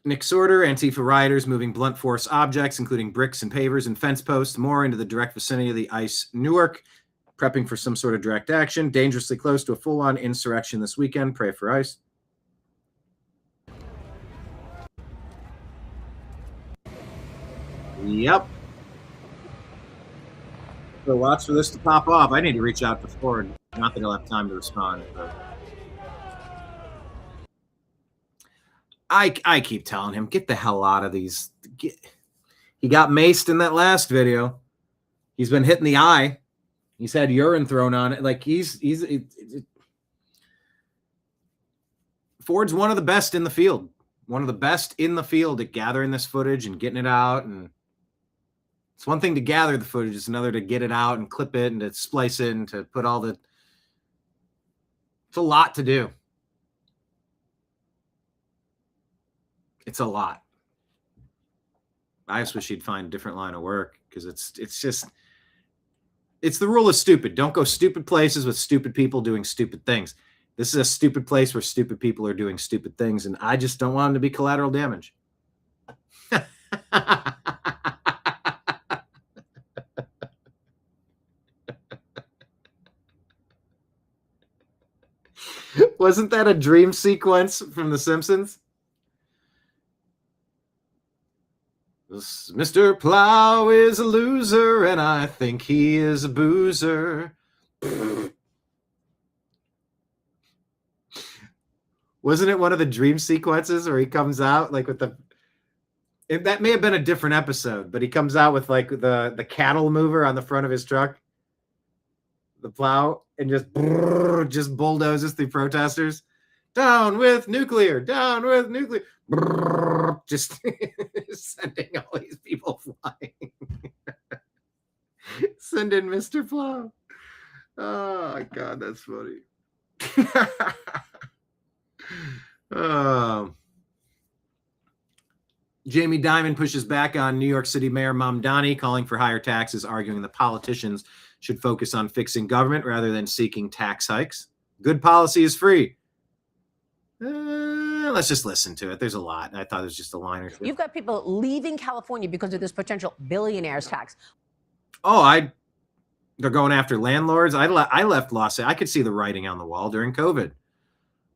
Nick Sorter, Antifa rioters moving blunt force objects, including bricks and pavers and fence posts, more into the direct vicinity of the ICE Newark, prepping for some sort of direct action. Dangerously close to a full-on insurrection this weekend. Pray for ICE. Yep. So watch for this to pop off. I need to reach out to Ford. Not that he'll have time to respond, but I keep telling him, get the hell out of these. He got maced in that last video. He's been hit in the eye. He's had urine thrown on it. Like Ford's one of the best in the field. One of the best in the field at gathering this footage and getting it out. And it's one thing to gather the footage. It's another to get it out and clip it and to splice it and to put all the... It's a lot to do. It's a lot. I just wish he'd find a different line of work, because it's the rule of stupid. Don't go stupid places with stupid people doing stupid things. This is a stupid place where stupid people are doing stupid things, and I just don't want him to be collateral damage. Wasn't that a dream sequence from The Simpsons? Mr. Plow is a loser, and I think he is a boozer. Wasn't it one of the dream sequences where he comes out like with that may have been a different episode, but he comes out with like the cattle mover on the front of his truck, the plow, and just bulldozes through protesters. Down with nuclear, down with nuclear. Just sending all these people flying. Send in Mr. Plow. Oh, God, that's funny. Jamie Dimon pushes back on New York City Mayor Mamdani, calling for higher taxes, arguing the politicians should focus on fixing government rather than seeking tax hikes. Good policy is free. Let's just listen to it. There's a lot. I thought it was just a line or two. You've got people leaving California because of this potential billionaire's tax. Oh, they're going after landlords. I left Los Angeles. I could see the writing on the wall during COVID.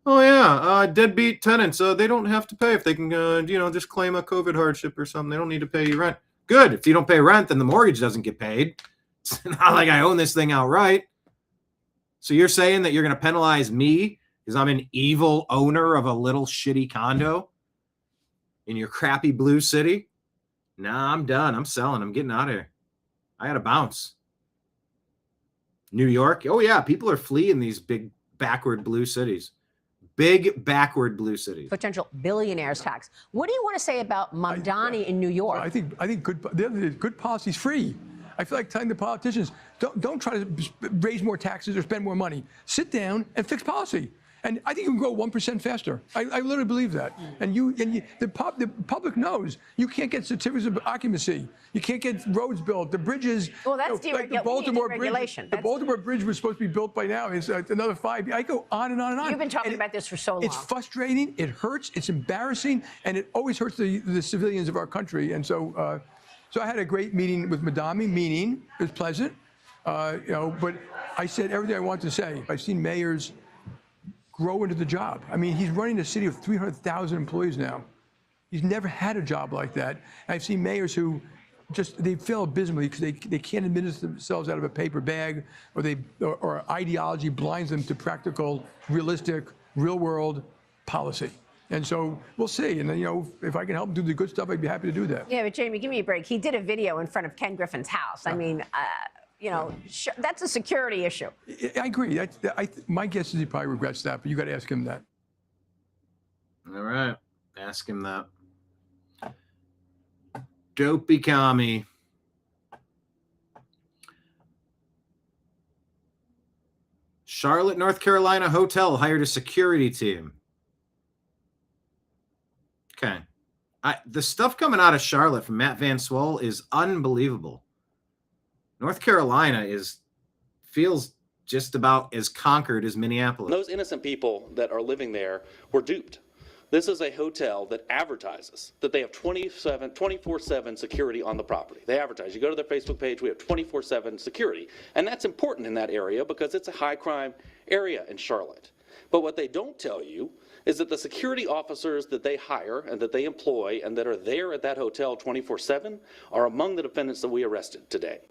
Oh yeah, deadbeat tenants. They don't have to pay if they can, just claim a COVID hardship or something. They don't need to pay you rent. Good. If you don't pay rent, then the mortgage doesn't get paid. It's not like I own this thing outright. So you're saying that you're going to penalize me because I'm an evil owner of a little shitty condo in your crappy blue city? Nah, I'm done. I'm selling. I'm getting out of here. I got to bounce. New York. Oh yeah, people are fleeing these big backward blue cities. Big backward blue cities. Potential billionaire's tax. What do you want to say about Mamdani in New York? I think good policy is free. I feel like telling the politicians, don't try to raise more taxes or spend more money. Sit down and fix policy. And I think you can grow 1% faster. I literally believe that. And the public knows you can't get certificates of occupancy. You can't get roads built. The bridges. Well, that's like the Baltimore Bridge. The Baltimore Bridge was supposed to be built by now. It's another 5 years. I go on and on and on. You've been talking about this for so long. It's frustrating. It hurts. It's embarrassing, and it always hurts the civilians of our country. And so, I had a great meeting with Madami. It was pleasant, But I said everything I wanted to say. I've seen mayors grow into the job. I mean, he's running a city of 300,000 employees now. He's never had a job like that. I've seen mayors who they fail abysmally because they can't administer themselves out of a paper bag, or ideology blinds them to practical, realistic, real world policy. And so we'll see. And if I can help them do the good stuff, I'd be happy to do that. Yeah, but Jamie, give me a break. He did a video in front of Ken Griffin's house. I mean, that's a security issue. I agree. My guess is he probably regrets that, but you got to ask him that. All right. Ask him that. Dopey commie. Charlotte, North Carolina hotel hired a security team. Okay. The stuff coming out of Charlotte from Matt Van Swole is unbelievable. North Carolina feels just about as conquered as Minneapolis. Those innocent people that are living there were duped. This is a hotel that advertises that they have 24/7 security on the property. They advertise. You go to their Facebook page, we have 24/7 security. And that's important in that area because it's a high crime area in Charlotte. But what they don't tell you is that the security officers that they hire and that they employ and that are there at that hotel 24/7 are among the defendants that we arrested today.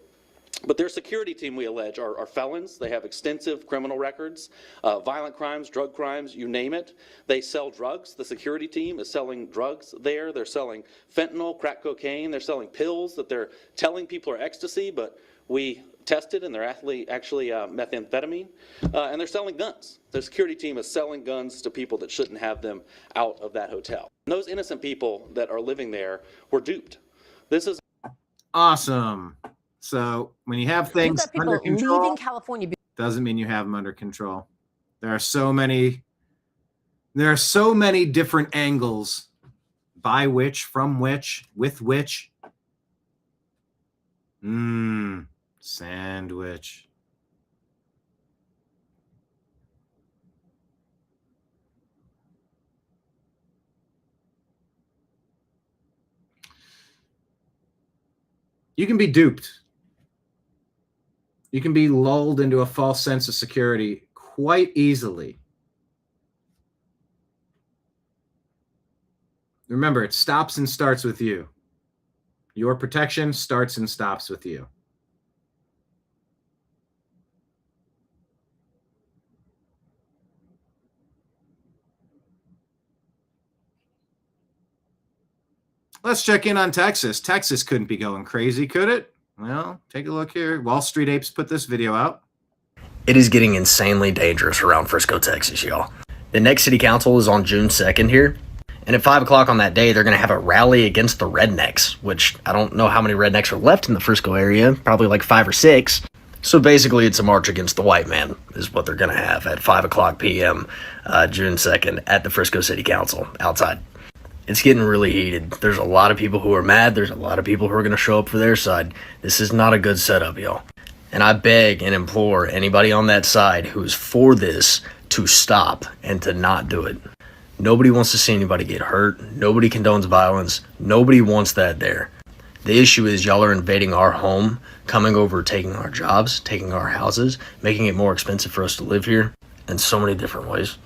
But their security team, we allege, are felons. They have extensive criminal records, violent crimes, drug crimes, you name it. They sell drugs. The security team is selling drugs there. They're selling fentanyl, crack cocaine. They're selling pills that they're telling people are ecstasy, but we tested and they're actually methamphetamine. And they're selling guns. The security team is selling guns to people that shouldn't have them out of that hotel. And those innocent people that are living there were duped. This is awesome. So when you have things under control, leaving California doesn't mean you have them under control. There are so many different angles by which, from which, with which. Sandwich. You can be duped. You can be lulled into a false sense of security quite easily. Remember, it stops and starts with you. Your protection starts and stops with you. Let's check in on Texas. Texas couldn't be going crazy, could it? Well, take a look here. Wall Street Apes put this video out. It is getting insanely dangerous around Frisco, Texas, y'all. The next city council is on June 2nd here. And at 5 o'clock on that day, they're going to have a rally against the rednecks, which I don't know how many rednecks are left in the Frisco area, probably like 5 or 6. So basically, it's a march against the white man is what they're going to have at 5 o'clock p.m. June 2nd at the Frisco City Council outside. It's getting really heated. There's a lot of people who are mad. There's a lot of people who are going to show up for their side. This is not a good setup, y'all. And I beg and implore anybody on that side who's for this to stop and to not do it. Nobody wants to see anybody get hurt. Nobody condones violence. Nobody wants that there. The issue is y'all are invading our home, coming over, taking our jobs, taking our houses, making it more expensive for us to live here in so many different ways.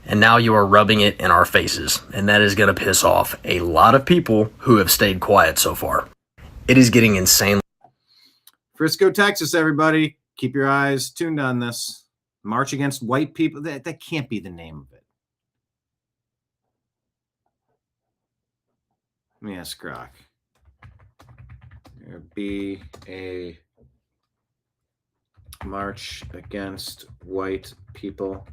And now you are rubbing it in our faces, and that is going to piss off a lot of people who have stayed quiet so far. It is getting insane. Frisco, Texas, everybody. Keep your eyes tuned on this. March against white people. That can't be the name of it. Let me ask Grok. There be a march against white people.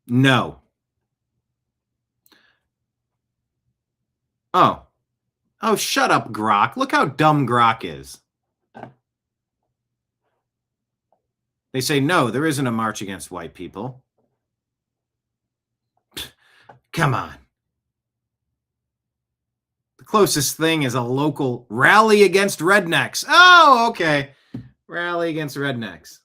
No. Oh, shut up, Grok. Look how dumb Grok is. They say, no, there isn't a march against white people. Come on. The closest thing is a local rally against rednecks. Oh, okay. Rally against rednecks.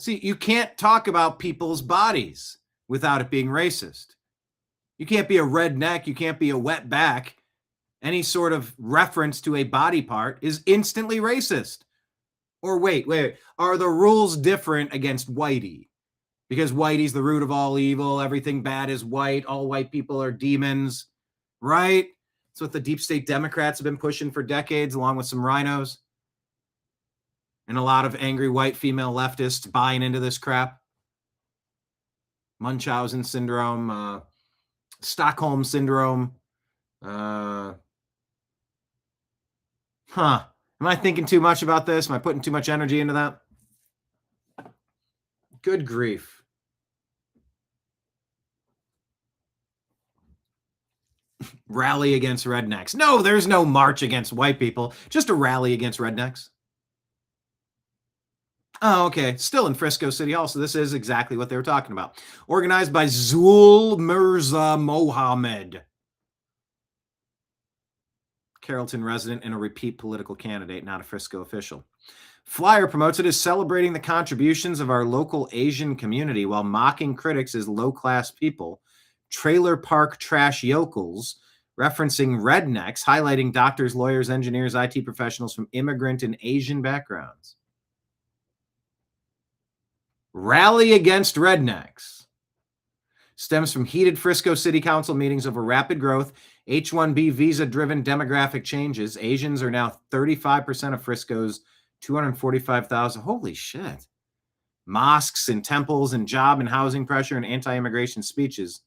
See, you can't talk about people's bodies without it being racist. You can't be a redneck. You can't be a wet back. Any sort of reference to a body part is instantly racist. Or wait. Are the rules different against whitey? because whitey's the root of all evil. Everything bad is white. All white people are demons, right? That's what the deep state Democrats have been pushing for decades, along with some rhinos and a lot of angry white female leftists buying into this crap. Munchausen syndrome, Stockholm syndrome. Am I thinking too much about this? Am I putting too much energy into that? Good grief. Rally against rednecks. No, there's no march against white people. Just a rally against rednecks. Oh, okay. Still in Frisco City Hall. So this is exactly what they were talking about. Organized by Zul Mirza Mohammed, Carrollton resident and a repeat political candidate, not a Frisco official. Flyer promotes it as celebrating the contributions of our local Asian community while mocking critics as low-class people, trailer park trash yokels, referencing rednecks, highlighting doctors, lawyers, engineers, IT professionals from immigrant and Asian backgrounds. Rally against rednecks stems from heated Frisco City Council meetings over rapid growth, H-1B visa-driven demographic changes. Asians are now 35% of Frisco's 245,000. Holy shit. Mosques and temples and job and housing pressure and anti-immigration speeches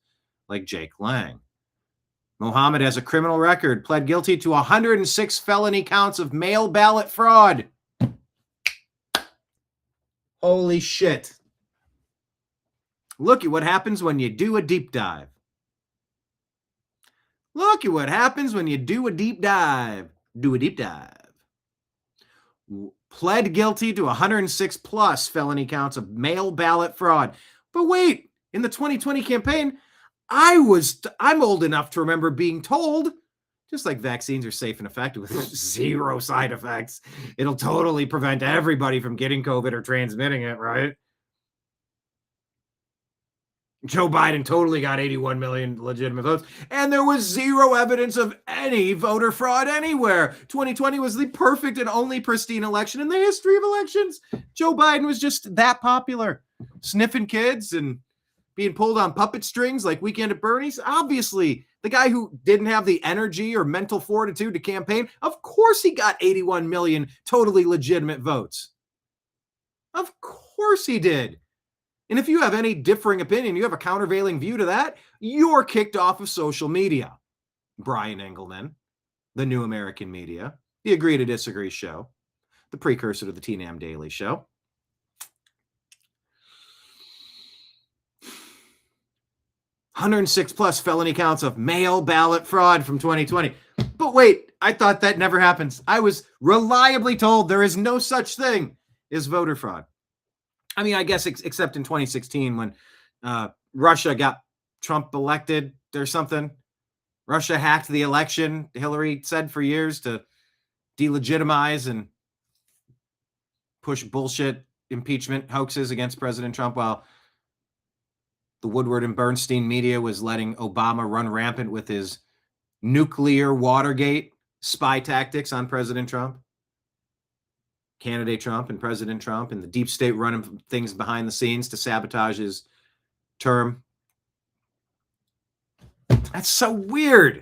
like Jake Lang. Mohammed has a criminal record, pled guilty to 106 felony counts of mail ballot fraud. Holy shit. Look at what happens when you do a deep dive. Look at what happens when you do a deep dive. Do a deep dive. Pled guilty to 106 plus felony counts of mail ballot fraud. But wait, in the 2020 campaign, I'm old enough to remember being told, just like vaccines are safe and effective with zero side effects, it'll totally prevent everybody from getting COVID or transmitting it, right? Joe Biden totally got 81 million legitimate votes, and there was zero evidence of any voter fraud anywhere. 2020 was the perfect and only pristine election in the history of elections. Joe Biden was just that popular, sniffing kids and being pulled on puppet strings like Weekend at Bernie's. Obviously, the guy who didn't have the energy or mental fortitude to campaign, of course he got 81 million totally legitimate votes. Of course he did. And if you have any differing opinion, you have a countervailing view to that, you're kicked off of social media. Brian Engelman, the New American Media, the Agree to Disagree show, the precursor to the TNAM Daily Show. $106 plus felony counts of mail ballot fraud from 2020. But wait, I thought that never happens. I was reliably told there is no such thing as voter fraud. I mean, I guess except in 2016 when Russia got Trump elected or something. Russia hacked the election, Hillary said for years, to delegitimize and push bullshit impeachment hoaxes against President Trump, while the Woodward and Bernstein media was letting Obama run rampant with his nuclear Watergate spy tactics on President Trump. Candidate Trump and President Trump, and the deep state running things behind the scenes to sabotage his term. That's so weird.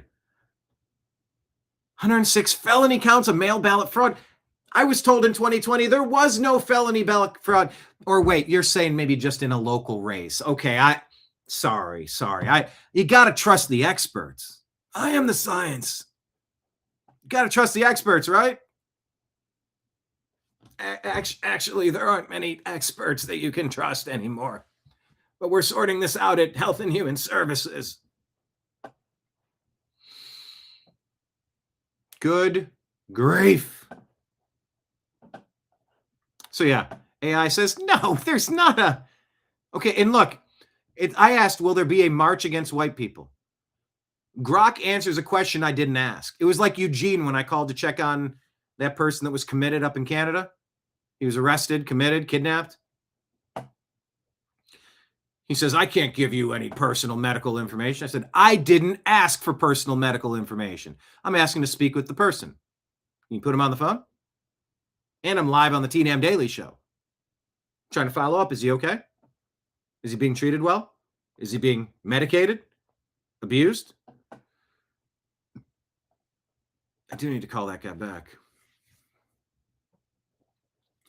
106 felony counts of mail ballot fraud. I was told in 2020 there was no felony ballot fraud. Or wait, you're saying maybe just in a local race. Okay, sorry. You got to trust the experts. I am the science. You got to trust the experts, right? Actually, there aren't many experts that you can trust anymore. But we're sorting this out at Health and Human Services. Good grief. So yeah, AI says, no, there's not a... Okay, and look, I asked, will there be a march against white people? Grok answers a question I didn't ask. It was like Eugene when I called to check on that person that was committed up in Canada. He was arrested, committed, kidnapped. He says, I can't give you any personal medical information. I said, I didn't ask for personal medical information. I'm asking to speak with the person. Can you put him on the phone? And I'm live on the TNAM Daily Show. Trying to follow up. Is he okay? Is he being treated well? Is he being medicated? Abused? I do need to call that guy back.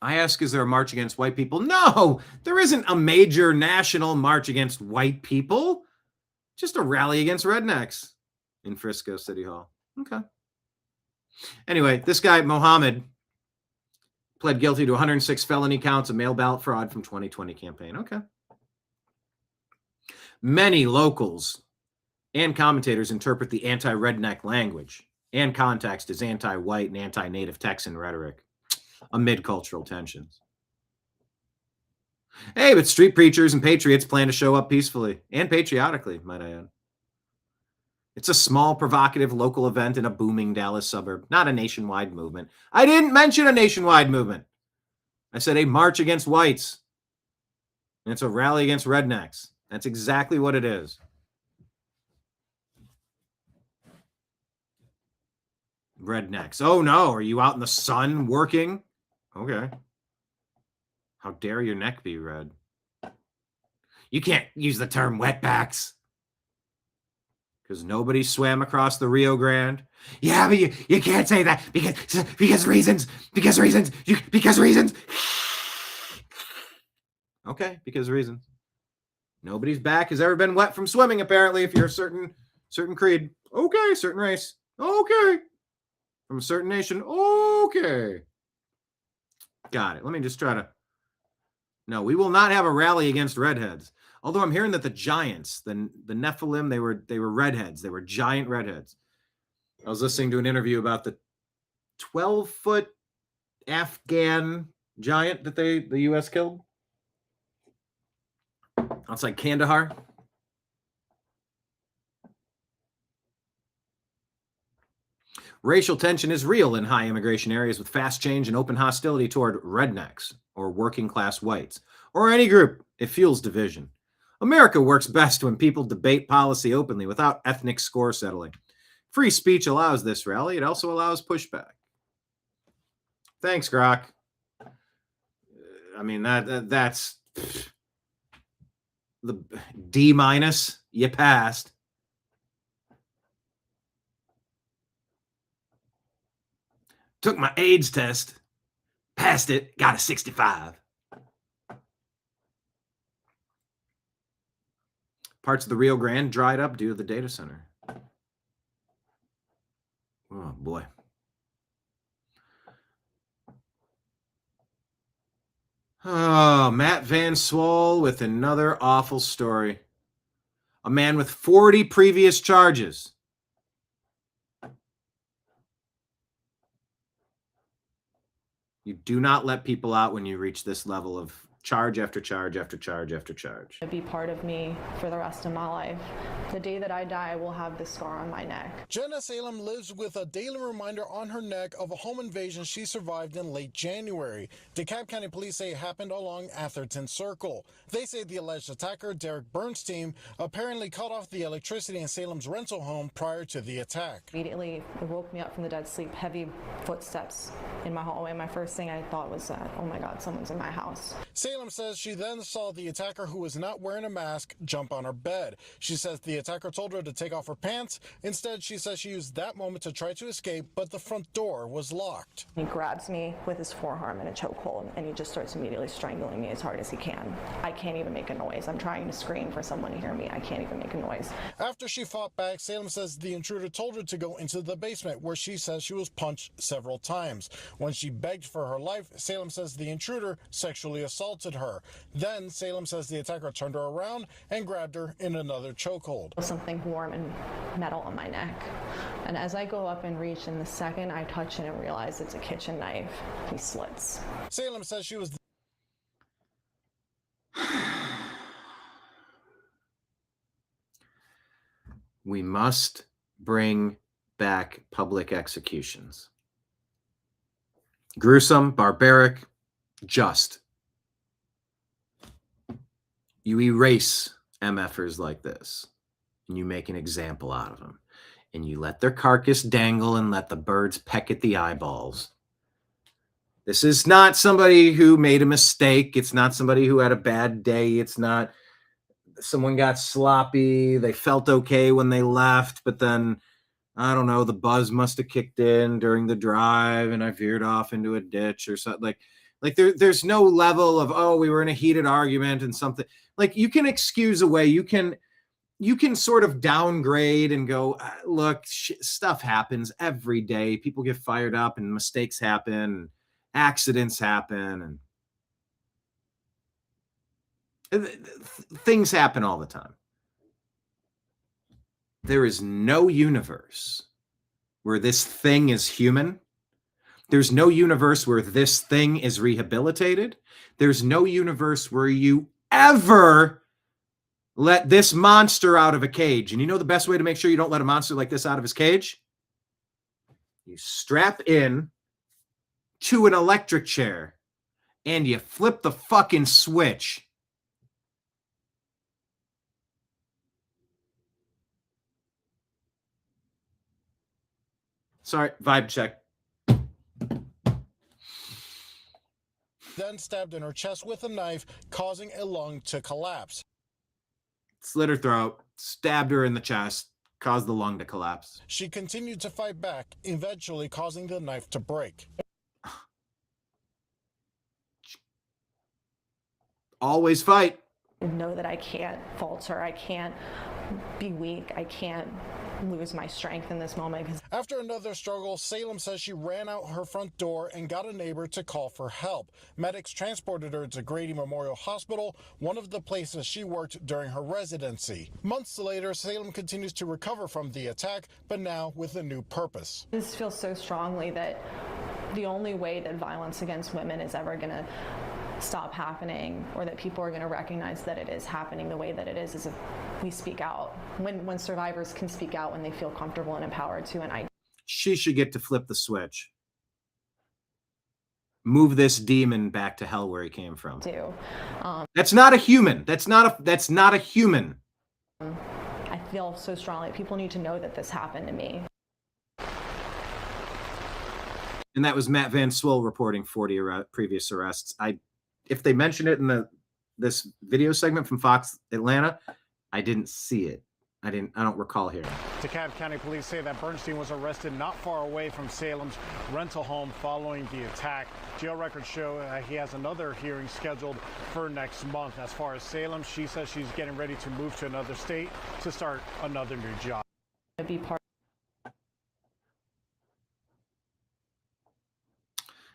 I ask, is there a march against white people? No, there isn't a major national march against white people. Just a rally against rednecks in Frisco City Hall. Okay. Anyway, this guy, Mohammed, pled guilty to 106 felony counts of mail ballot fraud from 2020 campaign. Okay. Many locals and commentators interpret the anti-redneck language and context as anti-white and anti-native Texan rhetoric amid cultural tensions. Hey, but street preachers and patriots plan to show up peacefully and patriotically, might I add. It's a small, provocative local event in a booming Dallas suburb, not a nationwide movement. I didn't mention a nationwide movement. I said a march against whites. And it's a rally against rednecks. That's exactly what it is. Rednecks. Oh no, are you out in the sun working? Okay. How dare your neck be red? You can't use the term wetbacks. Because nobody swam across the Rio Grande. Yeah, but you can't say that because reasons. Okay, because reasons. Nobody's back has ever been wet from swimming, apparently, if you're a certain creed. Okay, certain race. Okay. From a certain nation. Okay. Got it. Let me just try to... No, we will not have a rally against redheads. Although I'm hearing that the giants, the Nephilim, they were redheads. They were giant redheads. I was listening to an interview about the 12-foot Afghan giant that the U.S. killed outside Kandahar. Racial tension is real in high immigration areas with fast change and open hostility toward rednecks or working class whites or any group. It fuels division. America works best when people debate policy openly without ethnic score settling. Free speech allows this rally. It also allows pushback. Thanks, Grok. I mean, that's the D-. You passed. Took my AIDS test. Passed it. Got a 65. Parts of the Rio Grande dried up due to the data center. Oh, boy. Oh, Matt Van Swol with another awful story. A man with 40 previous charges. You do not let people out when you reach this level of charge after charge after charge after charge. It'd be part of me for the rest of my life. The day that I die, I will have this scar on my neck. Jenna Salem lives with a daily reminder on her neck of a home invasion she survived in late January. DeKalb County police say it happened along Atherton Circle. They say the alleged attacker, Derek Bernstein, apparently cut off the electricity in Salem's rental home prior to the attack. Immediately, it woke me up from the dead sleep, heavy footsteps in my hallway. My first thing I thought was that, oh my God, someone's in my house. Salem says she then saw the attacker, who was not wearing a mask, jump on her bed. She says the attacker told her to take off her pants. Instead, she says she used that moment to try to escape, but the front door was locked. He grabs me with his forearm in a chokehold, and he just starts immediately strangling me as hard as he can. I can't even make a noise. I'm trying to scream for someone to hear me. I can't even make a noise. After she fought back, Salem says the intruder told her to go into the basement, where she says she was punched several times. When she begged for her life, Salem says the intruder sexually assaulted her. Then Salem says the attacker turned her around and grabbed her in another chokehold. Something warm and metal on my neck. And as I go up and reach, in the second I touch it and realize it's a kitchen knife, he slits. Salem says she was... We must bring back public executions. Gruesome, barbaric, just. You erase MFers like this, and you make an example out of them, and you let their carcass dangle and let the birds peck at the eyeballs. This is not somebody who made a mistake. It's not somebody who had a bad day. It's not someone got sloppy. They felt okay when they left, but then I don't know, the buzz must have kicked in during the drive and I veered off into a ditch or something. Like there's no level of, oh, we were in a heated argument and something. Like, you can excuse away. You can sort of downgrade and go, look, stuff happens every day. People get fired up and mistakes happen, accidents happen, and things happen all the time. There is no universe where this thing is human. There's no universe where this thing is rehabilitated. There's no universe where you ever let this monster out of a cage. And you know the best way to make sure you don't let a monster like this out of his cage? You strap in to an electric chair and you flip the fucking switch. Sorry, vibe check. Then stabbed in her chest with a knife, causing a lung to collapse. Slit her throat, stabbed her in the chest, caused the lung to collapse. She continued to fight back, eventually causing the knife to break. Always fight. Know that I can't falter. I can't be weak. I can't lose my strength in this moment. After another struggle, Salem says she ran out her front door and got a neighbor to call for help. Medics transported her to Grady Memorial Hospital, one of the places she worked during her residency. Months later, Salem continues to recover from the attack, but now with a new purpose. I just feel so strongly that the only way that violence against women is ever going to stop happening, or that people are going to recognize that it is happening the way that it is if we speak out. When survivors can speak out when they feel comfortable and empowered to. And she should get to flip the switch. Move this demon back to hell where he came from. That's not a human. That's not a human. I feel so strongly people need to know that this happened to me. And that was Matt Van Swill reporting 40 previous arrests. If they mention it in this video segment from Fox Atlanta, I didn't see it. I don't recall hearing. DeKalb County police say that Bernstein was arrested not far away from Salem's rental home following the attack. Jail records show he has another hearing scheduled for next month. As far as Salem, she says she's getting ready to move to another state to start another new job. Be part.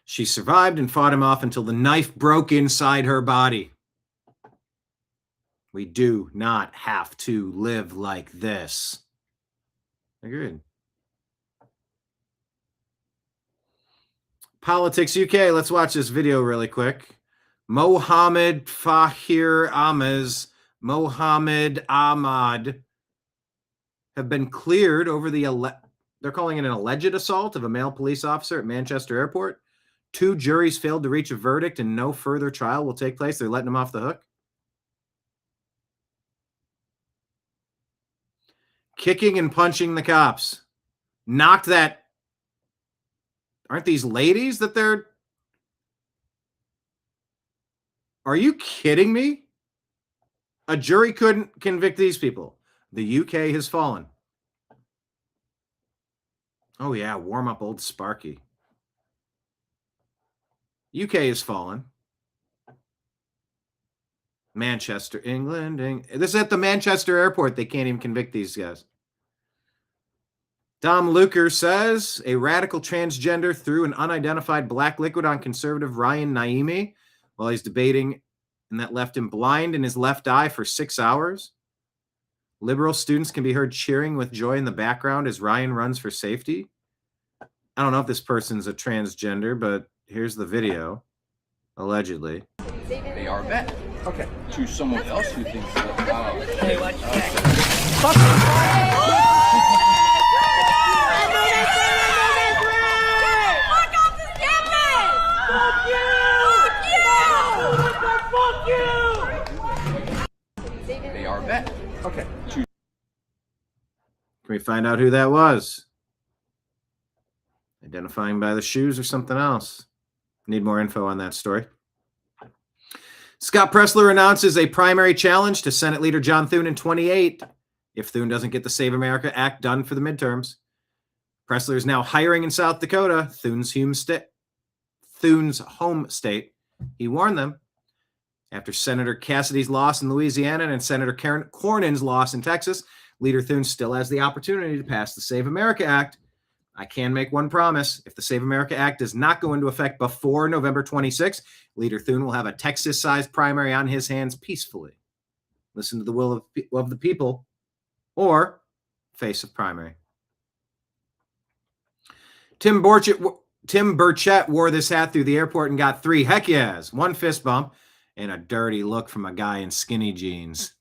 She survived and fought him off until the knife broke inside her body. We do not have to live like this. Agreed. Politics UK. Let's watch this video really quick. Mohammed Fahir Mohammed Ahmad have been cleared over the they're calling it an alleged assault of a male police officer at Manchester Airport. 2 juries failed to reach a verdict and no further trial will take place. They're letting him off the hook. Kicking and punching the cops. Knocked that. Aren't these ladies that they're... Are you kidding me? A jury couldn't convict these people. The UK has fallen. Oh yeah, warm up old Sparky. UK has fallen. Manchester, England. This is at the Manchester airport. They can't even convict these guys. Dom Luker says a radical transgender threw an unidentified black liquid on conservative Ryan Naimi while he's debating, and that left him blind in his left eye for 6 hours. Liberal students can be heard cheering with joy in the background as Ryan runs for safety. I don't know if this person's a transgender, but here's the video, allegedly. They are bad. Okay. To someone else who thinks that. Hey, watch They are bad. Okay. Can we find out who that was? Identifying by the shoes or something else? Need more info on that story. Scott Pressler announces a primary challenge to Senate Leader John Thune in 28 if Thune doesn't get the Save America Act done for the midterms. Pressler is now hiring in South Dakota, Thune's home state. He warned them. After Senator Cassidy's loss in Louisiana and Senator Cornyn's loss in Texas, Leader Thune still has the opportunity to pass the Save America Act. I can make one promise. If the Save America Act does not go into effect before November 26, Leader Thune will have a Texas-sized primary on his hands peacefully. Listen to the will of the people or face a primary. Tim Burchett wore this hat through the airport and got 3 heck yeahs, 1 fist bump, and a dirty look from a guy in skinny jeans.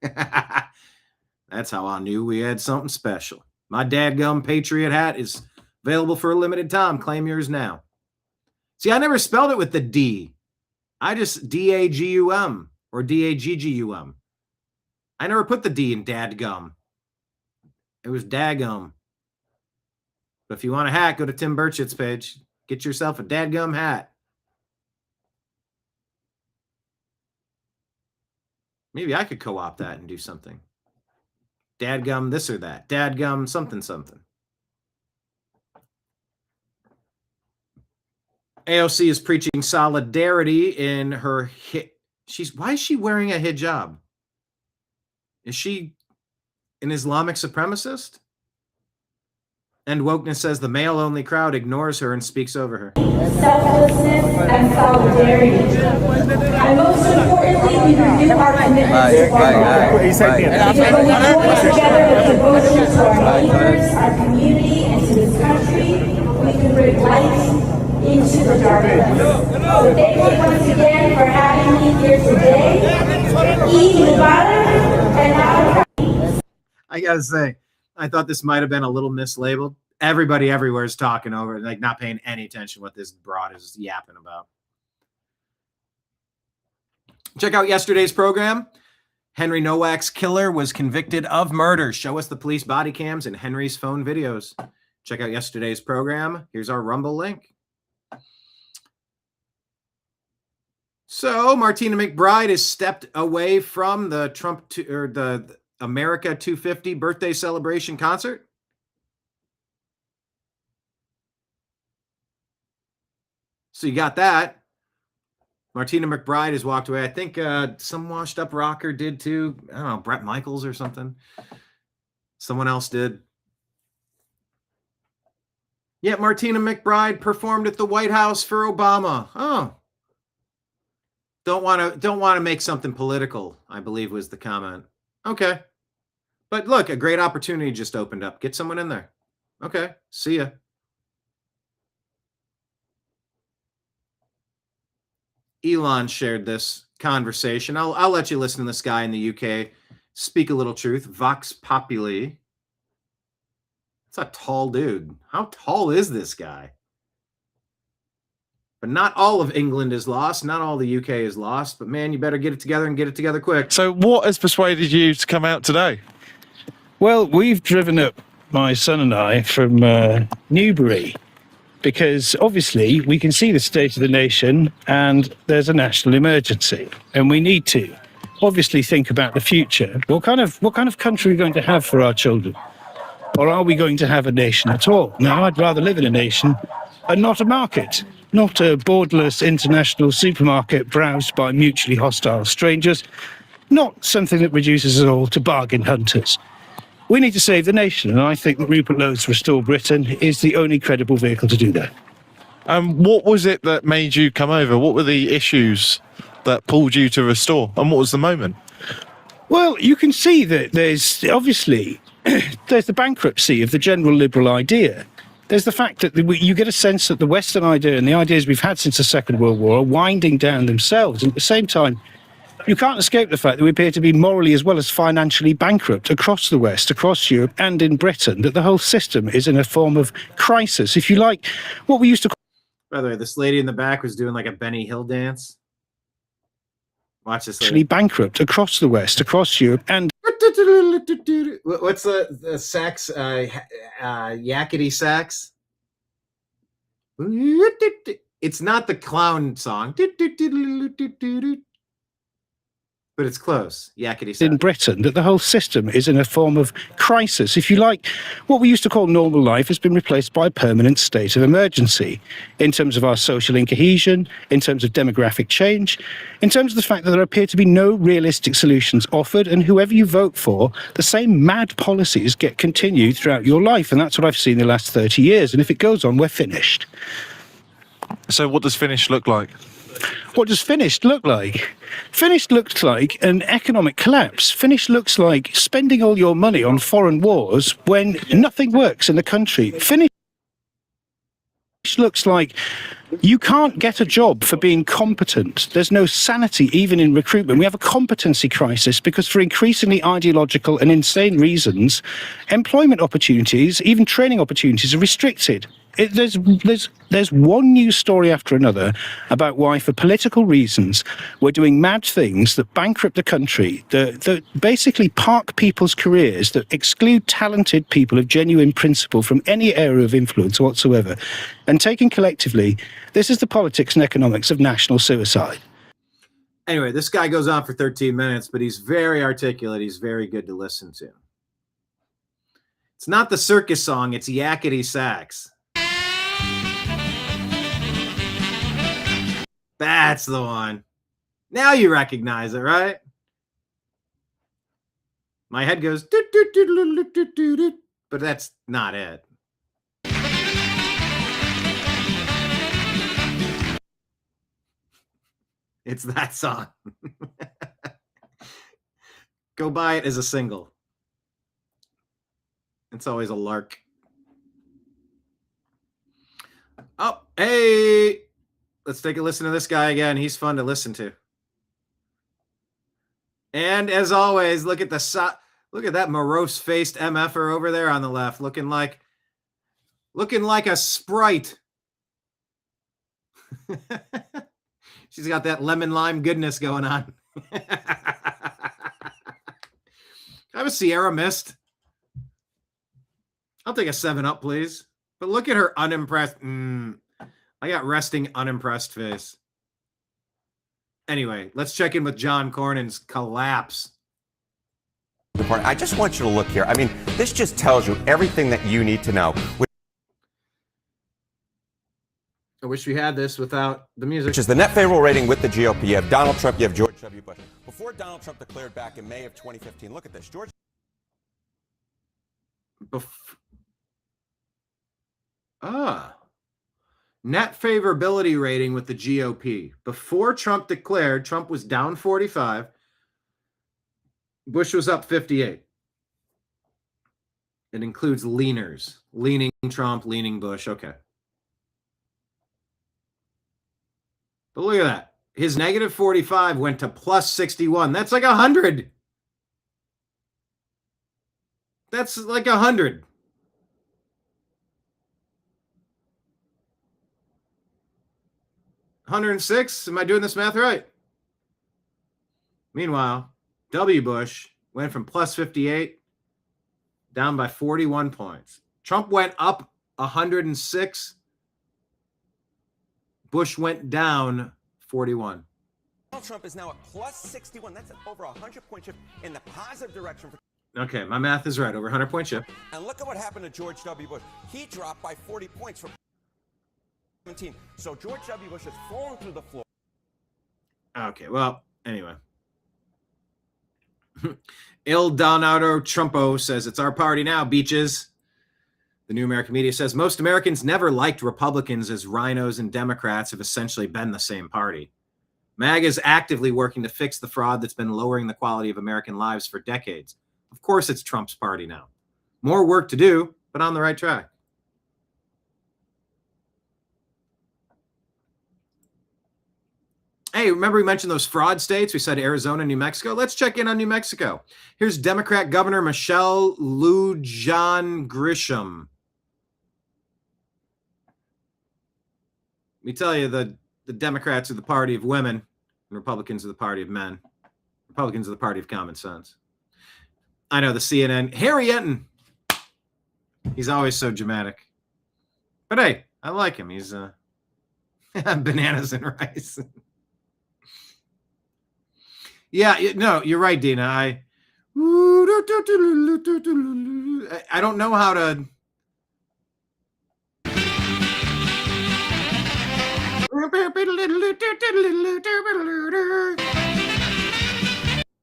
That's how I knew we had something special. My dadgum Patriot hat is available for a limited time. Claim yours now. See, I never spelled it with the D. I just D-A-G-U-M or D-A-G-G-U-M. I never put the D in dadgum. It was daggum. But if you want a hat, go to Tim Burchett's page. Get yourself a dadgum hat. Maybe I could co-opt that and do something. Dadgum this or that. Dadgum something something. AOC is preaching solidarity in her why is she wearing a hijab? Is she an Islamic supremacist? And wokeness says the male-only crowd ignores her and speaks over her. Selflessness and solidarity. And most importantly, we renew our commitment to work. Because when we join together with devotion to our neighbors, our community, and to this country, we can bring light into the darkness. So thank you once again for having me here today. Eid Mubarak, and now I gotta say, I thought this might have been a little mislabeled. Everybody everywhere is talking over it, like not paying any attention to what this broad is yapping about. Check out yesterday's program. Henry Nowak's killer was convicted of murder. Show us the police body cams and Henry's phone videos. Check out yesterday's program. Here's our Rumble link. So Martina McBride has stepped away from the the America 250 birthday celebration concert. So you got that. Martina McBride has walked away. I think some washed up rocker did too. I don't know, Brett Michaels or something. Someone else did. Yet Martina McBride performed at the White House for Obama. Oh. Don't want to make something political, I believe was the comment. Okay. But look, a great opportunity just opened up. Get someone in there. Okay. See ya. Elon shared this conversation. I'll let you listen to this guy in the UK speak a little truth. Vox Populi. It's a tall dude. How tall is this guy? But not all of England is lost. Not all the UK is lost. But man, you better get it together and get it together quick. So what has persuaded you to come out today? Well, we've driven up, my son and I, from Newbury, because obviously we can see the state of the nation and there's a national emergency, and we need to obviously think about the future. What kind of country are we going to have for our children? Or are we going to have a nation at all? Now, I'd rather live in a nation and not a market, not a borderless international supermarket browsed by mutually hostile strangers, not something that reduces us all to bargain hunters. We need to save the nation, and I think that Rupert Lowe's Restore Britain is the only credible vehicle to do that. What was it that made you come over? What were the issues that pulled you to Restore, and what was the moment? Well, you can see that there's obviously there's the bankruptcy of the general liberal idea. There's the fact that you get a sense that the Western idea and the ideas we've had since the Second World War are winding down themselves. And at the same time, you can't escape the fact that we appear to be morally as well as financially bankrupt across the West, across Europe and in Britain, that the whole system is in a form of crisis. If you like, what we used to call... By the way, this lady in the back was doing like a Benny Hill dance. Watch this. Actually bankrupt across the West, across Europe and... What's the sax? Yakety sax? It's not the clown song. But it's close. Yakety in sack. Britain that the whole system is in a form of crisis. If you like, what we used to call normal life has been replaced by a permanent state of emergency in terms of our social incohesion, in terms of demographic change, in terms of the fact that there appear to be no realistic solutions offered, and whoever you vote for, the same mad policies get continued throughout your life. And that's what I've seen the last 30 years. And if it goes on, we're finished. So what does finished look like? What does finished look like? Finished looks like an economic collapse. Finished looks like spending all your money on foreign wars when nothing works in the country. Finished looks like you can't get a job for being competent. There's no sanity even in recruitment. We have a competency crisis because for increasingly ideological and insane reasons, employment opportunities, even training opportunities are restricted. There's one news story after another about why, for political reasons, we're doing mad things that bankrupt the country, that basically park people's careers, that exclude talented people of genuine principle from any area of influence whatsoever. And taken collectively, this is the politics and economics of national suicide. Anyway, this guy goes on for 13 minutes, but he's very articulate. He's very good to listen to. It's not the circus song, it's yakety sax. That's the one. Now you recognize it, right? My head goes, but that's not it. It's that song. Go buy it as a single. It's always a lark. Oh, hey. Let's take a listen to this guy again. He's fun to listen to. And as always, look at that morose-faced MFer over there on the left, looking like a sprite. She's got that lemon lime goodness going on. Have a Sierra Mist. I'll take a 7-Up, please. But look at her unimpressed. I got resting unimpressed face. Anyway, let's check in with John Cornyn's collapse. I just want you to look here. I mean, this just tells you everything that you need to know. I wish we had this without the music. Which is the net favorable rating with the GOP. You have Donald Trump, you have George W. Bush. Before Donald Trump declared back in May of 2015, look at this. Net favorability rating with the GOP. Before Trump declared, Trump was down 45. Bush was up 58. It includes leaners. Leaning Trump, leaning Bush. Okay. But look at that. His negative 45 went to plus 61. That's like 100. That's like 100. $106. Am I doing this math right? Meanwhile, W. Bush went from plus 58 down by 41 points. Trump went up 106. Bush went down 41. Donald Trump is now at plus 61. That's over a 100-point shift in the positive direction. Okay, my math is right. Over 100-point shift. And look at what happened to George W. Bush. He dropped by 40 points from 17. So George W. Bush has fallen through the floor. Okay, well, anyway. Il Donato Trumpo says, it's our party now, beaches. The New American Media says, most Americans never liked Republicans as rhinos and Democrats have essentially been the same party. MAGA is actively working to fix the fraud that's been lowering the quality of American lives for decades. Of course, it's Trump's party now. More work to do, but on the right track. Hey, remember we mentioned those fraud states? We said Arizona, New Mexico. Let's check in on New Mexico. Here's Democrat Governor Michelle Lujan Grisham. Let me tell you, the Democrats are the party of women, and Republicans are the party of men. Republicans are the party of common sense. I know the CNN. Harry Enton. He's always so dramatic. But hey, I like him. He's bananas and rice. Yeah, no, you're right, Dina. I don't know how to.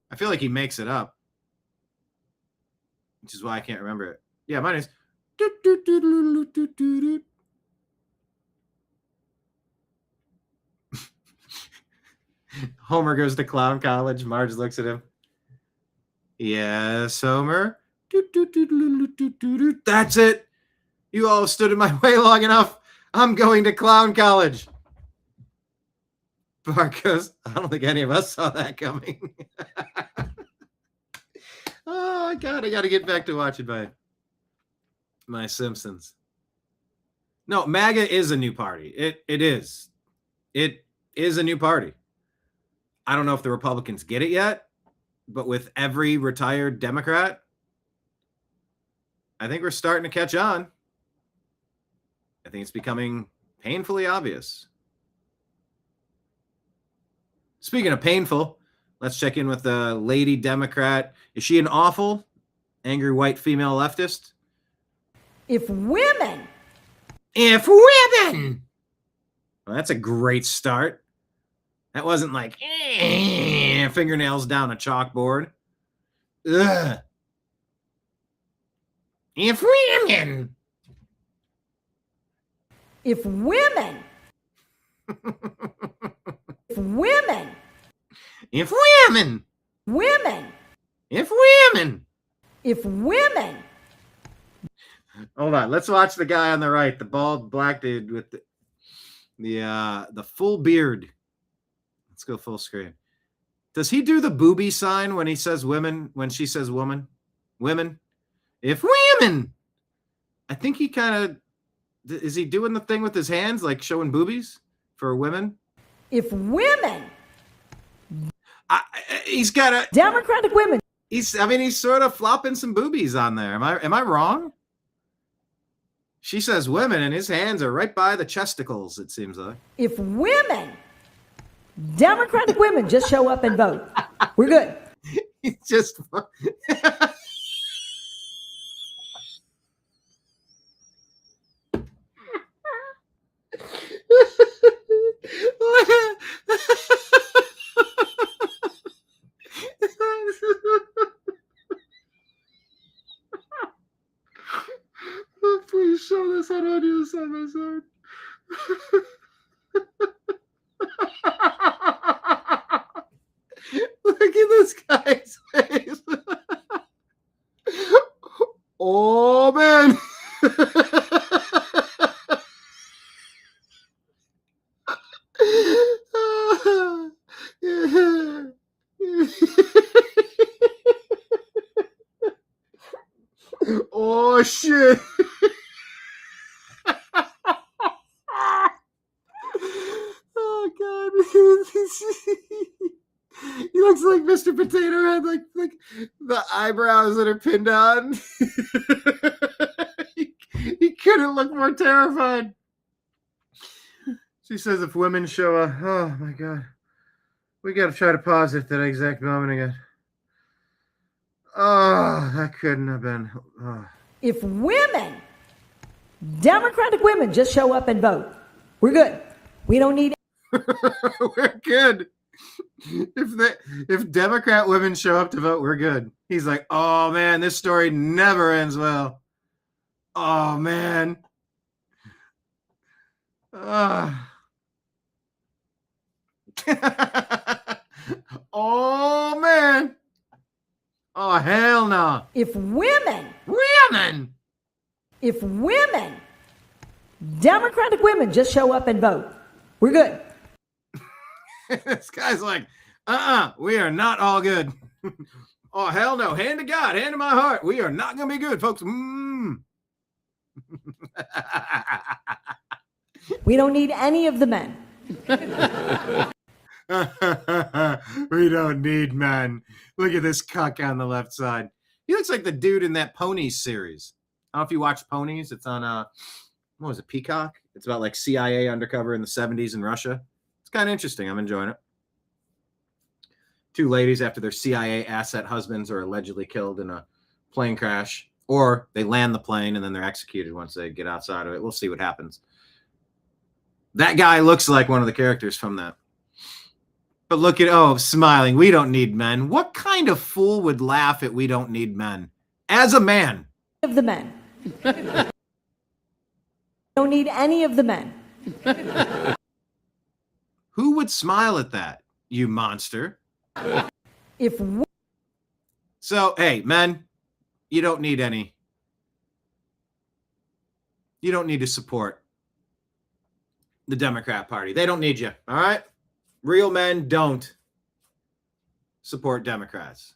I feel like he makes it up, which is why I can't remember it. Yeah, mine is. Homer goes to clown college. Marge looks at him. Yes, Homer. That's it. You all stood in my way long enough. I'm going to clown college. Bart goes, I don't think any of us saw that coming. Oh, God, I got to get back to watching my Simpsons. No, MAGA is a new party. It is. It is a new party. I don't know if the Republicans get it yet, but with every retired Democrat, I think we're starting to catch on. I think it's becoming painfully obvious. Speaking of painful, let's check in with the lady Democrat. Is she an awful, angry white female leftist? If women. Well, that's a great start. That wasn't like fingernails down a chalkboard. Ugh. If women. If women. If women. If women. Women. If women. If women. Hold on. Let's watch the guy on the right, the bald black dude with the full beard. Let's go full screen. Does he do the booby sign when he says women, when she says woman? Women? If women! I think he kind of... Is he doing the thing with his hands, like showing boobies for women? If women. He's got a... Democratic women. He's sort of flopping some boobies on there. Am I wrong? She says women, and his hands are right by the chesticles, it seems like. If women. Democratic women just show up and vote. We're good. He's just... Please show this on audio side by side. Look at this guy's face. Oh, man. Oh, shit. Oh, God. He looks like Mr. Potato Head, like the eyebrows that are pinned on. He couldn't look more terrified. She says if women show up, oh my God. We got to try to pause it at that exact moment again. Oh, that couldn't have been. Oh. If women, Democratic women just show up and vote, we're good. We don't need. We're good. If Democrat women show up to vote, we're good. He's like, oh man, this story never ends well. Oh man. Oh man. Oh hell no. If women. If women. Democratic women just show up and vote, we're good. This guy's like, we are not all good. Oh, hell no. Hand to God, hand to my heart. We are not going to be good, folks. We don't need any of the men. We don't need men. Look at this cuck on the left side. He looks like the dude in that Ponies series. I don't know if you watch Ponies. It's on, what was it, Peacock? It's about like CIA undercover in the 70s in Russia. It's kind of interesting. I'm enjoying it. two ladies after their CIA asset husbands are allegedly killed in a plane crash, or they land the plane and then they're executed once they get outside of it. We'll see what happens. That guy looks like one of the characters from that. But look at, smiling. We don't need men. What kind of fool would laugh at we don't need men? As a man. Of the men. Don't need any of the men. Who would smile at that, you monster? So, hey, men, you don't need any. You don't need to support the Democrat Party. They don't need you, all right? Real men don't support Democrats.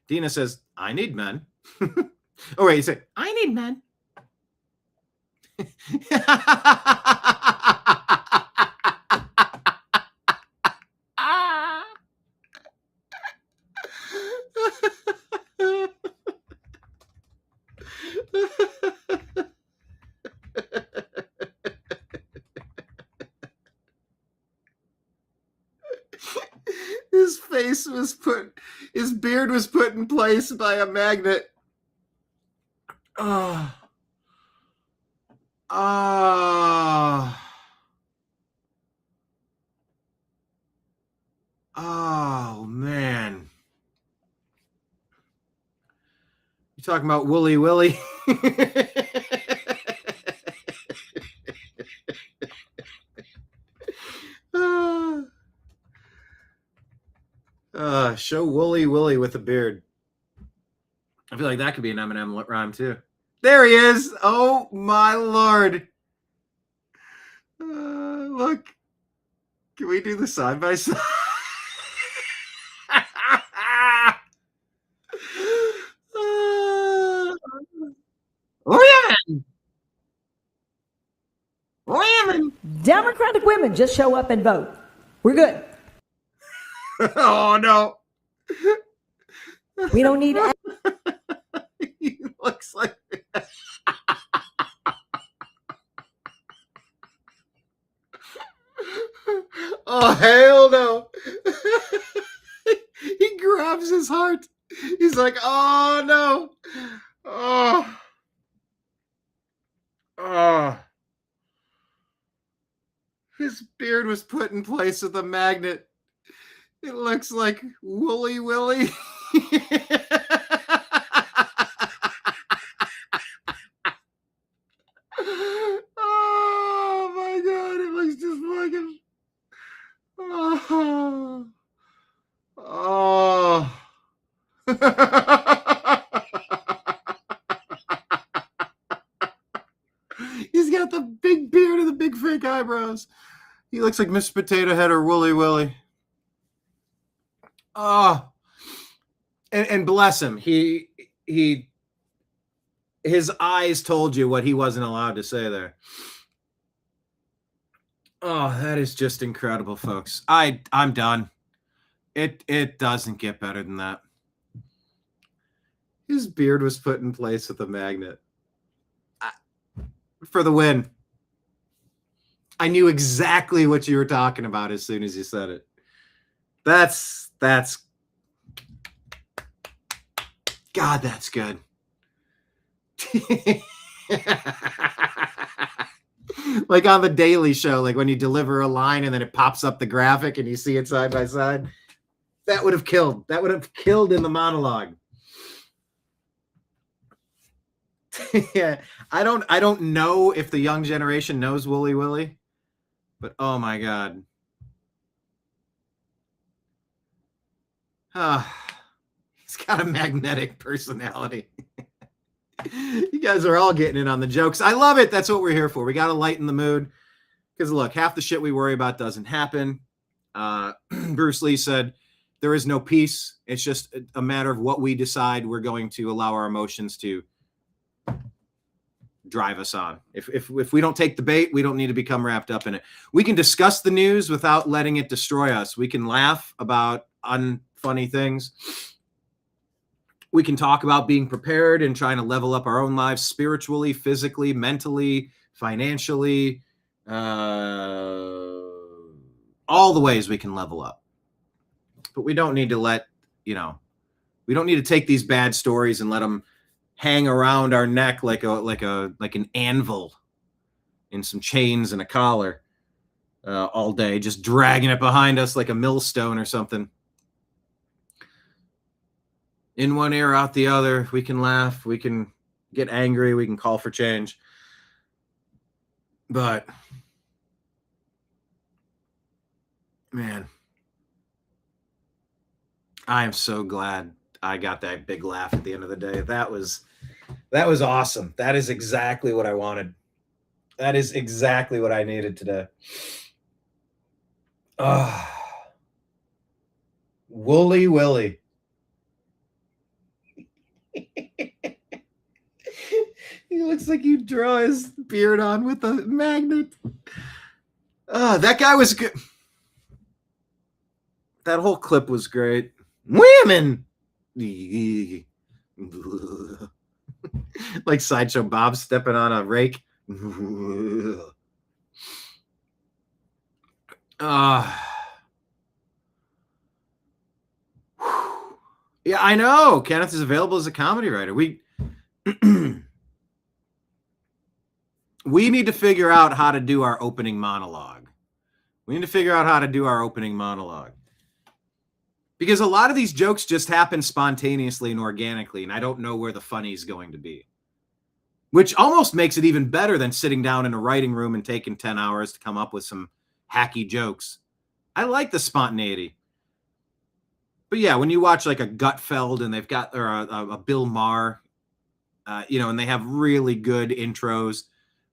Dina says, I need men. Oh, wait, you say, I need men. His beard was put in place by a magnet. Oh man. You talking about Wooly Willy? Show Wooly Willy with a beard. I feel like that could be an Eminem rhyme too. There he is. Oh my Lord. Look. Can we do the side by side? Women. Democratic women just show up and vote. We're good. Oh no. We don't need any. He looks like oh hell no. He grabs his heart. He's like, oh no. Oh. His beard was put in place with a magnet. It looks like Wooly Willy. Oh my God, it looks just like him. Oh. He's got the big beard and the big fake eyebrows. He looks like Mr. Potato Head or Wooly Willy. Oh, and bless him. His eyes told you what he wasn't allowed to say there. Oh, that is just incredible, folks. I'm done. It doesn't get better than that. His beard was put in place with a magnet. For the win. I knew exactly what you were talking about as soon as you said it. That's God, that's good. Like on the Daily Show, like when you deliver a line and then it pops up the graphic and you see it side by side. That would have killed. That would have killed in the monologue. Yeah, I don't know if the young generation knows Wooly Willy, but oh my God. He's got a magnetic personality. You guys are all getting in on the jokes. I love it. That's what we're here for. We got to lighten the mood because look, half the shit we worry about doesn't happen. Bruce Lee said, there is no peace. It's just a matter of what we decide we're going to allow our emotions to drive us on. If we don't take the bait, we don't need to become wrapped up in it. We can discuss the news without letting it destroy us. We can laugh about unfunny things. We can talk about being prepared and trying to level up our own lives spiritually, physically, mentally, financially, all the ways we can level up. But we don't need to we don't need to take these bad stories and let them hang around our neck like an anvil in some chains and a collar all day, just dragging it behind us like a millstone or something. In one ear, out the other. We can laugh, we can get angry, we can call for change. But, man, I am so glad I got that big laugh at the end of the day. That was awesome. That is exactly what I wanted. That is exactly what I needed today. Wooly Willy. He looks like you draw his beard on with a magnet. That guy was good. That whole clip was great. Women! Like Sideshow Bob stepping on a rake. Yeah, I know. Kenneth is available as a comedy writer. We need to figure out how to do our opening monologue. Because a lot of these jokes just happen spontaneously and organically, and I don't know where the funny is going to be. Which almost makes it even better than sitting down in a writing room and taking 10 hours to come up with some hacky jokes. I like the spontaneity. But yeah, when you watch like a Gutfeld and they've got, or a Bill Maher, and they have really good intros,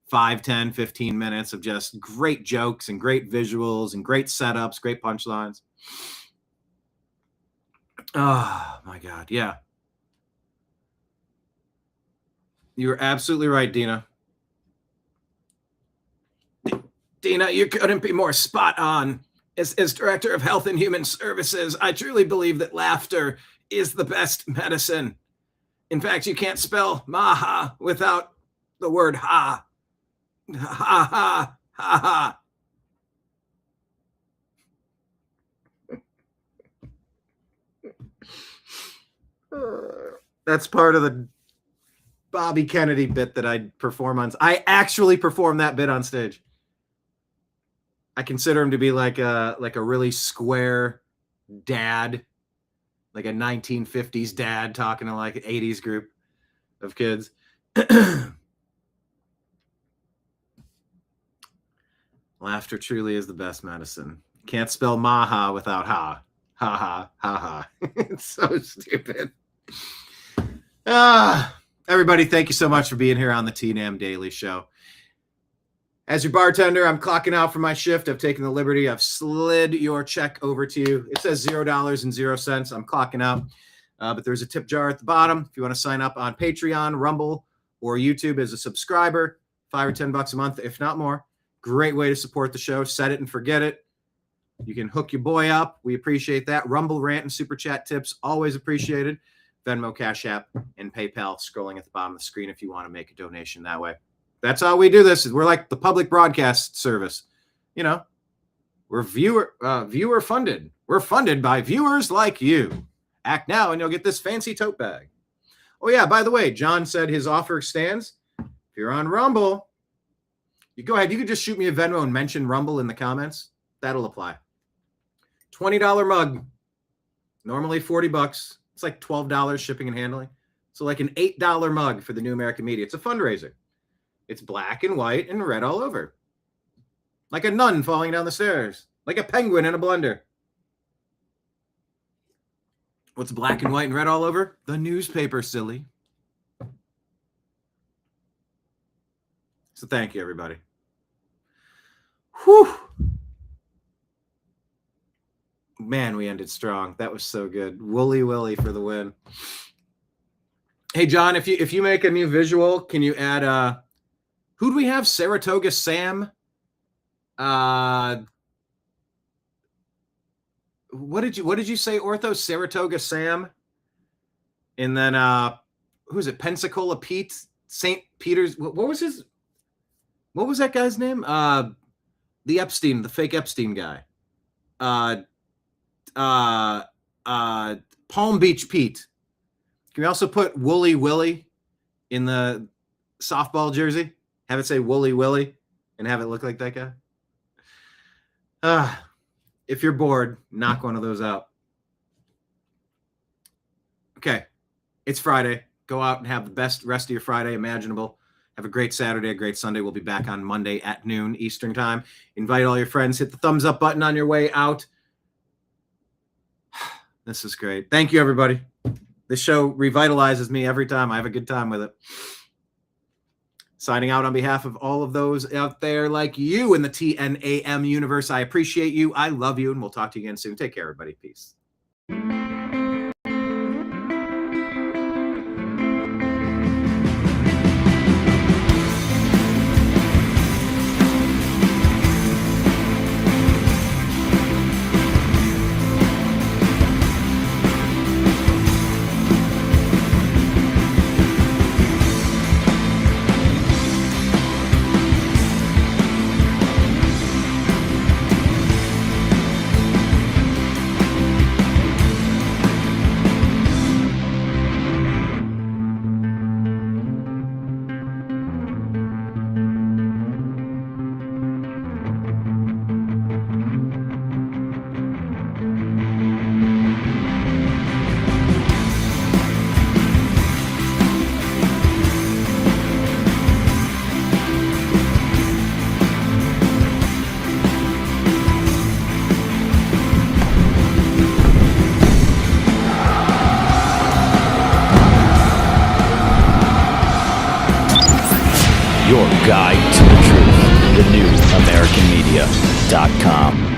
5, 10, 15 minutes of just great jokes and great visuals and great setups, great punchlines. Oh my God. Yeah. You're absolutely right, Dina. Dina, you couldn't be more spot on. As Director of Health and Human Services, I truly believe that laughter is the best medicine. In fact, you can't spell maha without the word ha. Ha ha ha ha. That's part of the Bobby Kennedy bit that I perform on. I actually perform that bit on stage. I consider him to be like a really square dad, like a 1950s dad talking to like an 80s group of kids. Laughter truly is the best medicine. Can't spell maha without ha. Ha ha ha ha. It's so stupid. Everybody, thank you so much for being here on the TNAM Daily Show. As your bartender, I'm clocking out for my shift. I've taken the liberty. I've slid your check over to you. It says $0.00. I'm clocking out. But there's a tip jar at the bottom. If you want to sign up on Patreon, Rumble, or YouTube as a subscriber, $5 or $10 a month, if not more. Great way to support the show. Set it and forget it. You can hook your boy up. We appreciate that. Rumble, rant, and super chat tips, always appreciated. Venmo, Cash App, and PayPal scrolling at the bottom of the screen if you want to make a donation that way. That's how we do this. We're like the public broadcast service. We're viewer funded. We're funded by viewers like you. Act now and you'll get this fancy tote bag. Oh yeah, by the way, John said his offer stands. If you're on Rumble, you go ahead. You can just shoot me a Venmo and mention Rumble in the comments. That'll apply. $20 mug. Normally $40. It's like $12 shipping and handling. So like an $8 mug for the New American Media. It's a fundraiser. It's black and white and red all over. Like a nun falling down the stairs. Like a penguin in a blender. What's black and white and red all over? The newspaper, silly. So thank you, everybody. Whew. Man, we ended strong. That was so good. Wooly Willy for the win. Hey, John, if you make a new visual, can you add who do we have? Saratoga Sam. What did you say, Ortho? Saratoga Sam. And then who's it? Pensacola Pete, St. Peter's. What was that guy's name? The fake Epstein guy. Palm Beach Pete. Can we also put Wooly Willie in the softball jersey? Have it say Wooly Willie and have it look like that guy? If you're bored, knock one of those out. Okay, it's Friday. Go out and have the best rest of your Friday imaginable. Have a great Saturday, a great Sunday. We'll be back on Monday at noon Eastern time. Invite all your friends. Hit the thumbs up button on your way out. This is great. Thank you, everybody. This show revitalizes me every time. I have a good time with it. Signing out on behalf of all of those out there like you in the TNAM universe. I appreciate you. I love you. And we'll talk to you again soon. Take care, everybody. Peace. Your guide to the truth. TheNewAmericanMedia.com.